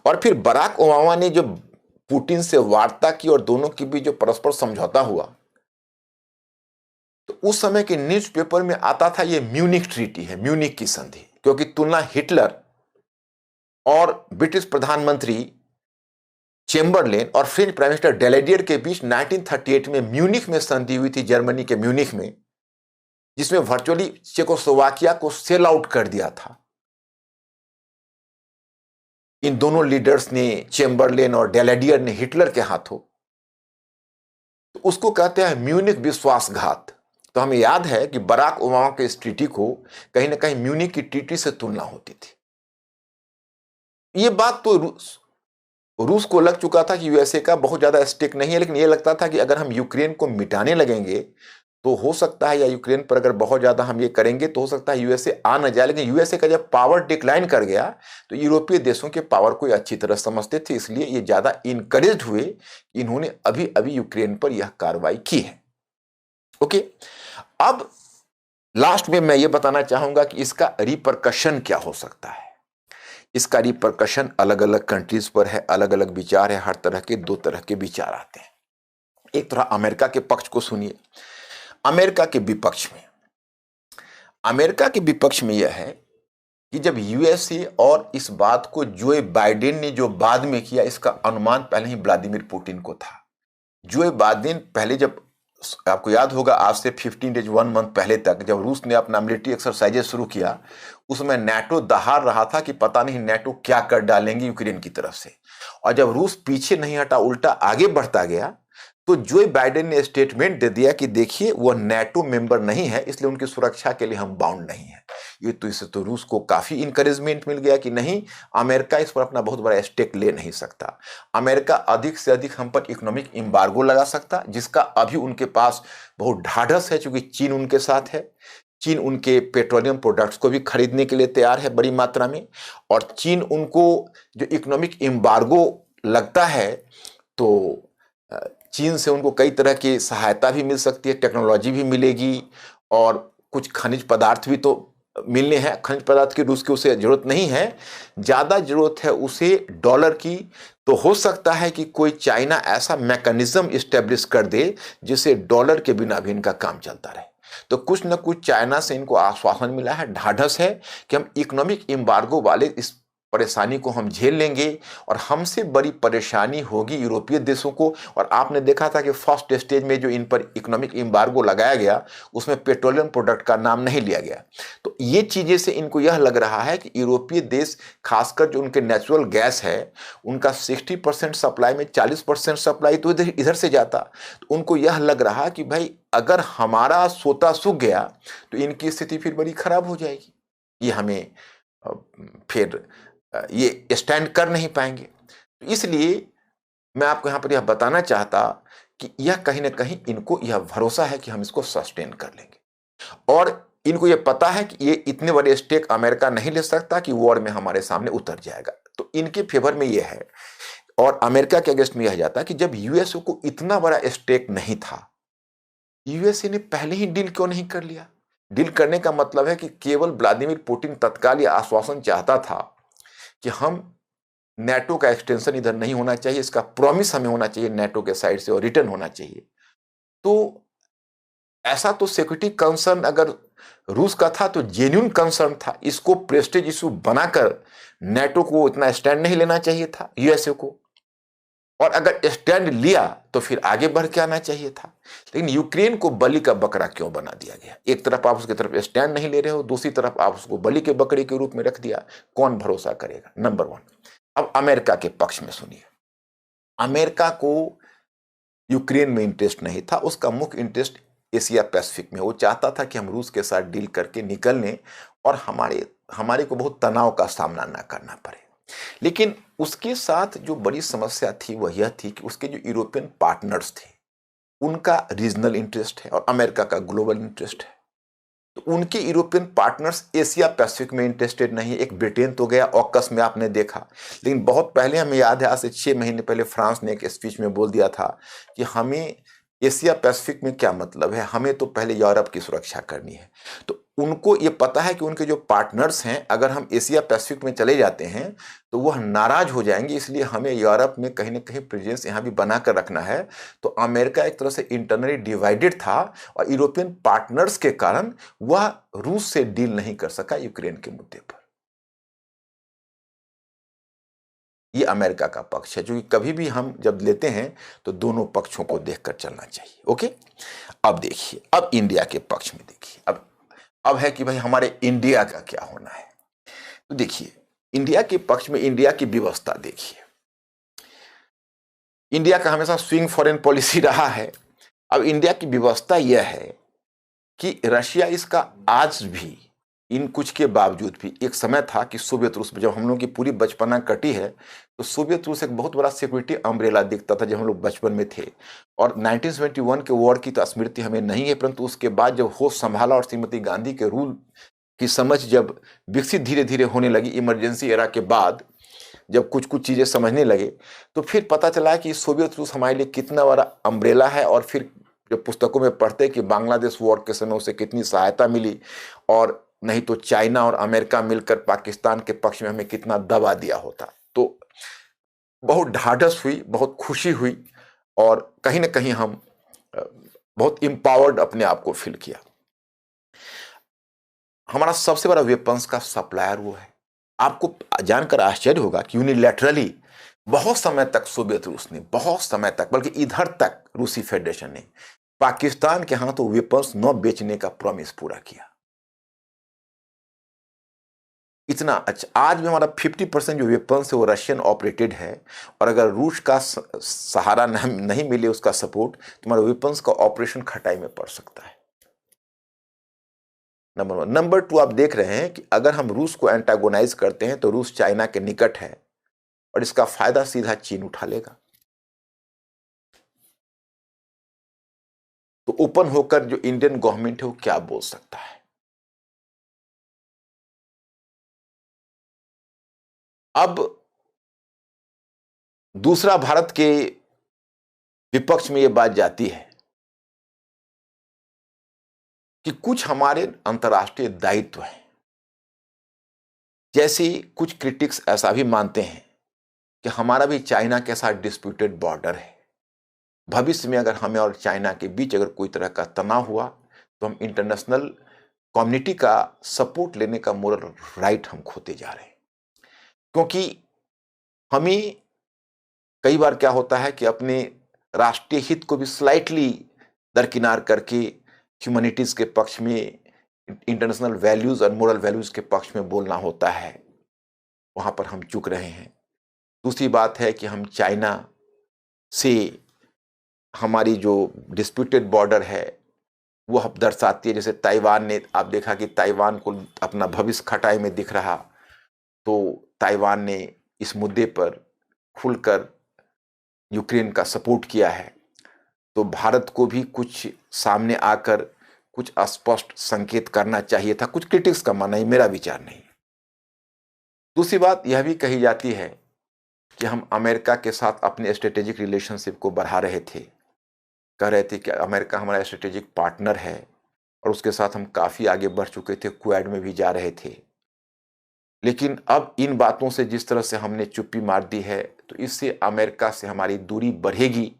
और फिर बराक ओबामा ने जो पुतिन से वार्ता की और दोनों के बीच जो परस्पर समझौता हुआ, तो उस समय के न्यूज़पेपर में आता था ये म्यूनिक ट्रीटी है, म्यूनिक की संधि, क्योंकि तुलना हिटलर और ब्रिटिश प्रधानमंत्री चेम्बरलेन और फ्रेंच प्राइम मिनिस्टर डेलेडियर के बीच 1938 में म्यूनिक में संधि हुई थी, जर्मनी के म्यूनिक में, जिसमें वर्चुअली चेकोस्लोवाकिया को सेल आउट कर दिया था। इन दोनों लीडर्स ने, चेम्बरलेन और डेलेडियर ने, हिटलर के हाथों। तो उसको कहते हैं म्यूनिक विश्वासघात। तो हमें याद है कि बराक ओबामा के इस ट्रीटी को कहीं ना कहीं म्यूनिक की ट्रीटी से तुलना होती थी। ये बात तो रूस को लग चुका था कि यूएसए का बहुत ज्यादा स्टेक नहीं है, लेकिन यह लगता था कि अगर हम यूक्रेन को मिटाने लगेंगे तो हो सकता है, या यूक्रेन पर अगर बहुत ज्यादा हम ये करेंगे तो हो सकता है यूएसए आ न जाए। लेकिन यूएसए का जब पावर डिक्लाइन कर गया तो यूरोपीय देशों के पावर को अच्छी तरह समझते थे, इसलिए ये ज्यादा इनकरेज्ड हुए कि इन्होंने अभी अभी यूक्रेन पर यह कार्रवाई की है। ओके, अब लास्ट में मैं ये बताना चाहूंगा कि इसका रिपरकशन क्या हो सकता है। इसका रिपरकशन अलग अलग कंट्रीज पर है, अलग अलग विचार है, हर तरह के दो तरह के विचार आते हैं। एक तरह अमेरिका के पक्ष को सुनिए। अमेरिका के विपक्ष में यह है कि जब यूएसए, और इस बात को जो बाइडेन ने जो बाद में किया, इसका अनुमान पहले ही व्लादिमीर पुतिन को था। जो बाइडेन पहले, जब आपको याद होगा आज से 15 डेज 1 मंथ पहले तक जब रूस ने अपना मिलिट्री एक्सरसाइजेस शुरू किया, उसमें नेटो दहाड़ रहा था कि पता नहीं नेटो क्या कर डालेंगे यूक्रेन की तरफ से। और जब रूस पीछे नहीं हटा, उल्टा आगे बढ़ता गया, तो जो बाइडेन ने स्टेटमेंट दे दिया कि देखिए वह नेटो मेंबर नहीं है, इसलिए उनकी सुरक्षा के लिए हम बाउंड नहीं है। ये तो इससे तो रूस को काफी इंकरेजमेंट मिल गया कि नहीं, अमेरिका इस पर अपना बहुत बड़ा स्टेक ले नहीं सकता। अमेरिका अधिक से अधिक हम पर इकोनॉमिक एम्बार्गो लगा सकता, जिसका अभी उनके पास बहुत ढाढ़स है, क्योंकि चीन उनके साथ है। चीन उनके पेट्रोलियम प्रोडक्ट्स को भी खरीदने के लिए तैयार है बड़ी मात्रा में, और चीन उनको जो इकोनॉमिक एम्बार्गो लगता है, तो चीन से उनको कई तरह की सहायता भी मिल सकती है, टेक्नोलॉजी भी मिलेगी, और कुछ खनिज पदार्थ भी तो मिलने हैं। खनिज पदार्थ की रूस की उसे जरूरत नहीं है, ज्यादा जरूरत है उसे डॉलर की। तो हो सकता है कि कोई चाइना ऐसा मैकेनिज्म इस्टेब्लिश कर दे जिससे डॉलर के बिना भी इनका काम चलता रहे। तो कुछ न कुछ चाइना से इनको आश्वासन मिला है, ढाढ़स है कि हम इकोनॉमिक एम्बार्गो वाले इस परेशानी को हम झेल लेंगे, और हमसे बड़ी परेशानी होगी यूरोपीय देशों को। और आपने देखा था कि फर्स्ट स्टेज में जो इन पर इकोनॉमिक एम्बार्गो लगाया गया उसमें पेट्रोलियम प्रोडक्ट का नाम नहीं लिया गया। तो ये चीजें से इनको यह लग रहा है कि यूरोपीय देश, खासकर जो उनके नेचुरल गैस है उनका 60% सप्लाई में 40% सप्लाई तो इधर इधर से जाता। तो उनको यह लग रहा कि भाई अगर हमारा सोता सूख गया तो इनकी स्थिति फिर बड़ी खराब हो जाएगी, ये हमें फिर ये स्टैंड कर नहीं पाएंगे। तो इसलिए मैं आपको यहां पर यह बताना चाहता कि यह कहीं ना कहीं इनको यह भरोसा है कि हम इसको सस्टेन कर लेंगे, और इनको यह पता है कि ये इतने बड़े स्टेक अमेरिका नहीं ले सकता कि वॉर में हमारे सामने उतर जाएगा। तो इनके फेवर में यह है, और अमेरिका के अगेंस्ट में यह जाता है कि जब यूएसए को इतना बड़ा स्टेक नहीं था, यूएसए ने पहले ही डील क्यों नहीं कर लिया। डील करने का मतलब है कि केवल व्लादिमीर पुतिन तत्काल यह आश्वासन चाहता था कि हम नेटो का एक्सटेंशन इधर नहीं होना चाहिए, इसका प्रॉमिस हमें होना चाहिए नेटो के साइड से, और रिटर्न होना चाहिए। तो ऐसा तो सिक्योरिटी कंसर्न अगर रूस का था तो जेन्युइन कंसर्न था, इसको प्रेस्टीज इशू बनाकर नेटो को इतना स्टैंड नहीं लेना चाहिए था यूएसए को, और अगर स्टैंड लिया तो फिर आगे बढ़ के आना चाहिए था। लेकिन यूक्रेन को बलि का बकरा क्यों बना दिया गया। एक तरफ आप उसकी तरफ स्टैंड नहीं ले रहे हो, दूसरी तरफ आप उसको बलि के बकरे के रूप में रख दिया। कौन भरोसा करेगा, नंबर वन। अब अमेरिका के पक्ष में सुनिए, अमेरिका को यूक्रेन में इंटरेस्ट नहीं था, उसका मुख्य इंटरेस्ट एशिया पैसिफिक में। वो चाहता था कि हम रूस के साथ डील करके निकल लें और हमारे को बहुत तनाव का सामना ना करना पड़े। लेकिन उसके साथ जो बड़ी समस्या थी वह यह थी कि उसके जो यूरोपियन पार्टनर्स थे उनका रीजनल इंटरेस्ट है और अमेरिका का ग्लोबल इंटरेस्ट है। तो उनके यूरोपियन पार्टनर्स एशिया पैसिफिक में इंटरेस्टेड नहीं है। एक ब्रिटेन तो गया, ऑकस में आपने देखा, लेकिन बहुत पहले हमें याद है, आज से 6 महीने पहले फ्रांस ने एक स्पीच में बोल दिया था कि हमें एशिया पैसिफिक में क्या मतलब है, हमें तो पहले यूरोप की सुरक्षा करनी है। तो उनको ये पता है कि उनके जो पार्टनर्स हैं अगर हम एशिया पैसिफिक में चले जाते हैं तो वह नाराज हो जाएंगे, इसलिए हमें यूरोप में कहीं ना कहीं प्रेजेंस यहाँ भी बना कर रखना है। तो अमेरिका एक तरह से इंटरनली डिवाइडेड था और यूरोपियन पार्टनर्स के कारण वह रूस से डील नहीं कर सका यूक्रेन के मुद्दे पर। ये अमेरिका का पक्ष है, जो कि कभी भी हम जब लेते हैं तो दोनों पक्षों को देखकर चलना चाहिए। ओके, अब देखिए, अब इंडिया के पक्ष में देखिए, अब है कि भाई हमारे इंडिया का क्या होना है। तो देखिए, इंडिया के पक्ष में इंडिया की व्यवस्था देखिए। इंडिया का हमेशा स्विंग फॉरेन पॉलिसी रहा है। अब इंडिया की व्यवस्था यह है कि रशिया इसका आज भी इन कुछ के बावजूद भी, एक समय था कि सोवियत रूस, जब हम लोग की पूरी बचपना कटी है तो सोवियत रूस एक बहुत बड़ा सिक्योरिटी अम्ब्रेला दिखता था जब हम लोग बचपन में थे। और 1971 के वॉर की तो स्मृति हमें नहीं है, परंतु उसके बाद जब होश संभाला और श्रीमती गांधी के रूल की समझ जब विकसित धीरे धीरे होने लगी, इमरजेंसी एरा के बाद जब कुछ कुछ चीजें समझने लगे, तो फिर पता चला कि सोवियत रूस हमारे लिए कितना बड़ा अम्ब्रेला है। और फिर जब पुस्तकों में पढ़ते कि बांग्लादेश वॉर के समय उसे कितनी सहायता मिली, और नहीं तो चाइना और अमेरिका मिलकर पाकिस्तान के पक्ष में हमें कितना दबा दिया होता। तो बहुत ढाढ़स हुई, बहुत खुशी हुई, और कहीं ना कहीं हम बहुत एम्पावर्ड अपने आप को फील किया। हमारा सबसे बड़ा वेपन्स का सप्लायर वो है। आपको जानकर आश्चर्य होगा कि यूनिलैटरली बहुत समय तक सोवियत रूस ने, बहुत समय तक, बल्कि इधर तक रूसी फेडरेशन ने पाकिस्तान के हाथों वेपन्स न बेचने का प्रॉमिस पूरा किया। इतना अच्छा, आज भी हमारा 50% जो वेपन्स है वो रशियन ऑपरेटेड है, और अगर रूस का सहारा नहीं मिले, उसका सपोर्ट, तो हमारा वेपन्स का ऑपरेशन खटाई में पड़ सकता है। नंबर 1। नंबर 2, आप देख रहे हैं कि अगर हम रूस को एंटागोनाइज करते हैं तो रूस चाइना के निकट है और इसका फायदा सीधा चीन उठा लेगा। तो ओपन होकर जो इंडियन गवर्नमेंट है वो क्या बोल सकता है। अब दूसरा, भारत के विपक्ष में यह बात जाती है कि कुछ हमारे अंतर्राष्ट्रीय दायित्व हैं। जैसे कुछ क्रिटिक्स ऐसा भी मानते हैं कि हमारा भी चाइना के साथ डिस्प्यूटेड बॉर्डर है। भविष्य में अगर हमें और चाइना के बीच अगर कोई तरह का तनाव हुआ तो हम इंटरनेशनल कम्युनिटी का सपोर्ट लेने का मोरल राइट हम खोते जा रहे हैं। क्योंकि हमें कई बार क्या होता है कि अपने राष्ट्रीय हित को भी स्लाइटली दरकिनार करके ह्यूमैनिटीज के पक्ष में, इंटरनेशनल वैल्यूज और मोरल वैल्यूज के पक्ष में बोलना होता है, वहां पर हम चूक रहे हैं। दूसरी बात है कि हम चाइना से हमारी जो डिस्प्यूटेड बॉर्डर है वो अब दर्शाती है। जैसे ताइवान ने, आप देखा कि ताइवान को अपना भविष्य खटाई में दिख रहा, तो ताइवान ने इस मुद्दे पर खुलकर यूक्रेन का सपोर्ट किया है। तो भारत को भी कुछ सामने आकर कुछ स्पष्ट संकेत करना चाहिए था। कुछ क्रिटिक्स का मानना है, मेरा विचार नहीं। दूसरी बात यह भी कही जाती है कि हम अमेरिका के साथ अपने स्ट्रेटेजिक रिलेशनशिप को बढ़ा रहे थे, कह रहे थे कि अमेरिका हमारा स्ट्रेटेजिक पार्टनर है और उसके साथ हम काफ़ी आगे बढ़ चुके थे, क्वाड में भी जा रहे थे। लेकिन अब इन बातों से जिस तरह से हमने चुप्पी मार दी है, तो इससे अमेरिका से हमारी दूरी बढ़ेगी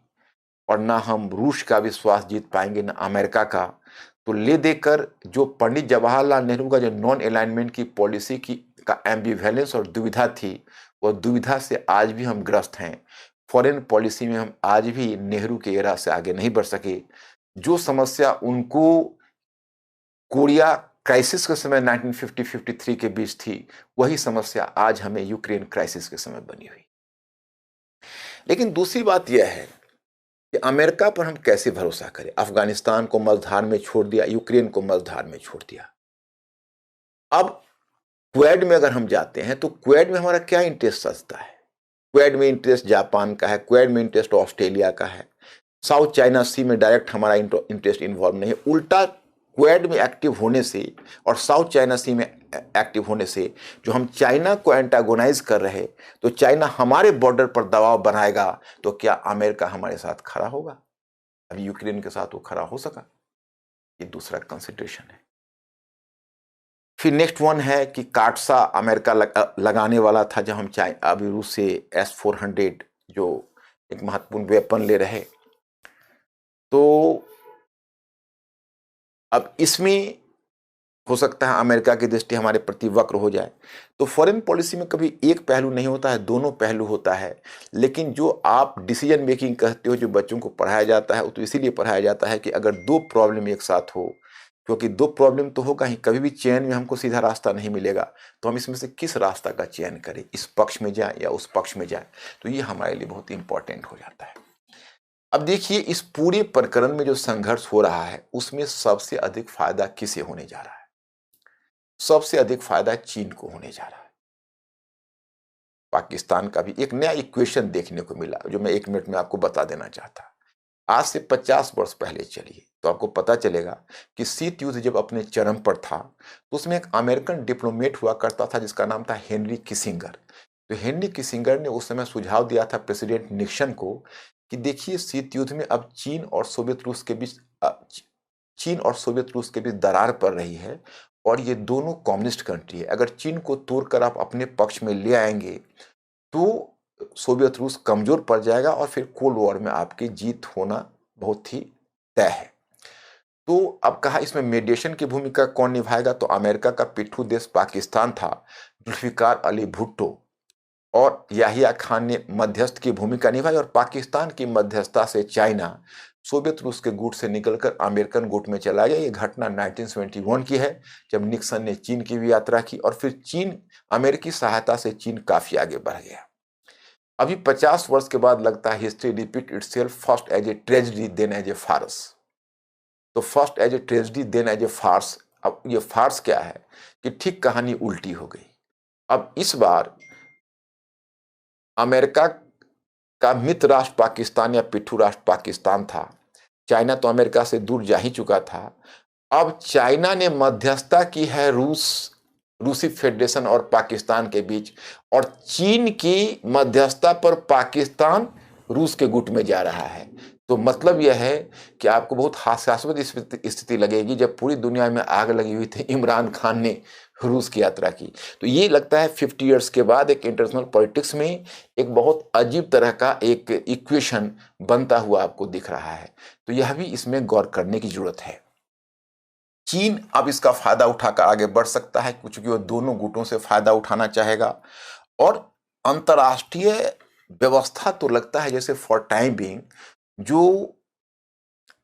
और ना हम रूस का विश्वास जीत पाएंगे, ना अमेरिका का। तो ले देकर जो पंडित जवाहरलाल नेहरू का जो नॉन अलाइनमेंट की पॉलिसी की का एम्बिवेलेंस और दुविधा थी, वह दुविधा से आज भी हम ग्रस्त हैं। फॉरेन पॉलिसी में हम आज भी नेहरू के एरा से आगे नहीं बढ़ सके। जो समस्या उनको कोरिया क्राइसिस के समय 1950-53 के बीच थी, वही समस्या आज हमें यूक्रेन क्राइसिस के समय बनी हुई। लेकिन दूसरी बात यह है कि अमेरिका पर हम कैसे भरोसा करें। अफगानिस्तान को मझधार में छोड़ दिया, यूक्रेन को मझधार में छोड़ दिया। अब क्वेड में अगर हम जाते हैं तो क्वेड में हमारा क्या इंटरेस्ट सजता है? क्वेड में इंटरेस्ट जापान का है, क्वेड में इंटरेस्ट ऑस्ट्रेलिया का है। साउथ चाइना सी में डायरेक्ट हमारा इंटरेस्ट इन्वॉल्व नहीं है। उल्टा क्वेड में एक्टिव होने से और साउथ चाइना सी में एक्टिव होने से जो हम चाइना को एंटागोनाइज कर रहे, तो चाइना हमारे बॉर्डर पर दबाव बनाएगा, तो क्या अमेरिका हमारे साथ खड़ा होगा? अभी यूक्रेन के साथ वो खड़ा हो सका, ये दूसरा कंसिडरेशन है। फिर नेक्स्ट वन है कि काटसा अमेरिका लगाने वाला था जब हम अभी रूस से S-400 जो एक महत्वपूर्ण वेपन ले रहे। तो अब इसमें हो सकता है अमेरिका की दृष्टि हमारे प्रति वक्र हो जाए। तो फॉरेन पॉलिसी में कभी एक पहलू नहीं होता है, दोनों पहलू होता है। लेकिन जो आप डिसीजन मेकिंग कहते हो, जो बच्चों को पढ़ाया जाता है, वो तो इसीलिए पढ़ाया जाता है कि अगर दो प्रॉब्लम एक साथ हो, क्योंकि दो प्रॉब्लम तो होगा ही, कभी भी चयन में हमको सीधा रास्ता नहीं मिलेगा, तो हम इसमें से किस रास्ता का चयन करें, इस पक्ष में जाए या उस पक्ष में जाए, तो ये हमारे लिए बहुत इंपॉर्टेंट हो जाता है। अब देखिए, इस पूरे प्रकरण में जो संघर्ष हो रहा है उसमें सबसे अधिक फायदा किसे होने जा रहा है? सबसे अधिक फायदा चीन को होने जा रहा है। पाकिस्तान का भी एक नया इक्वेशन देखने को मिला जो मैं 1 मिनट में आपको बता देना चाहता। आज से 50 वर्ष पहले चलिए तो आपको पता चलेगा कि शीत युद्ध जब अपने चरम पर था तो उसमें एक अमेरिकन डिप्लोमेट हुआ करता था जिसका नाम था हेनरी किसिंगर। तो हेनरी किसिंगर ने उस समय सुझाव दिया था प्रेसिडेंट निक्सन को कि देखिए, शीत युद्ध में अब चीन और सोवियत रूस के बीच दरार पड़ रही है और ये दोनों कम्युनिस्ट कंट्री है। अगर चीन को तोड़कर आप अपने पक्ष में ले आएंगे तो सोवियत रूस कमजोर पड़ जाएगा और फिर कोल्ड वॉर में आपकी जीत होना बहुत ही तय है। तो अब कहा इसमें मीडिएशन की भूमिका कौन निभाएगा? तो अमेरिका का पिट्ठू देश पाकिस्तान था। जुल्फिकार अली भुट्टो और याहिया खान ने मध्यस्थ की भूमिका निभाई और पाकिस्तान की मध्यस्थता से चाइना सोवियत रूस के गुट से निकलकर अमेरिकन गुट में चला गया। ये घटना 1971 की है जब निक्सन ने चीन की भी यात्रा की और फिर चीन, अमेरिकी सहायता से चीन काफी आगे बढ़ गया। अभी 50 वर्ष के बाद लगता है history repeat itself, first as a tragedy then as a farce. तो first as a tragedy then as a farce. अब ये फार्स क्या है कि ठीक कहानी उल्टी हो गई। अब इस बार अमेरिका का मित्र राष्ट्र पाकिस्तान या पिट्ठू राष्ट्र पाकिस्तान था। चाइना तो अमेरिका से दूर जा ही चुका था। अब चाइना ने मध्यस्थता की है रूसी फेडरेशन और पाकिस्तान के बीच, और चीन की मध्यस्थता पर पाकिस्तान रूस के गुट में जा रहा है। तो मतलब यह है कि आपको बहुत हास्यास्पद स्थिति लगेगी जब पूरी दुनिया में आग लगी हुई थी, इमरान खान ने रूस की यात्रा की। तो ये लगता है 50 इयर्स के बाद एक इंटरनेशनल पॉलिटिक्स में एक बहुत अजीब तरह का एक इक्वेशन बनता हुआ आपको दिख रहा है। तो यह भी इसमें गौर करने की जरूरत है। चीन अब इसका फायदा उठाकर आगे बढ़ सकता है, क्योंकि वो दोनों गुटों से फायदा उठाना चाहेगा। और अंतर्राष्ट्रीय व्यवस्था तो लगता है जैसे फॉर टाइम बीइंग, जो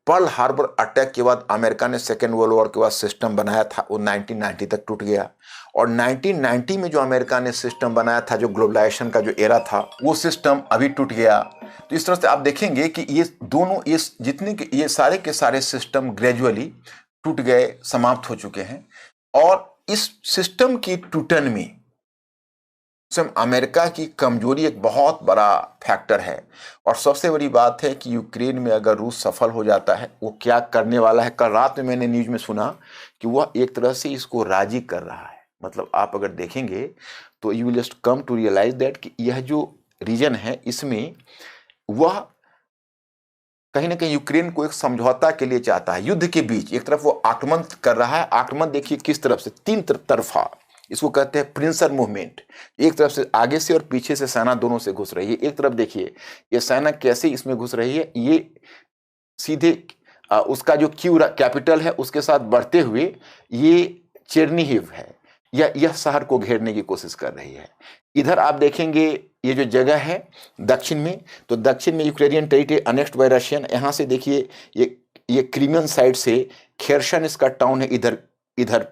पर्ल हार्बर अटैक के बाद अमेरिका ने सेकेंड वर्ल्ड वॉर के बाद सिस्टम बनाया था, वो 1990 तक टूट गया। और 1990 में जो अमेरिका ने सिस्टम बनाया था, जो ग्लोबलाइजेशन का जो एरा था, वो सिस्टम अभी टूट गया। तो इस तरह से आप देखेंगे कि ये दोनों, ये सारे के सारे सिस्टम ग्रेजुअली टूट गए, समाप्त हो चुके हैं। और इस सिस्टम की टूटन में स्वयं अमेरिका की कमजोरी एक बहुत बड़ा फैक्टर है। और सबसे बड़ी बात है कि यूक्रेन में अगर रूस सफल हो जाता है, वो क्या करने वाला है। कल रात में मैंने न्यूज में सुना कि वह एक तरह से इसको राजी कर रहा है। मतलब आप अगर देखेंगे तो you will just come to realise that कि यह जो रीजन है, इसमें वह कहीं ना कहीं यूक्रेन को एक समझौता के लिए चाहता है। युद्ध के बीच एक तरफ वो आक्रमण कर रहा है, आक्रमण देखिए किस तरफ से, तीन तरफा, इसको कहते हैं प्रिंसर मूवमेंट। एक तरफ से आगे से और पीछे से सेना दोनों से घुस रही है। एक तरफ देखिए ये सेना कैसे इसमें घुस रही है, ये सीधे उसका जो कीव कैपिटल है उसके साथ बढ़ते हुए ये चेरनीहिव है, यह शहर को घेरने की कोशिश कर रही है। इधर आप देखेंगे ये जो जगह है दक्षिण में, तो दक्षिण में Ukrainian territory annexed bye Russian. यहाँ से देखिए ये क्रीमियन साइड से खेरसन इसका टाउन है, इधर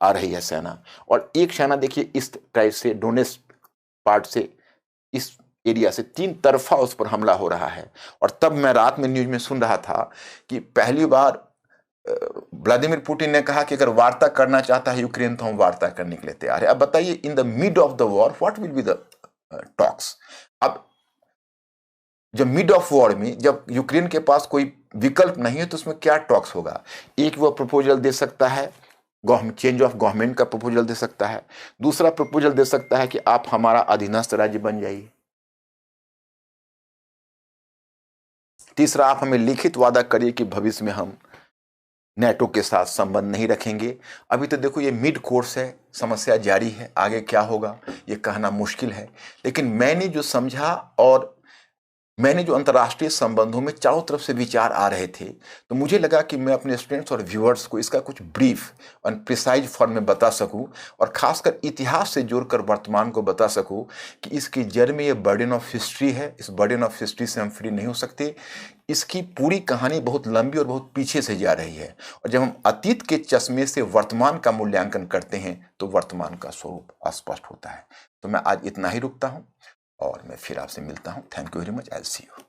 आ रही है सेना। और एक सेना देखिए इस टाइप से डोनेट्स्क पार्ट से, इस एरिया से, तीन तरफा उस पर हमला हो रहा है। और तब मैं रात में न्यूज में सुन रहा था कि पहली बार व्लादिमीर पुतिन ने कहा कि अगर वार्ता करना चाहता है यूक्रेन तो हम वार्ता करने के लिए तैयार है। अब बताइए, in the mid of the war what will be the talks. अब जब मिड ऑफ वॉर में जब यूक्रेन के पास कोई विकल्प नहीं है तो उसमें क्या टॉक्स होगा। एक वो प्रपोजल दे सकता है, चेंज ऑफ गवर्नमेंट का प्रपोजल दे सकता है। दूसरा प्रपोजल दे सकता है कि आप हमारा अधीनस्थ राज्य बन जाइए। तीसरा, आप हमें लिखित वादा करिए कि भविष्य में हम नेटो के साथ संबंध नहीं रखेंगे। अभी तो देखो ये मिड कोर्स है, समस्या जारी है, आगे क्या होगा ये कहना मुश्किल है। लेकिन मैंने जो समझा और मैंने जो अंतर्राष्ट्रीय संबंधों में चारों तरफ से विचार आ रहे थे, तो मुझे लगा कि मैं अपने स्टूडेंट्स और व्यूअर्स को इसका कुछ ब्रीफ और प्रिसाइज फॉर्म में बता सकूं, और खासकर इतिहास से जोड़कर वर्तमान को बता सकूं कि इसकी जड़ में ये बर्डन ऑफ हिस्ट्री है। इस बर्डन ऑफ हिस्ट्री से हम फ्री नहीं हो सकते। इसकी पूरी कहानी बहुत लंबी और बहुत पीछे से जा रही है। और जब हम अतीत के चश्मे से वर्तमान का मूल्यांकन करते हैं तो वर्तमान का स्वरूप स्पष्ट होता है। तो मैं आज इतना ही रुकता हूं और मैं फिर आपसे मिलता हूं। Thank you very much. I will see you.